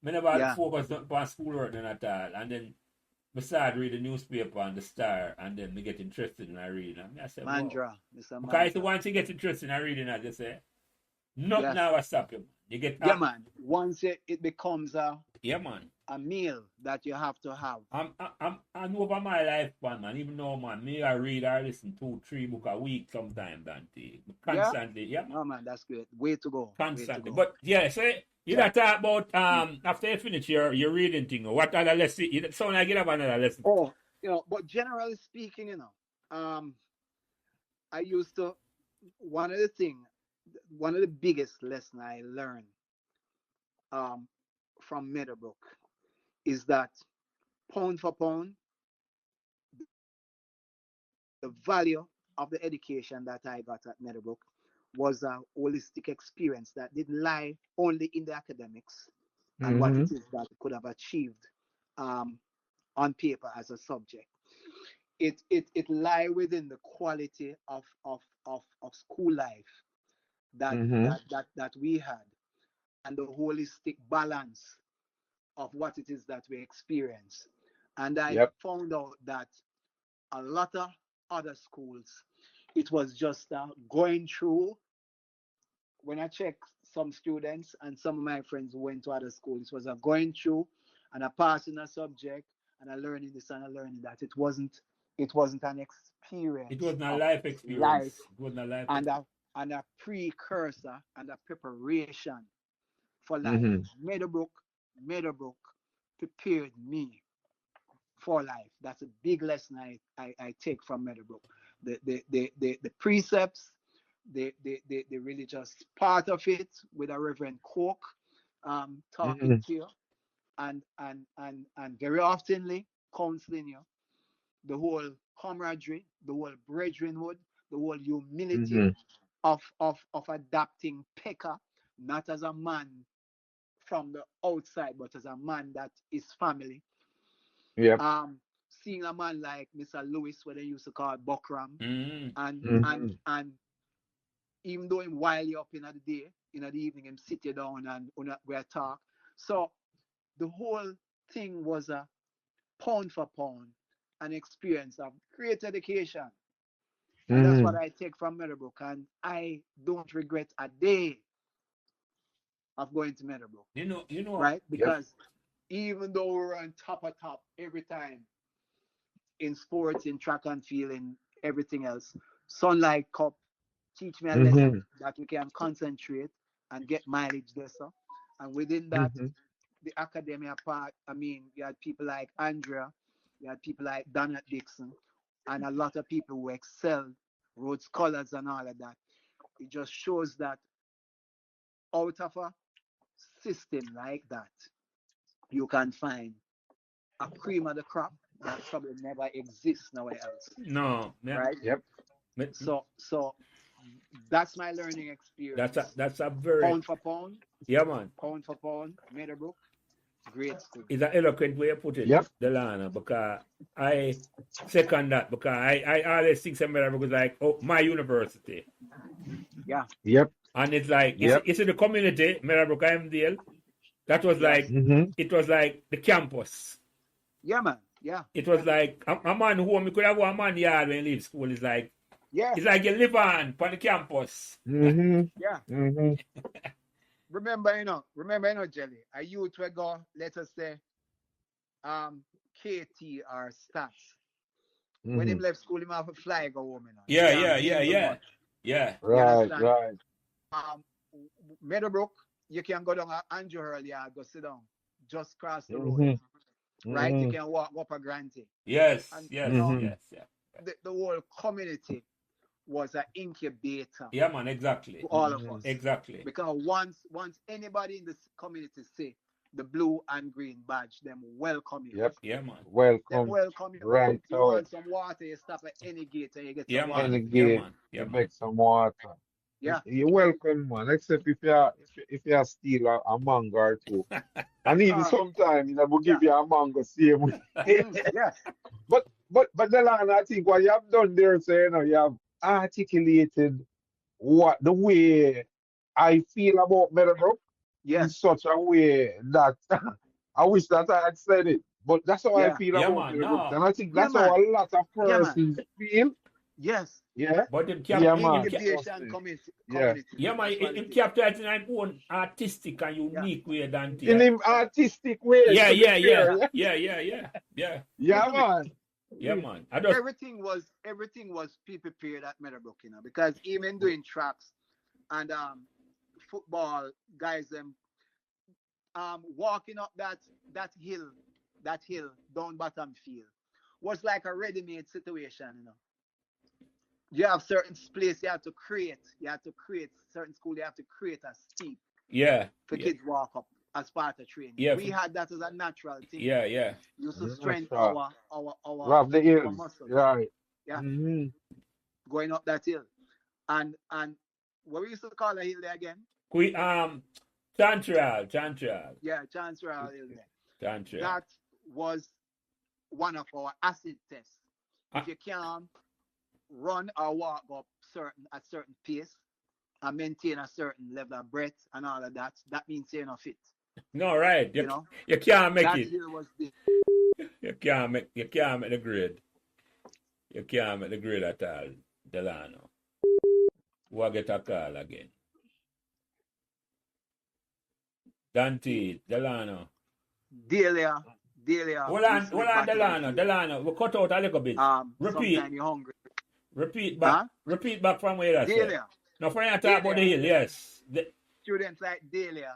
I never had focus on schoolwork then at all. And then I started reading the newspaper and the Star, and then I get interested in reading. I said, Mandra. Mr. Mandra. Because once you get interested in reading, I just say, nothing now will stop you. You get man. Once it becomes a meal that you have to have. I'm over my lifespan, man. Even though, man, me I read or listen 2-3 books a week sometimes, Dante. Constantly, No, man, that's great. Way to go. Constantly. But so you talk about after you finish your reading thing, what other lesson? It sound like you have another lesson. Oh, but generally speaking, I used to, one of the biggest lessons I learned from Meadowbrook is that pound for pound, the value of the education that I got at Meadowbrook was a holistic experience that didn't lie only in the academics and what it is that could have achieved on paper as a subject. It lie within the quality of school life that we had, and the holistic balance of what it is that we experience. And I found out that a lot of other schools, it was just going through. When I check some students and some of my friends who went to other schools. It was a going through and a passing a subject and a learning this and a learning that. It wasn't an It experience wasn't a of life experience. life It wasn't a life and experience. a precursor and a preparation for life. Mm-hmm. Meadowbrook prepared me for life. That's a big lesson I take from Meadowbrook. The precepts, the religious part of it with a Reverend Cook talking Mm-hmm. to you and very oftenly counseling you, the whole camaraderie, the whole brethrenhood, the whole humility Mm-hmm. of adapting Pekka, not as a man from the outside, but as a man that is family. Yep. Seeing a man like Mr. Lewis, what they used to call Buckram, Mm. and and Mm-hmm. and even though him while you up in the day, in the evening, him sit you down and we talk. So the whole thing was a pound for pound an experience of great education. And that's what Mm-hmm. I take from Meadowbrook. And I don't regret a day of going to Meadowbrook, You know, right? Yep. Because even though we were on top of top every time in sports, in track and field, in everything else, Sunlight Cup teach me a lesson Mm-hmm. that we can concentrate and get mileage there. So. And within that, Mm-hmm. the academia part, I mean, you had people like Andrea, you had people like Donald Dixon, and a lot of people who excelled, wrote scholars and all of that. It just shows that out of a system like that, you can find a cream of the crop that probably never exists nowhere else, no, yeah, right? Yep. So that's my learning experience. that's a very, Pound for pound, yeah, man. Meadowbrook, great school. It's an eloquent way of put it, Yep. Delano, because I second that because I always think somebody was like, oh, my university. Yeah, Yep. And it's like, Yep. it's in the community, Meadowbrook IMDL, that was yes, like, Mm-hmm. it was like the campus. yeah, man, yeah, It was yeah, like, a man home, you could have one man yard when you leave school. yeah, It's like you live on the campus. Mm-hmm. yeah. Mm-hmm. Remember, Jelly, a youth will go, let us say, KT or stats. When Mm-hmm. him left school, him have to fly go home, He Yeah, can't yeah, yeah, mingle yeah. much. Yeah. You Right. understand? Right. Um, Meadowbrook, you can go down at Andrew earlier, go sit down, just cross the road, Mm-hmm. right? You Mm-hmm. can walk up a Granty. Yes, And, yes, Mm-hmm. yes, yeah. the whole community was an incubator Yeah, man, exactly. to all of Mm-hmm. us. Exactly. Because once anybody in this community see the blue and green badge, them welcome you. Yep. Yeah, man. Them Welcome. welcome you. Right You away. want some water, you stop at any gate and you get Yeah, some water. And man. Yeah, again, man. Yeah, you man. make some water. Yeah. You're welcome, man. Except if you steal a mango or two. And even sometimes, we'll Yeah. give you a mango same way. Yeah. But Delano, I think what you have done there, so you have articulated what the way I feel about Meadowbrook in Yes. such a way that I wish that I had said it. But that's how I Yeah. feel Yeah, about man. Meadowbrook. No. And I think Yeah, that's how man. a lot of Yeah, man. persons feel. Yes. Yeah. But him Yeah, cap, man. Trust Incubation me. community. Yeah. yeah, man, That's what him it is. captured it in his own artistic and Yeah. unique way, In Dante. him artistic way, Yeah, to be yeah, yeah. fair. Yeah, yeah, yeah. Yeah. Yeah, Listen to me. man. Yeah, man. I just Everything was prepared at Meadowbrook, because even doing tracks and football guys walking up that hill down bottom field was like a ready-made situation. You have certain place you have to create certain school, you have to create a steep yeah. for Yeah. kids walk up as part of training. Yeah. We had that as a natural thing. Yeah, yeah. Used to Yeah, strengthen sure. Rob the our hills. muscles. Right. Yeah, Mm-hmm. going up that hill. And what we used to call the hill there again? Chantral. Yeah, Chancellor Hill there. Chantral. That was one of our acid tests. Ah. If you can run or walk up at certain pace and maintain a certain level of breath and all of that, that means you're not fit. No, right. You know, You can't make that it. hill was the You can't make the grade. You can't make the grade at all, Delano. We'll get a call again. Dante, Delano. Delia used to Hold live on, bottom Delano, field. Delano. We cut out a little bit. Sometime Repeat, you're hungry. repeat back, Huh? repeat back from where I said. Delia. Now, for you talk about the Delia. hill, yes. Students like Delia.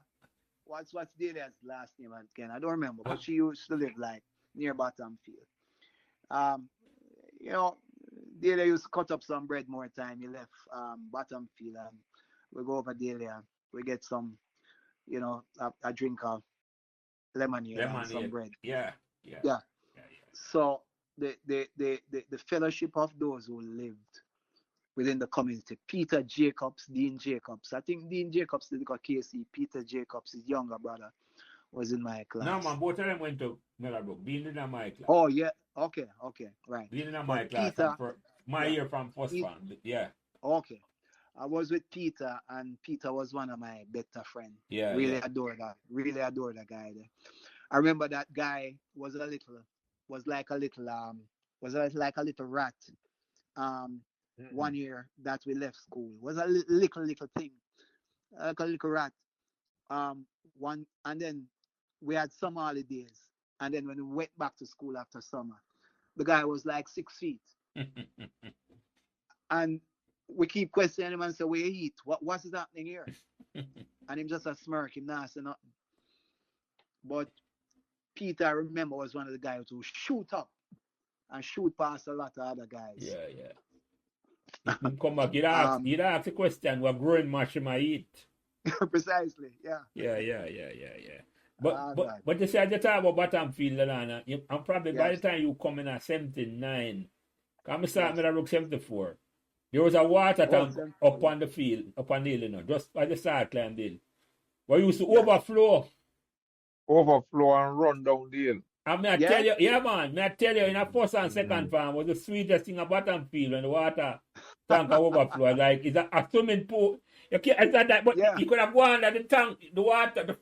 What's Delia's last name again? I don't remember, but she used to live like near bottom field. Um, you know, Delia used to cut up some bread more time. He left bottom field and we go over Delia. We get some, a drink of lemonade and some Lemonade. bread. Yeah, yeah, Yeah. yeah, So the fellowship of those who lived within the community, Peter Jacobs, Dean Jacobs. I think Dean Jacobs did go KC. Peter Jacobs, his younger brother, was in my yeah. No, man, class. both of them went to Meadowbrook. Being in my class. Oh yeah, okay, right. Being in But my class Peter, from my yeah, year from first Pete, one. Yeah, okay. I was with Peter, and Peter was one of my better friends. yeah, Really yeah. adore that. Really adore that guy. There. I remember that guy was like a little like a little rat. Um, Mm-mm. 1 year that we left school was a little thing, like a little rat. One and then we had summer holidays, and then when we went back to school after summer, the guy was like 6 feet, and we keep questioning him and say, "Where you eat? What's happening here?" And him just a smirk, him not say nothing. But Peter, I remember, was one of the guys who shoot up and shoot past a lot of other guys. Yeah, yeah. If him come back, Um, he'd ask the question, what growing much him I eat? precisely, yeah. Yeah. But Ah, but God. but you say you talk about Bottomfield, Lana, and probably by the Yes, time you come in at 79, come start yes. me at 74. There was a water Oh, tank up 74, on the field, up on the hill, just at the start climb hill. But used to yes, overflow. Overflow and run down the hill. And may I tell yes. you, yeah man, may I tell you, in a first and second Mm. farm was the sweetest thing about Bottomfield when the water tank overflow. Like it's a swimming pool. You can't, it's not that, but Yeah. you could have gone at the tank, the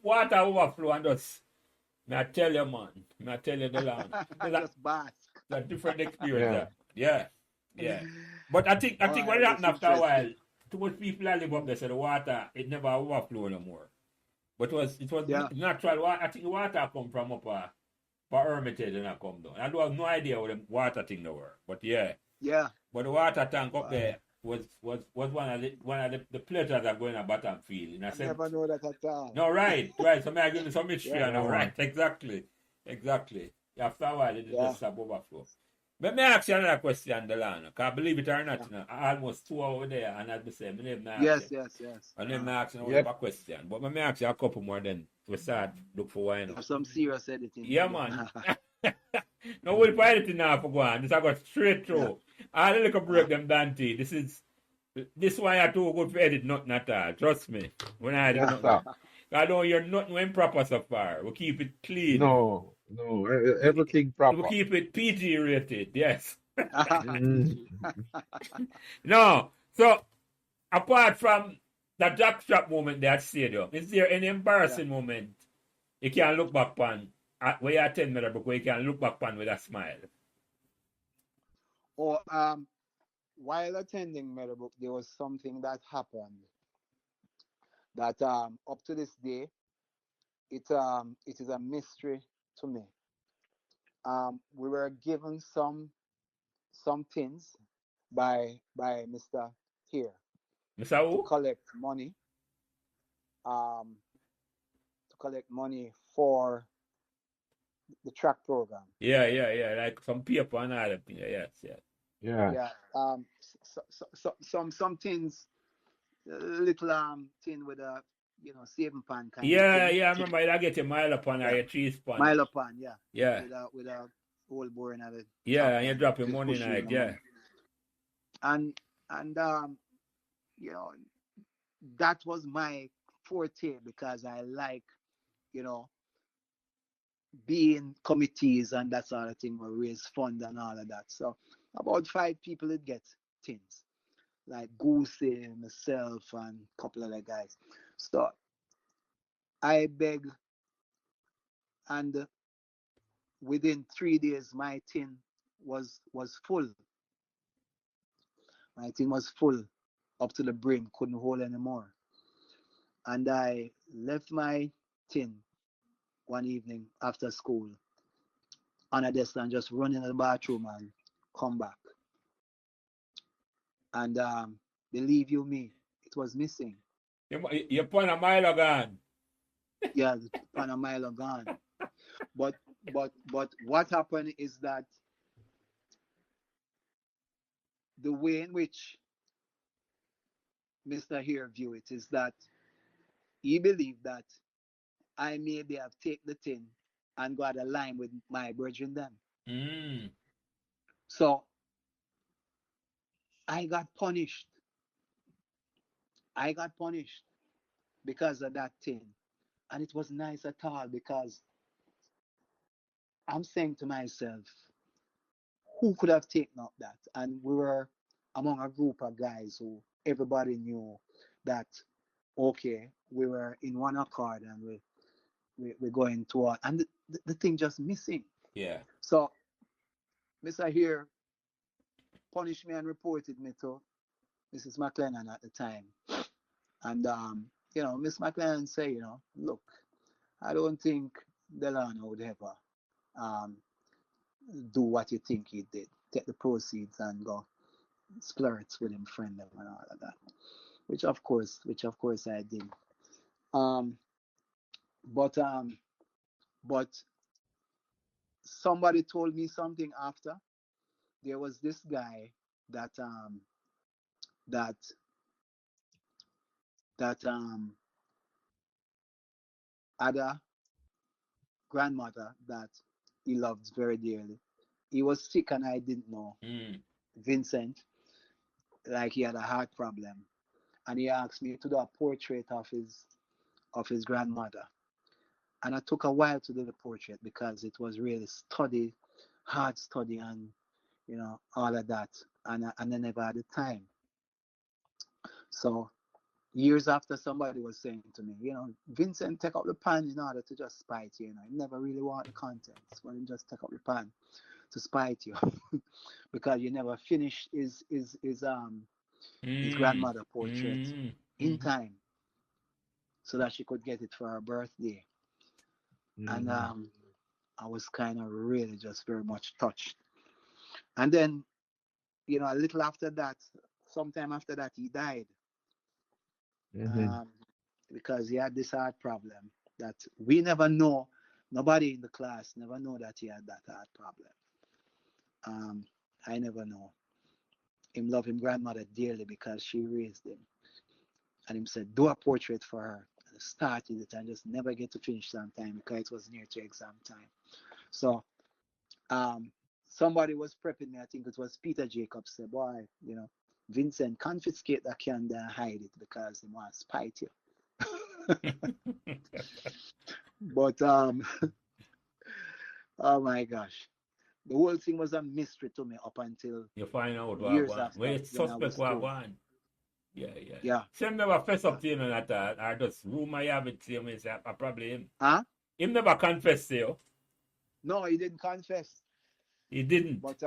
water overflow and just. May I tell you, man. May I tell you, Delano. Just bask. It's a different experience. Yeah. Yeah. But All I think what right, that's happened after a while, interesting. too much people that live up there, so the water, it never overflow no more. But it was Yeah, natural water. I think the water come from up for Hermitage and I come down. I don't have no idea what the water thing they were. But yeah. yeah. But the water tank up Wow. there was one of the pleasures of going to Bottomfield. In a I sense. never know that at all. No, right. So may I give you some history Yeah, on that, Yeah, right? man. Exactly. After a while, it yeah, just stop overflow. But may I ask you another question, Delano? Because believe it or not, yeah. I almost 2 hours there, and as I say, my name not ask Yes, you. yes, yes. My name not ask you Yep. a question. But may I ask you a couple more, then we start look for why now. Have some serious editing to Yeah, do. man. No, we'll find it now for one. This I got straight Yeah. through. I'll look at break Ah, them, Dante. This one I too good for edit nothing at all. Trust me. When I edit Yes, nothing. sir. I don't hear nothing improper so far. We keep it clean. No, everything We proper. keep it PG rated. Yes. Mm. No. So apart from the jackstrap moment that stadium, is there any yeah. embarrassing moment you can look back on where you attend Meadowbrook where you can look back on with a smile? Or while attending Meadowbrook, there was something that happened that up to this day it is a mystery to me. We were given some things by Mr. Here Mr. to Who? collect money um to collect money for the track program. Yeah. Like some paper and all that thing. Yes. Yeah. Yeah. Some things, little thing with a saving pan kind of thing. Yeah. I remember I get a mile upon or Yeah. your cheese pan. Mile pan, yeah. Yeah. With a hole boring at the Yeah, top and you're and dropping just money in pushing it. the Yeah. money. And you know, that was my forte because I like, you know, being committees and that sort of thing will raise fund and all of that. So about 5 people would get things like Goosey, myself, and a couple of other guys. So I beg, and within 3 days, my tin was full. My tin was full up to the brim, couldn't hold anymore. And I left my tin one evening after school on a desk and just run in the bathroom and come back. And believe you me, it was missing. You're putting a mile gone. Yeah, on a mile gone. But what happened is that the way in which Mr. Here view it is that he believed that I maybe have taken the tin and got a line with my brethren them. Mm. So I got punished. I got punished because of that tin. And it was nice at all because I'm saying to myself, who could have taken up that? And we were among a group of guys who everybody knew that, okay, we were in one accord and we're going toward, and the thing just missing. Yeah. So Mr. Here punished me and reported me to Mrs. McLennan at the time. And, Miss McLennan say, look, I don't think Delano would ever um, do what you think he did. Take the proceeds and go splurge with him friend them and all of that. Which of course I did. Um, but but somebody told me something after. There was this guy that that had a grandmother that he loved very dearly. He was sick and I didn't know. Mm. Vincent, like he had a heart problem, and he asked me to do a portrait of his grandmother. And it took a while to do the portrait because it was really hard study, and all of that. And I never had the time. So years after, somebody was saying to me, Vincent, take up the pan in order to just spite you. He never really want the contents, but he just take up the pan to spite you because you never finished his grandmother portrait in time so that she could get it for her birthday. And I was kind of really just very much touched. And then, a little after that, sometime after that, he died because he had this heart problem that we never know. Nobody in the class never know that he had that heart problem. I never know. Him love him grandmother dearly because she raised him. And him said, do a portrait for her. And started it and just never get to finish sometime because it was near to exam time. So somebody was prepping me. I think it was Peter Jacobs said, boy, Vincent, confiscate that candle and hide it because he wants to spite you. But oh my gosh, the whole thing was a mystery to me up until You find out what years one. after When it's when I suspect was what told. one. Yeah. Yeah. Same never fess Yeah. up to him and that or just rumor you have it to him is probably him. Huh? Him never confessed to you. No, he didn't confess. He didn't. But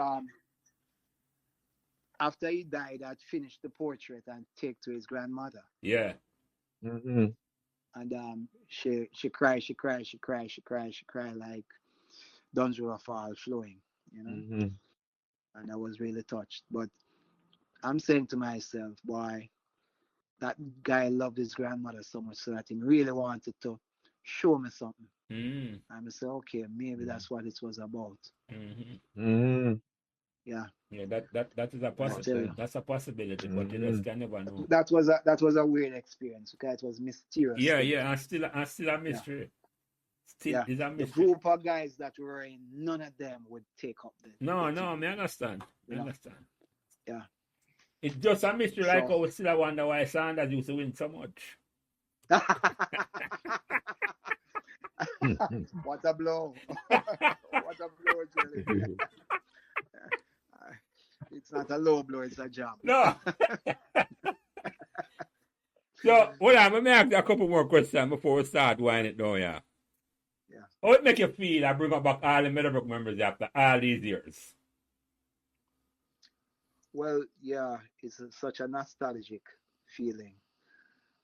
after he died, I'd finished the portrait and take to his grandmother. Yeah. And she cried like Dungeon Fall flowing, And I was really touched. But I'm saying to myself, boy, that guy loved his grandmother so much so that he really wanted to show me something. And I said, okay, maybe that's what it was about. Yeah. Yeah, that is a possibility. That's a possibility, but you just can never know. That was a weird experience because it was mysterious. Yeah, and still a mystery. Still is a The mystery. group of guys that were in, none of them would take up the No, thing. I understand. I understand. Yeah. It's just a mystery, So- like we still wonder why Sanders used to win so much. What a blow. What a blow, Jelly. It's not a low blow, it's a jump. No. So, hold on, let me ask you a couple more questions before we start winding it down, yeah. How it make you feel I bring up back all the Meadowbrook members after all these years? Well, yeah, it's such a nostalgic feeling.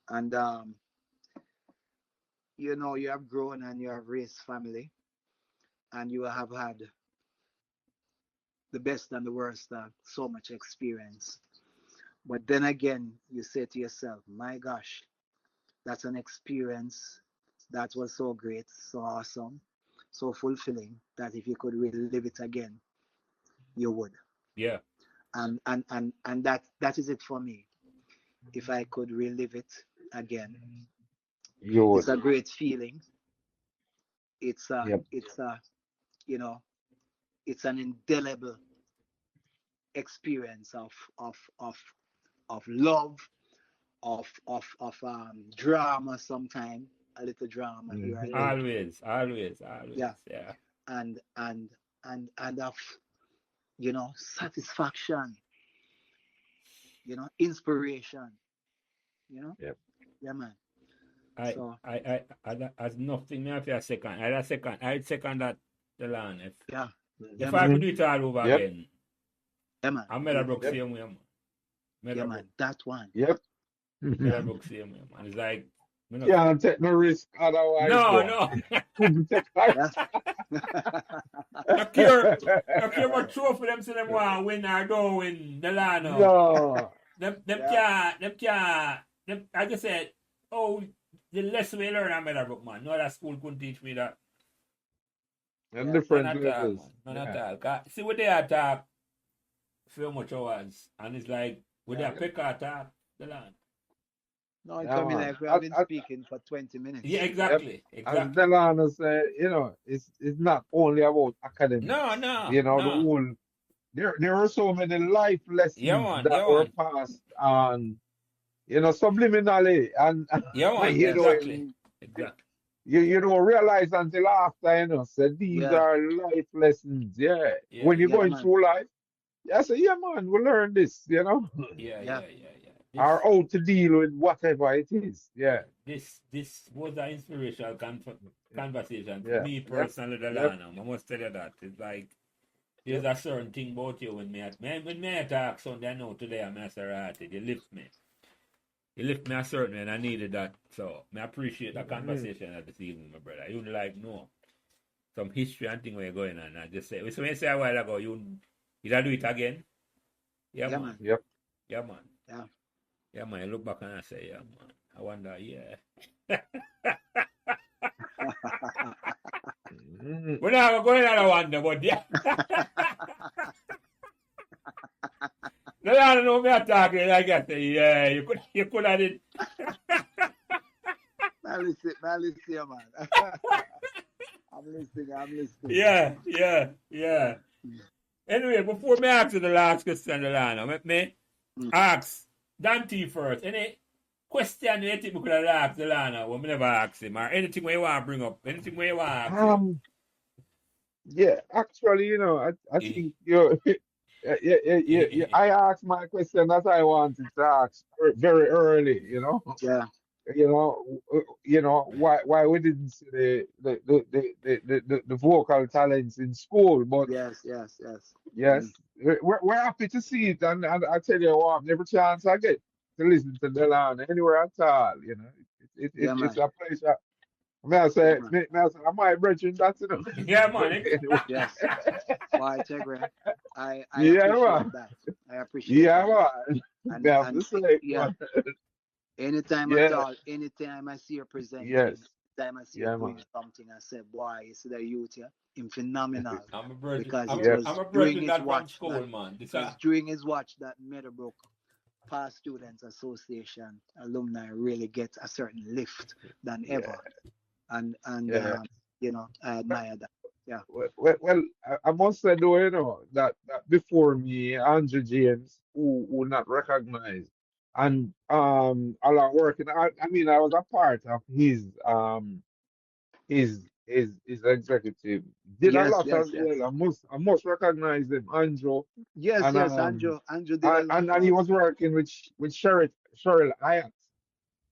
And, you know, you have grown and you have raised family, and you have had the best and the worst of so much experience. But then again, you say to yourself, my gosh, that's an experience that was so great, so awesome, so fulfilling that if you could relive it again, you would. Yeah. And that is it for me. If I could relive it again, You it's would. a great feeling. Yep. It's a, you know, it's an indelible experience of love, of drama sometimes, a little drama here and Hmm. there. Always, always, Yeah. always. Yeah. And of, satisfaction, inspiration, you know. Yep. Yeah, man. I, So as nothing me have a second. I'd second that the land. yeah, yeah, If I man. could do it all over Yep. again, Yeah, man. I'm Yeah, Meadowbrook Yep. same way, man. yeah, Meadowbrook, man. That one. Yep. Meadowbrook same way, man. It's like, you know, Can't take no risk otherwise, no, boy. no. Couldn't take that. Yeah. No care, no care what trophy them say them want to win or don't win. Delano. No. Them Yeah. I just said, oh, the less we learn at Meadowbrook, man. No other school couldn't teach me that. And Yeah. None different at all, levels. man. None at Yeah. all. 'Cause see what they are talk so much hours. And it's like, with Yeah. their pick talk, Delano. No, it Yeah, can be man. like we have been speaking for 20 Yeah, minutes. Yep. exactly. As Exactly. Delano said, it's not only about No, academics. no, The no. whole there are so many life Yeah, lessons man. that Yeah, were man. passed on, subliminally, and Yeah, man. you know Exactly. Exactly. you don't realize until after, so these Yeah. are life lessons. Yeah, Yeah, when you're yeah. Yeah, going man. through life, I say, yeah, man, we learn this, Yeah, Yeah. yeah, yeah, yeah. or how to deal with whatever it is. Yeah, This was an inspirational conversation for yeah, me yep, personally, yep. Delano. I must tell you that. It's like, there's Yep. a certain thing about you when me talk Sunday, I know today I'm Maserati. You lift me. You lift me a certain way, and I needed that. So I appreciate that Mhm. conversation at this evening, my brother. You like no some history and thing where going on. I just say, so when you say a while ago, you do it again? Yeah, Yeah, man. man. Yep. Yeah, man. Yeah. Yeah, man. I look back and I say, yeah, man. I wonder, yeah. Mhm. We're not going on a wonder, but yeah. No, I don't know me talking like I say, yeah, you could have it. Man, listen, yeah, man. I'm listening. Yeah, yeah, yeah. Anyway, before me ask you the last question, Delano, let me Mm. ask Dante first. Any question you think we could have asked Delano, we never asked him, or anything where you want to bring up, anything where you want to ask him? Yeah, actually, I Eh, think you, I asked my question that I wanted to ask very early, Yeah. why we didn't see the vocal talents in school, but Yes. Yes. Yes. yes, we're happy to see it, and I tell you what, every chance I get to listen to Delon anywhere at all, Yeah, it's man. a pleasure. May I Yeah, say, man. I might brethren that, yeah, But man. anyway, Yes. Why, Tegre? I yeah, appreciate man. that. I appreciate Yeah, that. man. May I have And to say, yeah, man. anytime at Yeah, all, anytime I see her presenting, yes. anytime I see her Yeah, man. doing something, I say, boy, you see that youth here, him phenomenal. I'm a virgin. Because it Yes. was I'm a during virgin his that from watch that school, man. it was during his watch that Meadowbrook Past Students Association alumni really get a certain lift than Yeah, ever. And yeah. I Well, admire that. Yeah. I must say though, that before me, Andrew James, who not recognized, and a lot working. I mean, I was a part of his executive. Did a Yes, lot as yes, yes. well. I must recognize him, Andrew, Yes, and yes, Andrew did a lot and he of was working with Cheryl Hyatt.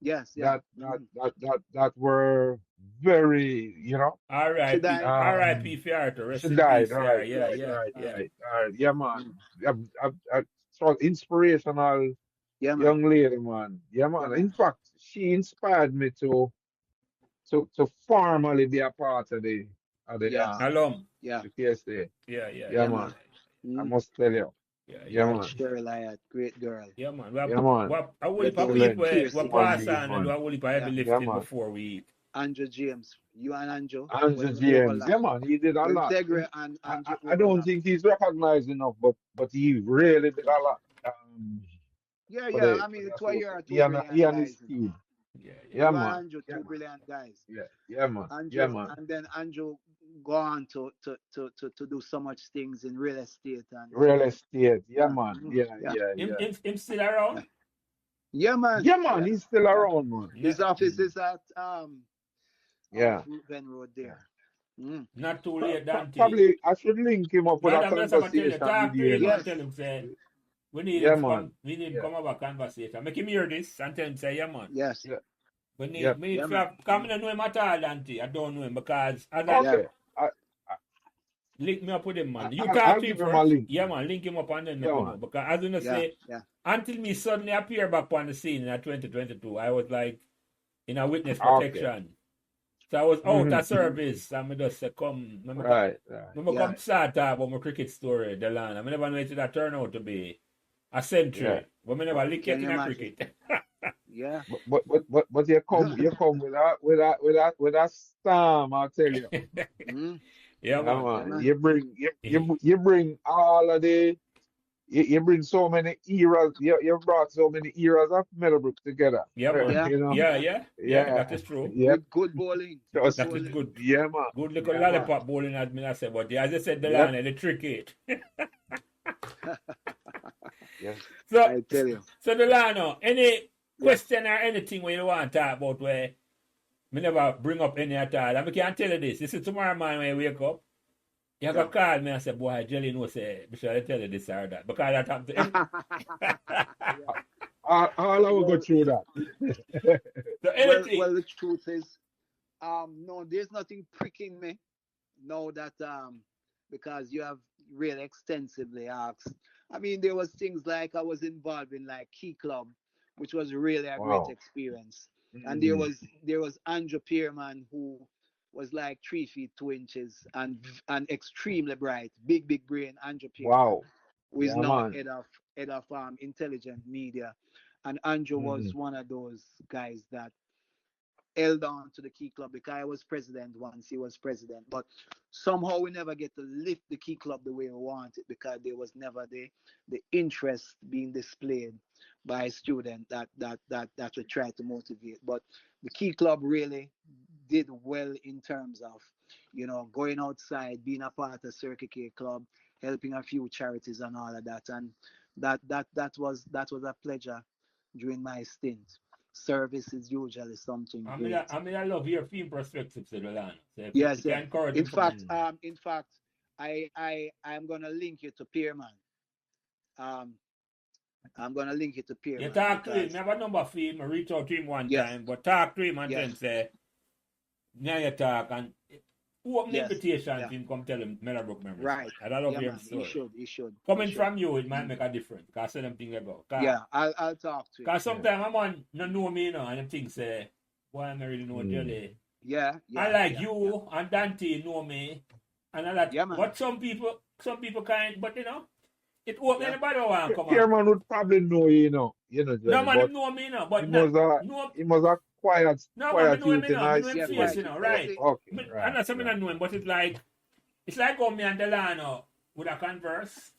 yes, yeah. That that that that that were very, Should R.I.P. I? R.I.P. um Fiarto. Rest she in died, peace, Fiarto. right, Yeah, right, yeah, right, yeah. yeah, man. Mm. So inspirational Yeah, man. young lady, man. Yeah, Yeah, man. man. In fact, she inspired me to formally be a part of Yes. Alum. Yeah. the KSA. Yeah, yeah, Yeah, Yeah, yeah, man. man. yeah. I Mm. must tell you. Yeah, Yeah, yeah. Right, man. Cheryl Ayat, great girl. Yeah, man. Yeah, man. I will heap of Those people Excellent peer we human pass supporters. being, on and do man. a whole heap of Yeah. heavy Yeah, lifting man. before we eat. Andrew James. You and Andrew Andrew will James. overlap. Yeah, man. He did a When lot. Tegre and Andrew I don't overlap. think he's recognized enough, but he really did a lot Yeah, for yeah. I the mean, the two of you association. are two He brilliant and his guys, you know. team. Yeah, yeah. Yeah, You and man. Andrew, Yeah, two man. brilliant guys. Yeah, yeah, man. Yeah, Andrew, man. and then Andrew go on to do so much things in real estate and Real estate. Yeah, yeah, man. Yeah, yeah, yeah, Him, yeah. him, him still yeah, around? yeah, man. Yeah, man. Yeah, He's still yeah. around, man. His Not, office Mm. is at off Yeah, Ruben Road yeah. there. Mm. not too late, Dante. Probably I should link him up with a Brother, I'm just gonna tell you, conversation with talk to him you, and Yes, tell him, say, Yeah, man. we need him Yeah, come have a conversation. Make him hear this and tell him, say, yeah, man. yes, yeah, yeah. We need yeah, to man. have, come in and know him at all, Dante. I don't know him because as I Yeah, Okay. I, link me up with him, man. You I'll talk to him give him a first. link, Yeah, man. man, link him up and then make Yeah, me man. know. Because as you know, yeah, say, yeah. until me suddenly appear back on the scene in 2022, I was like in a witness Okay. protection. So I was out of Mm-hmm. service and I just say, come, Right, right. when I Yeah, come start talk about my cricket story, Delano. I never know it that turn out to be a century. Yeah. But I never lick it can you in a imagine? cricket. Yeah. But you come with a storm, I'll tell you. Mm. Yeah, Yeah, man. Yeah, man. man. You bring all of you bring so many eras. You brought so many eras of Meadowbrook together. Yeah, man. Yeah, You know. Yeah, yeah. yeah, yeah. That Yeah. is true. Yep. With good bowling, good Just That is bowling. good. yeah, man. Good little Yeah, man. lollipop bowling, as I said. But as I said, Yep. Delano, the cricket. Yeah. So, I tell you. so Delano, any Yes. question or anything where you want to talk about where me never bring up any at all. And I can tell you this. This is tomorrow morning when you wake up. You Yeah. can call me and say, boy, Jelly knows, say, should I tell you this or that? Because that happened to every... Yeah. All I will go Well, through that. So anything. well, the truth is, no, there's nothing pricking me. No, that because you have really extensively asked. I mean, there was things like I was involved in like Key Club, which was really a great Wow. experience. And Mm. there was Andrew Pierman who was like 3 feet 2 inches and extremely bright, big brain Andrew Pierman, Wow. who is Yeah, now man. head of intelligent media. And Andrew was Mm. one of those guys that held on to the Key Club because I was president once he was president. But somehow we never get to lift the Key Club the way we want it because there was never the interest being displayed by a student that we try to motivate. But the Key Club really did well in terms of, going outside, being a part of Circuit K Club, helping a few charities and all of that. And that was a pleasure during my stint. Service is usually something great. I love your film perspective, so Delano. So if Yes, you yeah. can encourage In him from... fact, I'm gonna link you to Pearman. Um, I'm gonna link you to You Pearman talk to him. because I have a number for him. I reach out to him one yes, time. But talk to him and tell yes, him, say, now you talk and open yes, invitation yeah, for him come tell him Meadowbrook Memories. right. And I love Yeah, your man. story. He should, Coming from you, it might Mm. make a difference. Because I say them things about. Yeah, I'll talk to him. Because sometimes a man don't know me, and them things say, boy, I don't really know Mm. Jelly. Yeah, I like yeah, you and Dante know me. And I like, yeah, man. but some people kind, but it open Yeah, anybody who want to come on. Pierman would probably know No, Johnny, man, but him know me, he but not, was a no, he was a quiet no, man, me know him, youth in high me know him yeah. school. face, Quite. You right? see, Okay, I'm right, not saying I right. know him, but it's like how me and Delano would have converse.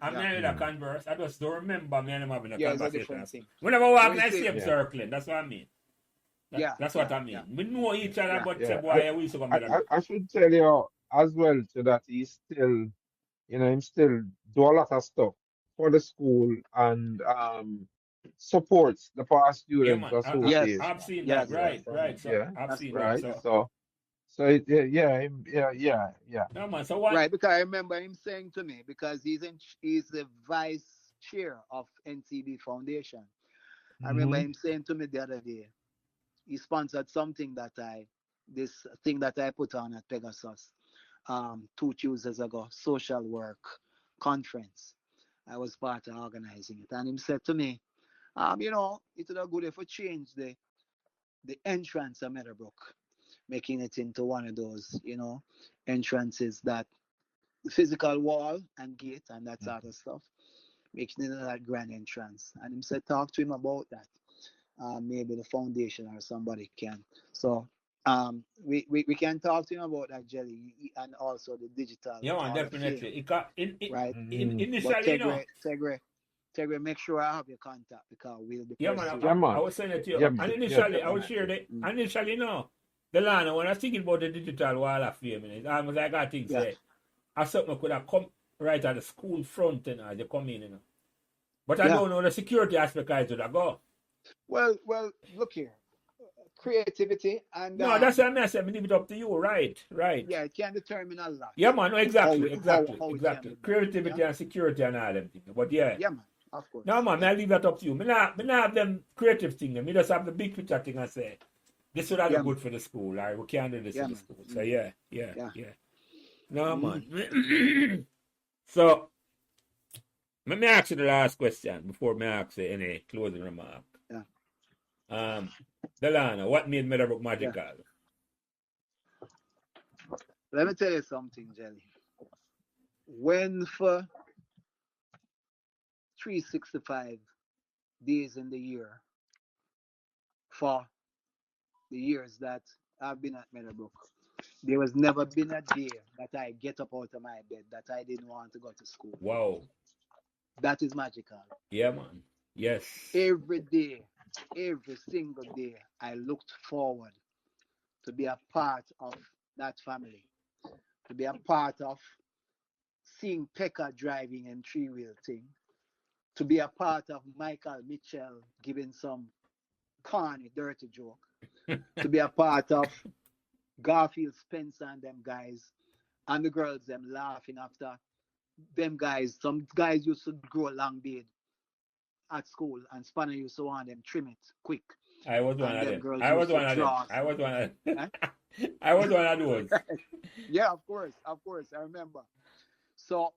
And me yeah, and with a converse. I just don't remember me and him having a yeah. It's a conversation. different thing. Whenever we walk But in you the see, same Yeah, circling, that's what I mean. yeah, That's what I yeah, mean. We know each other, yeah, but say, yeah. boy, we used to come to the... I should tell you as well to that he's still, him still do a lot of stuff for the school and supports the Past Yeah, Students man. yes, I've Association. seen that. yes. Yeah, That's Right. So yeah, I've that's seen great. that. right. So, Yeah. no, man. So what? Right, because I remember him saying to me because he's the vice chair of NCB Foundation. I remember Hmm. him saying to me the other day, he sponsored something this thing that I put on at Pegasus, 2 Tuesdays ago, social work conference. I was part of organizing it, and him said to me, it would have good if we change the entrance of Meadowbrook. making it into one of those, entrances that physical wall and gate and that sort of stuff, making it that grand entrance. And him said, talk to him about that. Maybe the foundation or somebody can. So we can talk to him about that, Jelly, and also the digital Yeah, man, Hall of Fame, definitely. right? But Initially, Tegre, make sure I have your contact because we'll be yeah, man, Yeah, pursuing. man. I was saying it to you. Yeah, And man. initially, I Yeah, would share it. Initially, Delano, when I was thinking about the digital wall of fame, it's almost like I think, Yeah. say, I something could have come right at the school front, as they come in, But I Yeah. don't know the security aspect I should go. Well, look here. Creativity and No, that's what I said. I leave it up to you. Right. yeah, it can determine a lot. Yeah, man. No, exactly. How it can be done. Creativity and security and all them things. But yeah. Yeah, man. Of course. No, man. I leave that up to you. Me not have them creative things. Me just have the big picture thing and say, this would have Yeah, good for the school. Or we can do this Yeah, for the man. school. So yeah. No, Mm-hmm. man. So, let me ask you the last question before me ask you any closing remark. Yeah. Delano, what made Meadowbrook magical? Let me tell you something, Jelly. When for 365 days in the year, for the years that I've been at Meadowbrook, there was never been a day that I get up out of my bed that I didn't want to go to school. Wow. That is magical. Yeah, man. Yes. Every day, every single day, I looked forward to be a part of that family, to be a part of seeing Pekka driving in three-wheel thing, to be a part of Michael Mitchell giving some corny, dirty joke, to be a part of Garfield Spencer and them guys, and the girls them laughing after them guys. Some guys used to grow a long beard at school, and Spanner used to want them trim it quick. I was one And of them them. girls I was used to one of them. draw I was one of them. Huh? I was one of those. Yeah, of course, I remember. So,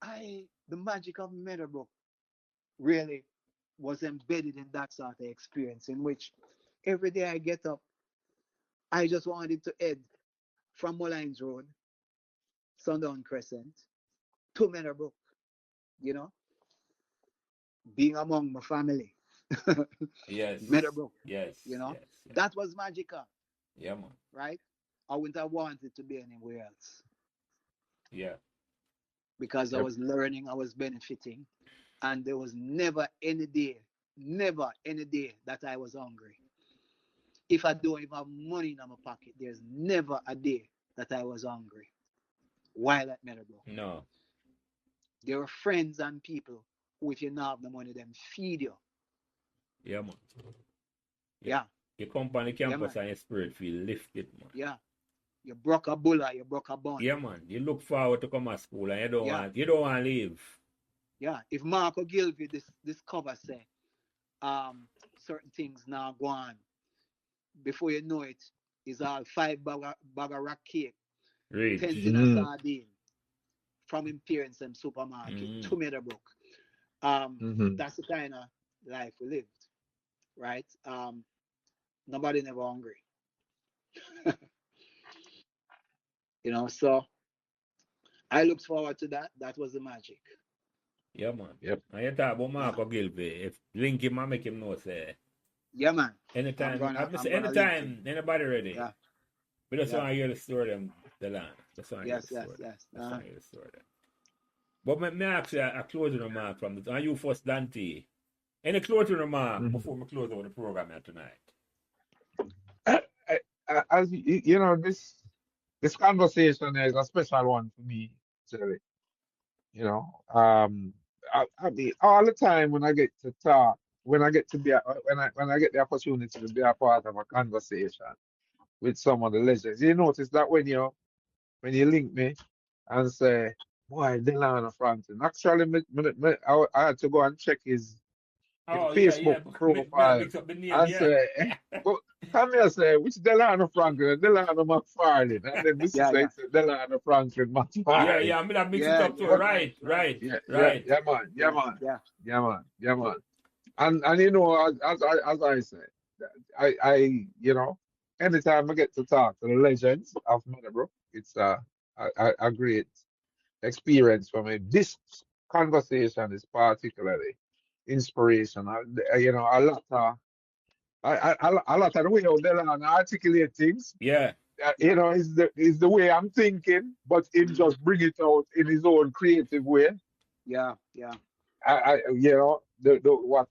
the magic of Meadowbrook really was embedded in that sort of experience, in which every day I get up, I just wanted to head from Mullines Road, Sundown Crescent, to Meadowbrook, you know, being among my family. Yes. Meadowbrook, Yes. you know, Yes. that was magical, Yeah, man. right? I wouldn't have wanted to be anywhere else Yeah. because I Yep. was learning, I was benefiting, and there was never any day that I was hungry. If I don't even have money in my pocket, there's never a day that I was hungry while at Meadowbrook. No. There were friends and people who, if you don't have the money, them feed you. Yeah, man. Yeah, You come on the campus man. and your spirit feel lifted, man. Yeah. You broke a bulla, you broke a bun. Yeah, man. You look forward to come to school and Yeah. you don't want to leave. Yeah. If Marco Gilvey, this cover say, certain things now go on. Before you know it, it's all 5 bag of rock cake, Rich. pence in a sardine from him parents and supermarket to Meadowbrook. That's the kind of life we lived, right? Nobody never hungry. So I looked forward to that. That was the magic. Yeah, man. Yep. And you talk about Marco Gilvey. If link him and make him know, say, Yeah, man. anytime, I'm gonna anytime, anybody ready. Yeah. We just Yeah. want to hear the story them, the land. Just want to hear Yes, the yes, story. yes. Just want to hear the story. But me ask you a closing remark from the and you first, Dante. Any closing remark before we close out the program here tonight? As you know, this conversation is a special one for me, Jerry. You know, I mean, all the time when I get to talk, when I get to be, when I get the opportunity to be a part of a conversation with some of the legends, you notice that when you link me and say, "Boy, Delano Franklin," actually, I had to go and check his Facebook profile Mix up the name, and say, but come here, say, which Delano Franklin? Delano McFarlane. And then this is Yeah. it's Delano Franklin McFarlane. Yeah, I'm gonna mix it Yeah, up too. yeah, Right. Yeah, Right. yeah, man. And as I said, I anytime I get to talk to the legends of Meadowbrook, it's a great experience for me. This conversation is particularly inspirational. You know, a lot of the way how Delano articulate things, Yeah. you know, is the way I'm thinking, but him just bring it out in his own creative way. Yeah, yeah. You know, what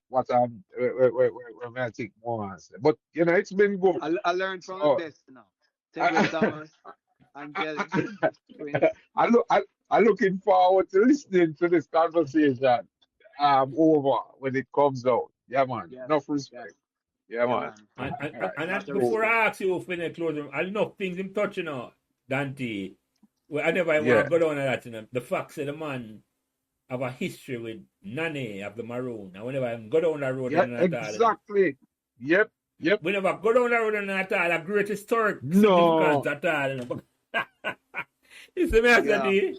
I think more on say. But you know, it's been good. I learned from the So best now. Tegre I, Thomas, Angelic, Prince. I look I'm looking forward to listening to this conversation over when it comes out. Yeah man. Yes, Enough yes. respect. Yeah Yeah, man. man. And, and, All and, right. and Lot of before respect. I ask you for the closing, I know things him touching on, Dante. Well, I never want Yeah. to go down on that. You know. The fact that the man have a history with Nani of the Maroon. And whenever I go down that road Yeah, in Natal, you know, exactly. Yep. Yep. we never go down that road in Natal, a great historic significance No. at all. You know. You see me as a Yeah, day.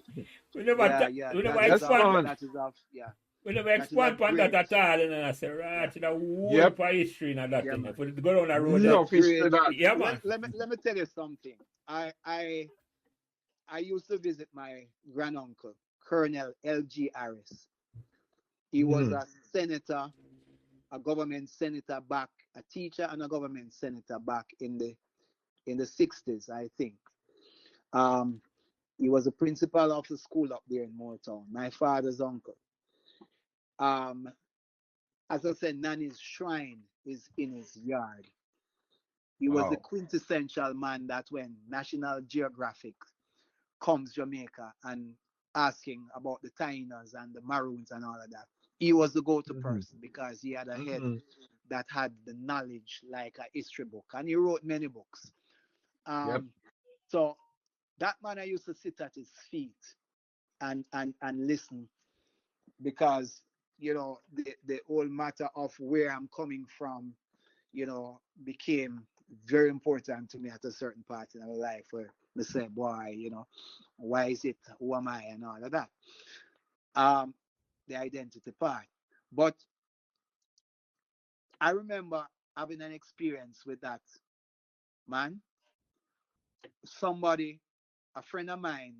We never, yeah, yeah. we never That is Yes, of expand. man. that is of yeah. We never That is expand of upon that great. at all. You know. I say, Yeah, right, you know, whole Yep. for history and that. yeah, You know. man. If we go down that road, That No fish for great. that. yeah, man. Let me tell you something. I used to visit my granduncle, Colonel L.G. Harris. He was Mm-hmm. a senator, a government senator back, a teacher and a government senator back in the 60s, I think. Um, he was the principal of the school up there in Moortown, my father's uncle. Um, as I said, Nani's shrine is in his yard. He was the Wow. quintessential man that when National Geographic comes Jamaica and asking about the Tainas and the Maroons and all of that, he was the go-to Mm-hmm. person because he had a head Mm-hmm. that had the knowledge like a history book, and he wrote many books. Yep. Um, so that man, I used to sit at his feet and listen because the whole matter of where I'm coming from, became very important to me at a certain part in my life where I say, boy, why is it, who am I, and all of that. Um, the identity part. But I remember having an experience with that man. Somebody, a friend of mine,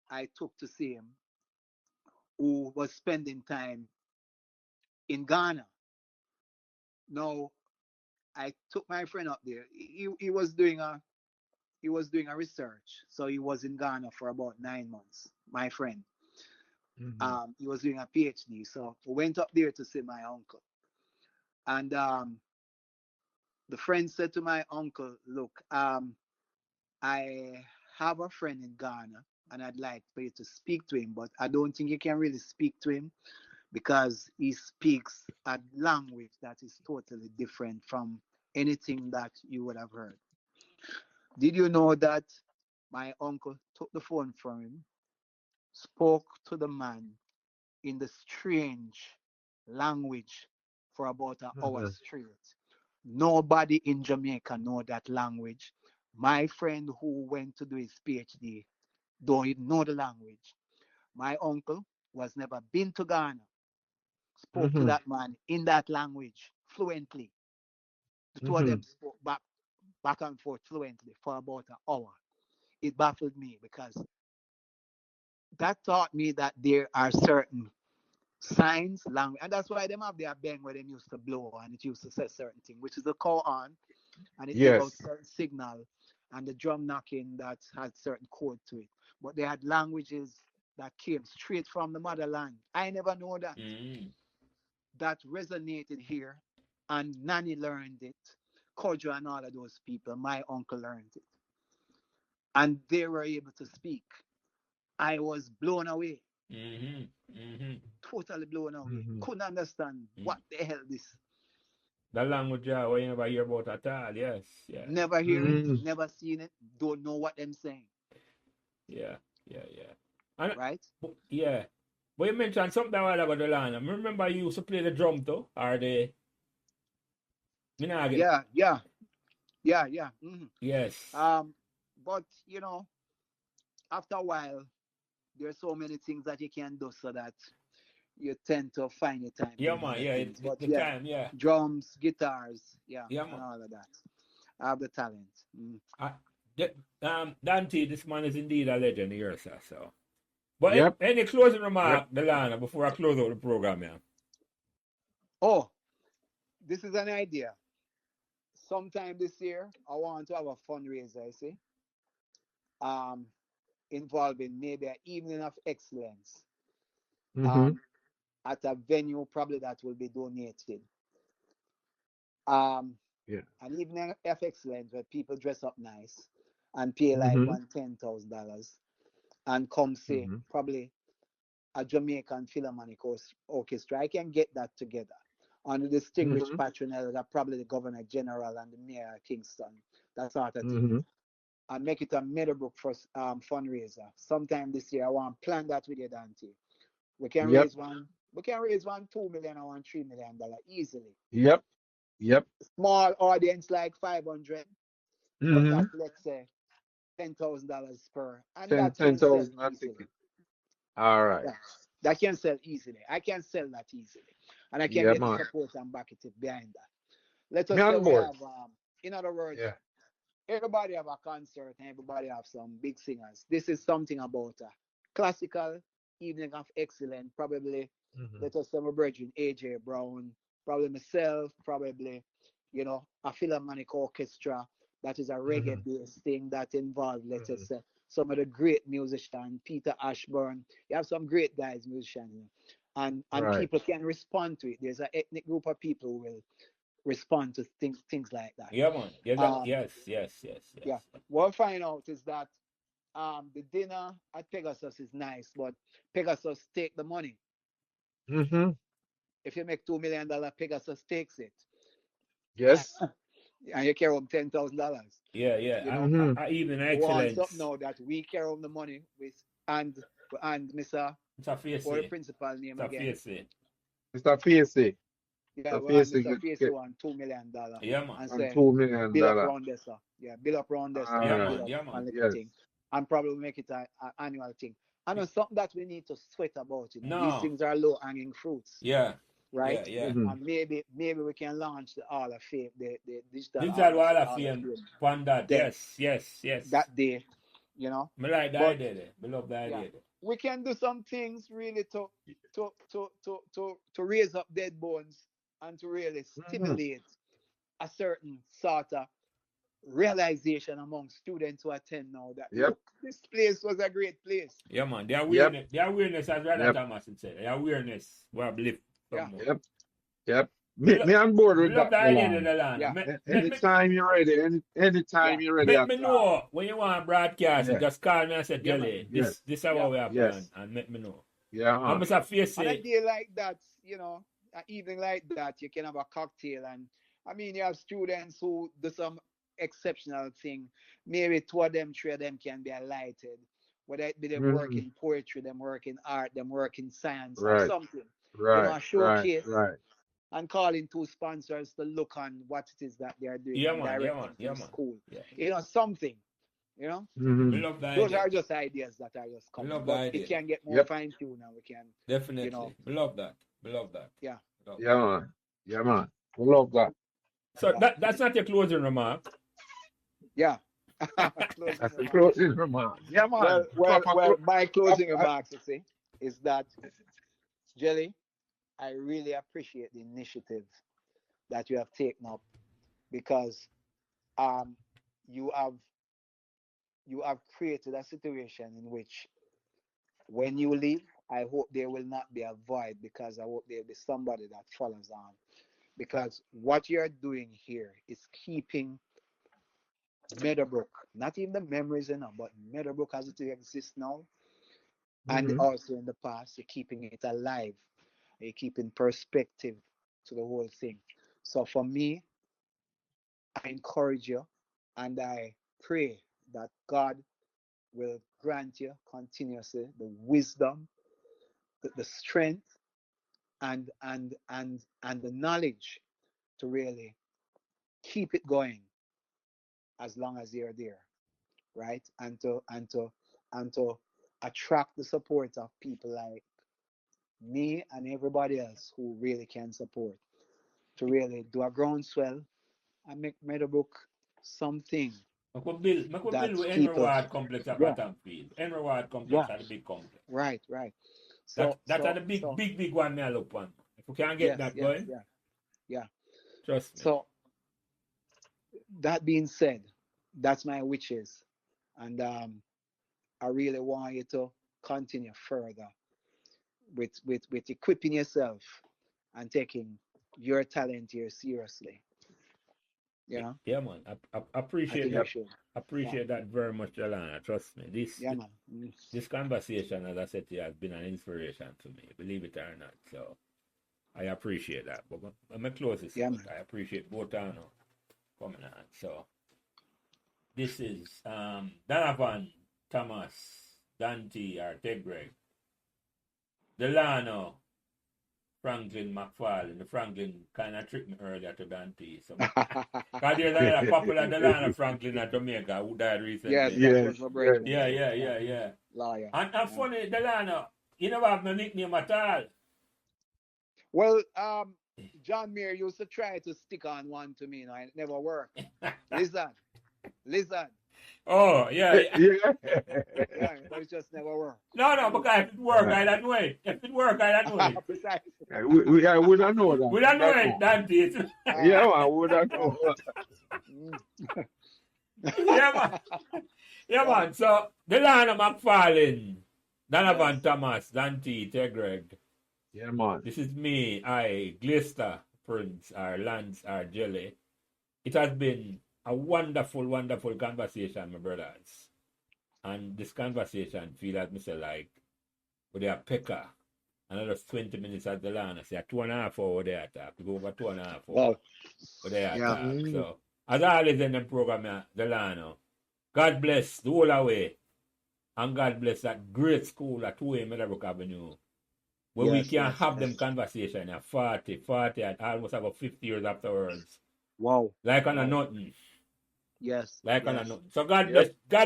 I took to see him, who was spending time in Ghana. Now, I took my friend up there. He was doing a research, so he was in Ghana for about 9 months. My friend, Mm-hmm. he was doing a PhD, so we went up there to see my uncle. And the friend said to my uncle, "Look, I have a friend in Ghana, and I'd like for you to speak to him, but I don't think you can really speak to him because he speaks a language that is totally different from anything that you would have heard." Did you know that my uncle took the phone from him, spoke to the man in the strange language for about an hour Mm-hmm. straight? Nobody in Jamaica know that language. My friend who went to do his PhD don't even know the language. My uncle was never been to Ghana, spoke to Mm-hmm. that man in that language fluently. The two of Mm-hmm. them spoke back and forth fluently for about an hour. It baffled me because that taught me that there are certain signs, language, and that's why them have their bang where they used to blow and it used to say certain thing, which is a call on, and it give out Yes. certain signal, and the drum knocking that had certain code to it. But they had languages that came straight from the motherland. I never know that. Mm. That resonated here, and Nanny learned it. Kodjo and all of those people, my uncle learned it, and they were able to speak. I was blown away, Mm-hmm. Mm-hmm. totally blown away. Mm-hmm. Couldn't understand Mm. what the hell this. The language we never hear about at all. Yes. Yeah. Never hear it, Mm-hmm. never seen it, don't know what them saying, Yeah. Yeah. Yeah. And right? yeah. But you mentioned something a while ago, Delano. Remember you used to play the drum too? Or the me not get Yeah, yeah, yeah, yeah. yes. But after a while, there's so many things that you can do so that you tend to find your time Yeah doing man, other yeah, things. But the yeah, time, yeah. drums, guitars, yeah, Yeah and man. all of that. I have the talent. I, Dante, this man is indeed a legend here, sir. So, but Yep. any closing Yep. remark, Delano, before I close out the program, yeah? Oh, this is an idea. Sometime this year, I want to have a fundraiser, you see, um, involving maybe an evening of excellence, Mm-hmm. um, at a venue probably that will be donated. Um, Yeah. an evening of excellence where people dress up nice and pay like Mm-hmm. $10,000 and come say Mm-hmm. probably a Jamaican Philharmonic Orchestra. I can get that together under the distinguished Mm-hmm. patronage of probably the Governor General and the Mayor of Kingston, that sort of thing. Mm-hmm. And make it a Meadowbrook first fundraiser. Sometime this year, I want to plan that with you, Dante. We can Yep. raise one. We can raise one 2 million or one $3 million easily. Yep. Yep. Small audience like 500, but Mm-hmm. that let's say $10,000 per, and Ten that ten can sell thousand a easily. ticket. All right. Yeah, that can sell easily. I can sell that easily, and I can Yeah, get the man. support and back it behind that. Let Me us say on we board. have, in other words, Yeah. everybody have a concert and everybody have some big singers. This is something about a classical evening of excellence. Probably, Mm-hmm. let us say my brethren AJ Brown, probably myself, probably, a Philharmonic Orchestra that is a reggae Mm-hmm. based thing that involves, let us Mm-hmm. say, some of the great musicians, Peter Ashburn. You have some great guys, musicians, and Right. people can respond to it. There's an ethnic group of people who will respond to things like that. Yeah, man. Yeah, Um, yes, yes, yes, yes. yeah. What I find out is that the dinner at Pegasus is nice, but Pegasus take the money. Mm-hmm. If you make $2 million, Pegasus takes it, Yes. and you carry home $10,000. Yeah, yeah. You know, Mm-hmm. I even we want something excellence. now that we carry home the money with, and Mr. It's a face Or the it. principal It's name a again. face it. Mr. Facey. Yeah, Mr. we want Facey Mr. get, Facey get one $2 million Yeah, man. and on say $2 million. build up around this, sir. Yeah, build up around this, All and Yeah, we right. build man. up Yeah, man. a little Yes. thing, and probably make it an annual thing. And it's something that we need to sweat about. These No. things are low hanging fruits, Yeah. right? Yeah, yeah. Mm-hmm. And maybe we can launch the Hall of Fame, the digital Digital artist Wall of Hall of Fame. Fame Upon that. then Yes, yes, yes. that day, you know. Me like the But idea there. Me love the yeah, idea there. we can do some things really to raise up dead bones and to really Mm-hmm. stimulate a certain sort of realization among students who attend now that Yep. look, this place was a great place. Yeah, man. Yep. The awareness, as Brother Yep. Thomas had said, the awareness will uplift Yeah, some more. Yep. Yep. Me, Me on board me with love that, the idea there, Delano. Delano. yeah, Anytime you're ready, yeah, anytime you're ready Make at me all. know when you want to broadcast it. Yeah. Just call me and say, yeah, man. Jelly, Yes. this is how Yeah. we have plan, Yes. and make me know. Yeah, I man. must have face On a it. day like that, an evening like that, you can have a cocktail, and I mean, you have students who do some exceptional thing. Maybe two of them, three of them can be highlighted. Whether it be them work Mm-hmm. in poetry, them work in art, them work in science or Right. something. Right. A Right. showcase Right. and calling two sponsors to look on what it is that they are doing Yeah, and man. Yeah, direct man. them to Yeah, the man. school. Yeah. Something. You know, Me Mm-hmm. love the those idea. are just ideas that are just Me coming, love the but it idea. can get more Yep. fine tuned, and we can, you know, Definitely. Me love that. Me love that. yeah, Love Yeah, that. man. Yeah, man. I love that. So yeah, that's not your closing remark. yeah. Closing That's the remarks. closing remark. Yeah, Well, man. well, Proper. well. My closing I, remarks, you see, is that Jelly, I really appreciate the initiative that you have taken up because um you have you have created a situation in which when you leave, I hope there will not be a void because I hope there will be somebody that follows on. Because what you're doing here is keeping Meadowbrook, not even the memories, but Meadowbrook as it exists now, and mm-hmm. also in the past, you're keeping it alive. You're keeping perspective to the whole thing. So for me, I encourage you and I pray that God will grant you continuously the wisdom, the strength, and the knowledge to really keep it going as long as you're there, right? And to attract the support of people like me and everybody else who really can support to really do a groundswell and make Meadowbrook something I could build that with Henry people, Ward complex at yeah, Baton Field. Henry Ward complex yeah, are the big complex. right, right. That are the big one me I look on. If we can get Yes, that yes, going, yeah, yeah. trust me. So that being said, that's my wishes, and I really want you to continue further with equipping yourself and taking your talent here seriously. You know, Yeah, man. I I appreciate think that. you should. Yeah, Appreciate that very much, Delana. Trust me. yeah, man. Mm. This conversation, as I said to you, has been an inspiration to me, believe it or not. So I appreciate that. But I'm a closest, Yeah, but man. I appreciate both of you coming on. So this is Donovan, Thomas, Dante, or Ted Greg, Delano, Franklin McFarlane. The Franklin kind of tricked me earlier to Dante. So, because there's a popular Delano Franklin at Jamaica who died Yes, recently. that Yes, was my yes. brethren. Yeah. Lawyer. And Yeah. funny, Delano, you never have no nickname at all. Well, John Mayer used to try to stick on one to me, and it never worked. Lizard. Oh, yeah. Yeah. Yeah, but it just never worked. No, because if it work, I don't know it. If it work, I don't know it. Precisely. We don't know that. We don't know it, Dante. Yeah, man, we don't know. Yeah, man. So, Delano McFarlane, Donovan Yes. Thomas, Dante, Ted Greg. Yeah, man. This is me, Glister, Prince, or Lance, or Jelly. It has been a wonderful, wonderful conversation, my brothers. And this conversation feel as me say like with their pecker. Another 20 minutes at Delano. Say 2.5 hours there talk. We go over 2.5 hours. Wow. But they Yeah. talk. So as always in the program, Delano, God bless the whole away. And God bless that great school at 2A Meadowbrook Avenue. Where we can have them conversation at 40, and almost about 50 years afterwards. Wow. Like on a nothing. Yes. Like on a yes. nothing. So God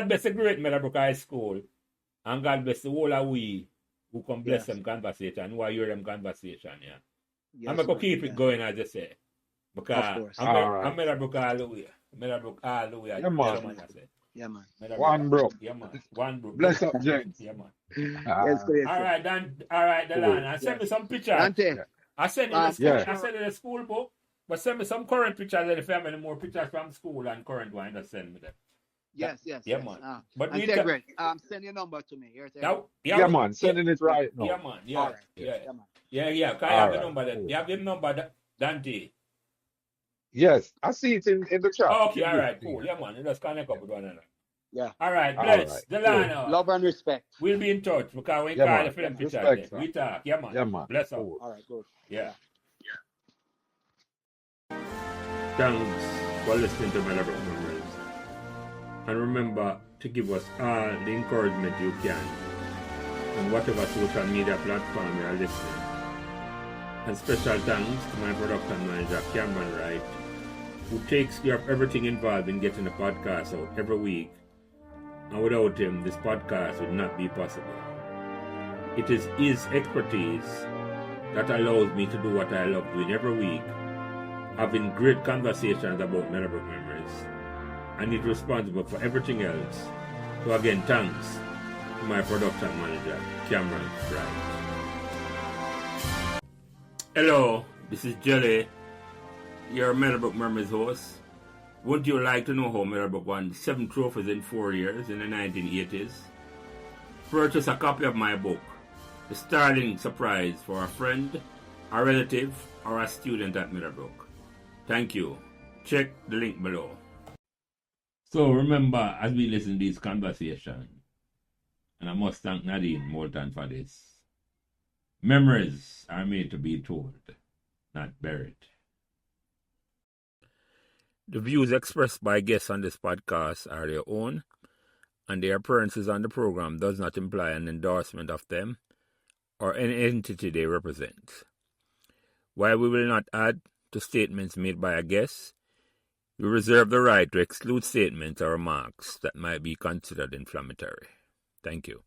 bless the great Meadowbrook High School. And God bless the whole of we who can bless them conversation, who are hear them conversation, yeah. Yes, I'm going to man, keep it yeah. going, as I say. Because Of course. I'm Meadowbrook all the way. Meadowbrook all the way. Yeah, man. Yeah, man. One broke. Yeah, man. One broke. Bless up, James. Yeah, man. Yes, please. All right, Delana. I send me some pictures. Dante. I send you Yeah. I send you the school book, but send me some current pictures, and if you have any more pictures from school and current one, just send me them. Yes. Yeah, man. But we Ted Greg, send your number to me. Here, Ted Greg. Yeah, man. Sending it right now. Yeah, man. Yeah. All right. Yeah. Yeah, man. Yeah. Can I All have the right, number? cool. You have the number, Dante. Yes, I see it in the chat. Oh, okay, all right, cool. Yeah, man. Let's connect up with one another. Yeah. All right, All bless. right, Delano. Love and respect. We'll be in touch because we Yeah, call man. the film pictures. Respect, Then. sir. We talk. Yeah, man. Yeah, man. Bless up. Cool. All right, good. Yeah. Thanks for listening to Meadowbrook Memories. And remember to give us all the encouragement you can on whatever social media platform you are listening. And special thanks to my production manager, Cameron Wright, who takes care of everything involved in getting the podcast out every week. And without him, this podcast would not be possible. It is his expertise that allows me to do what I love doing every week, having great conversations about Meadowbrook memories. And he's responsible for everything else. So again, thanks to my production manager, Cameron Wright. Hello, this is Jelly, your Meadowbrook Memories host. Wouldn't you like to know how Meadowbrook won 7 trophies in 4 years in the 1980s? Purchase a copy of my book, The STARLINGS Surprise, for a friend, a relative, or a student at Meadowbrook. Thank you. Check the link below. So remember, as we listen to this conversation, and I must thank Nadine Moulton for this, memories are made to be told, not buried. The views expressed by guests on this podcast are their own, and their appearances on the program does not imply an endorsement of them or any entity they represent. While we will not add to statements made by a guest, we reserve the right to exclude statements or remarks that might be considered inflammatory. Thank you.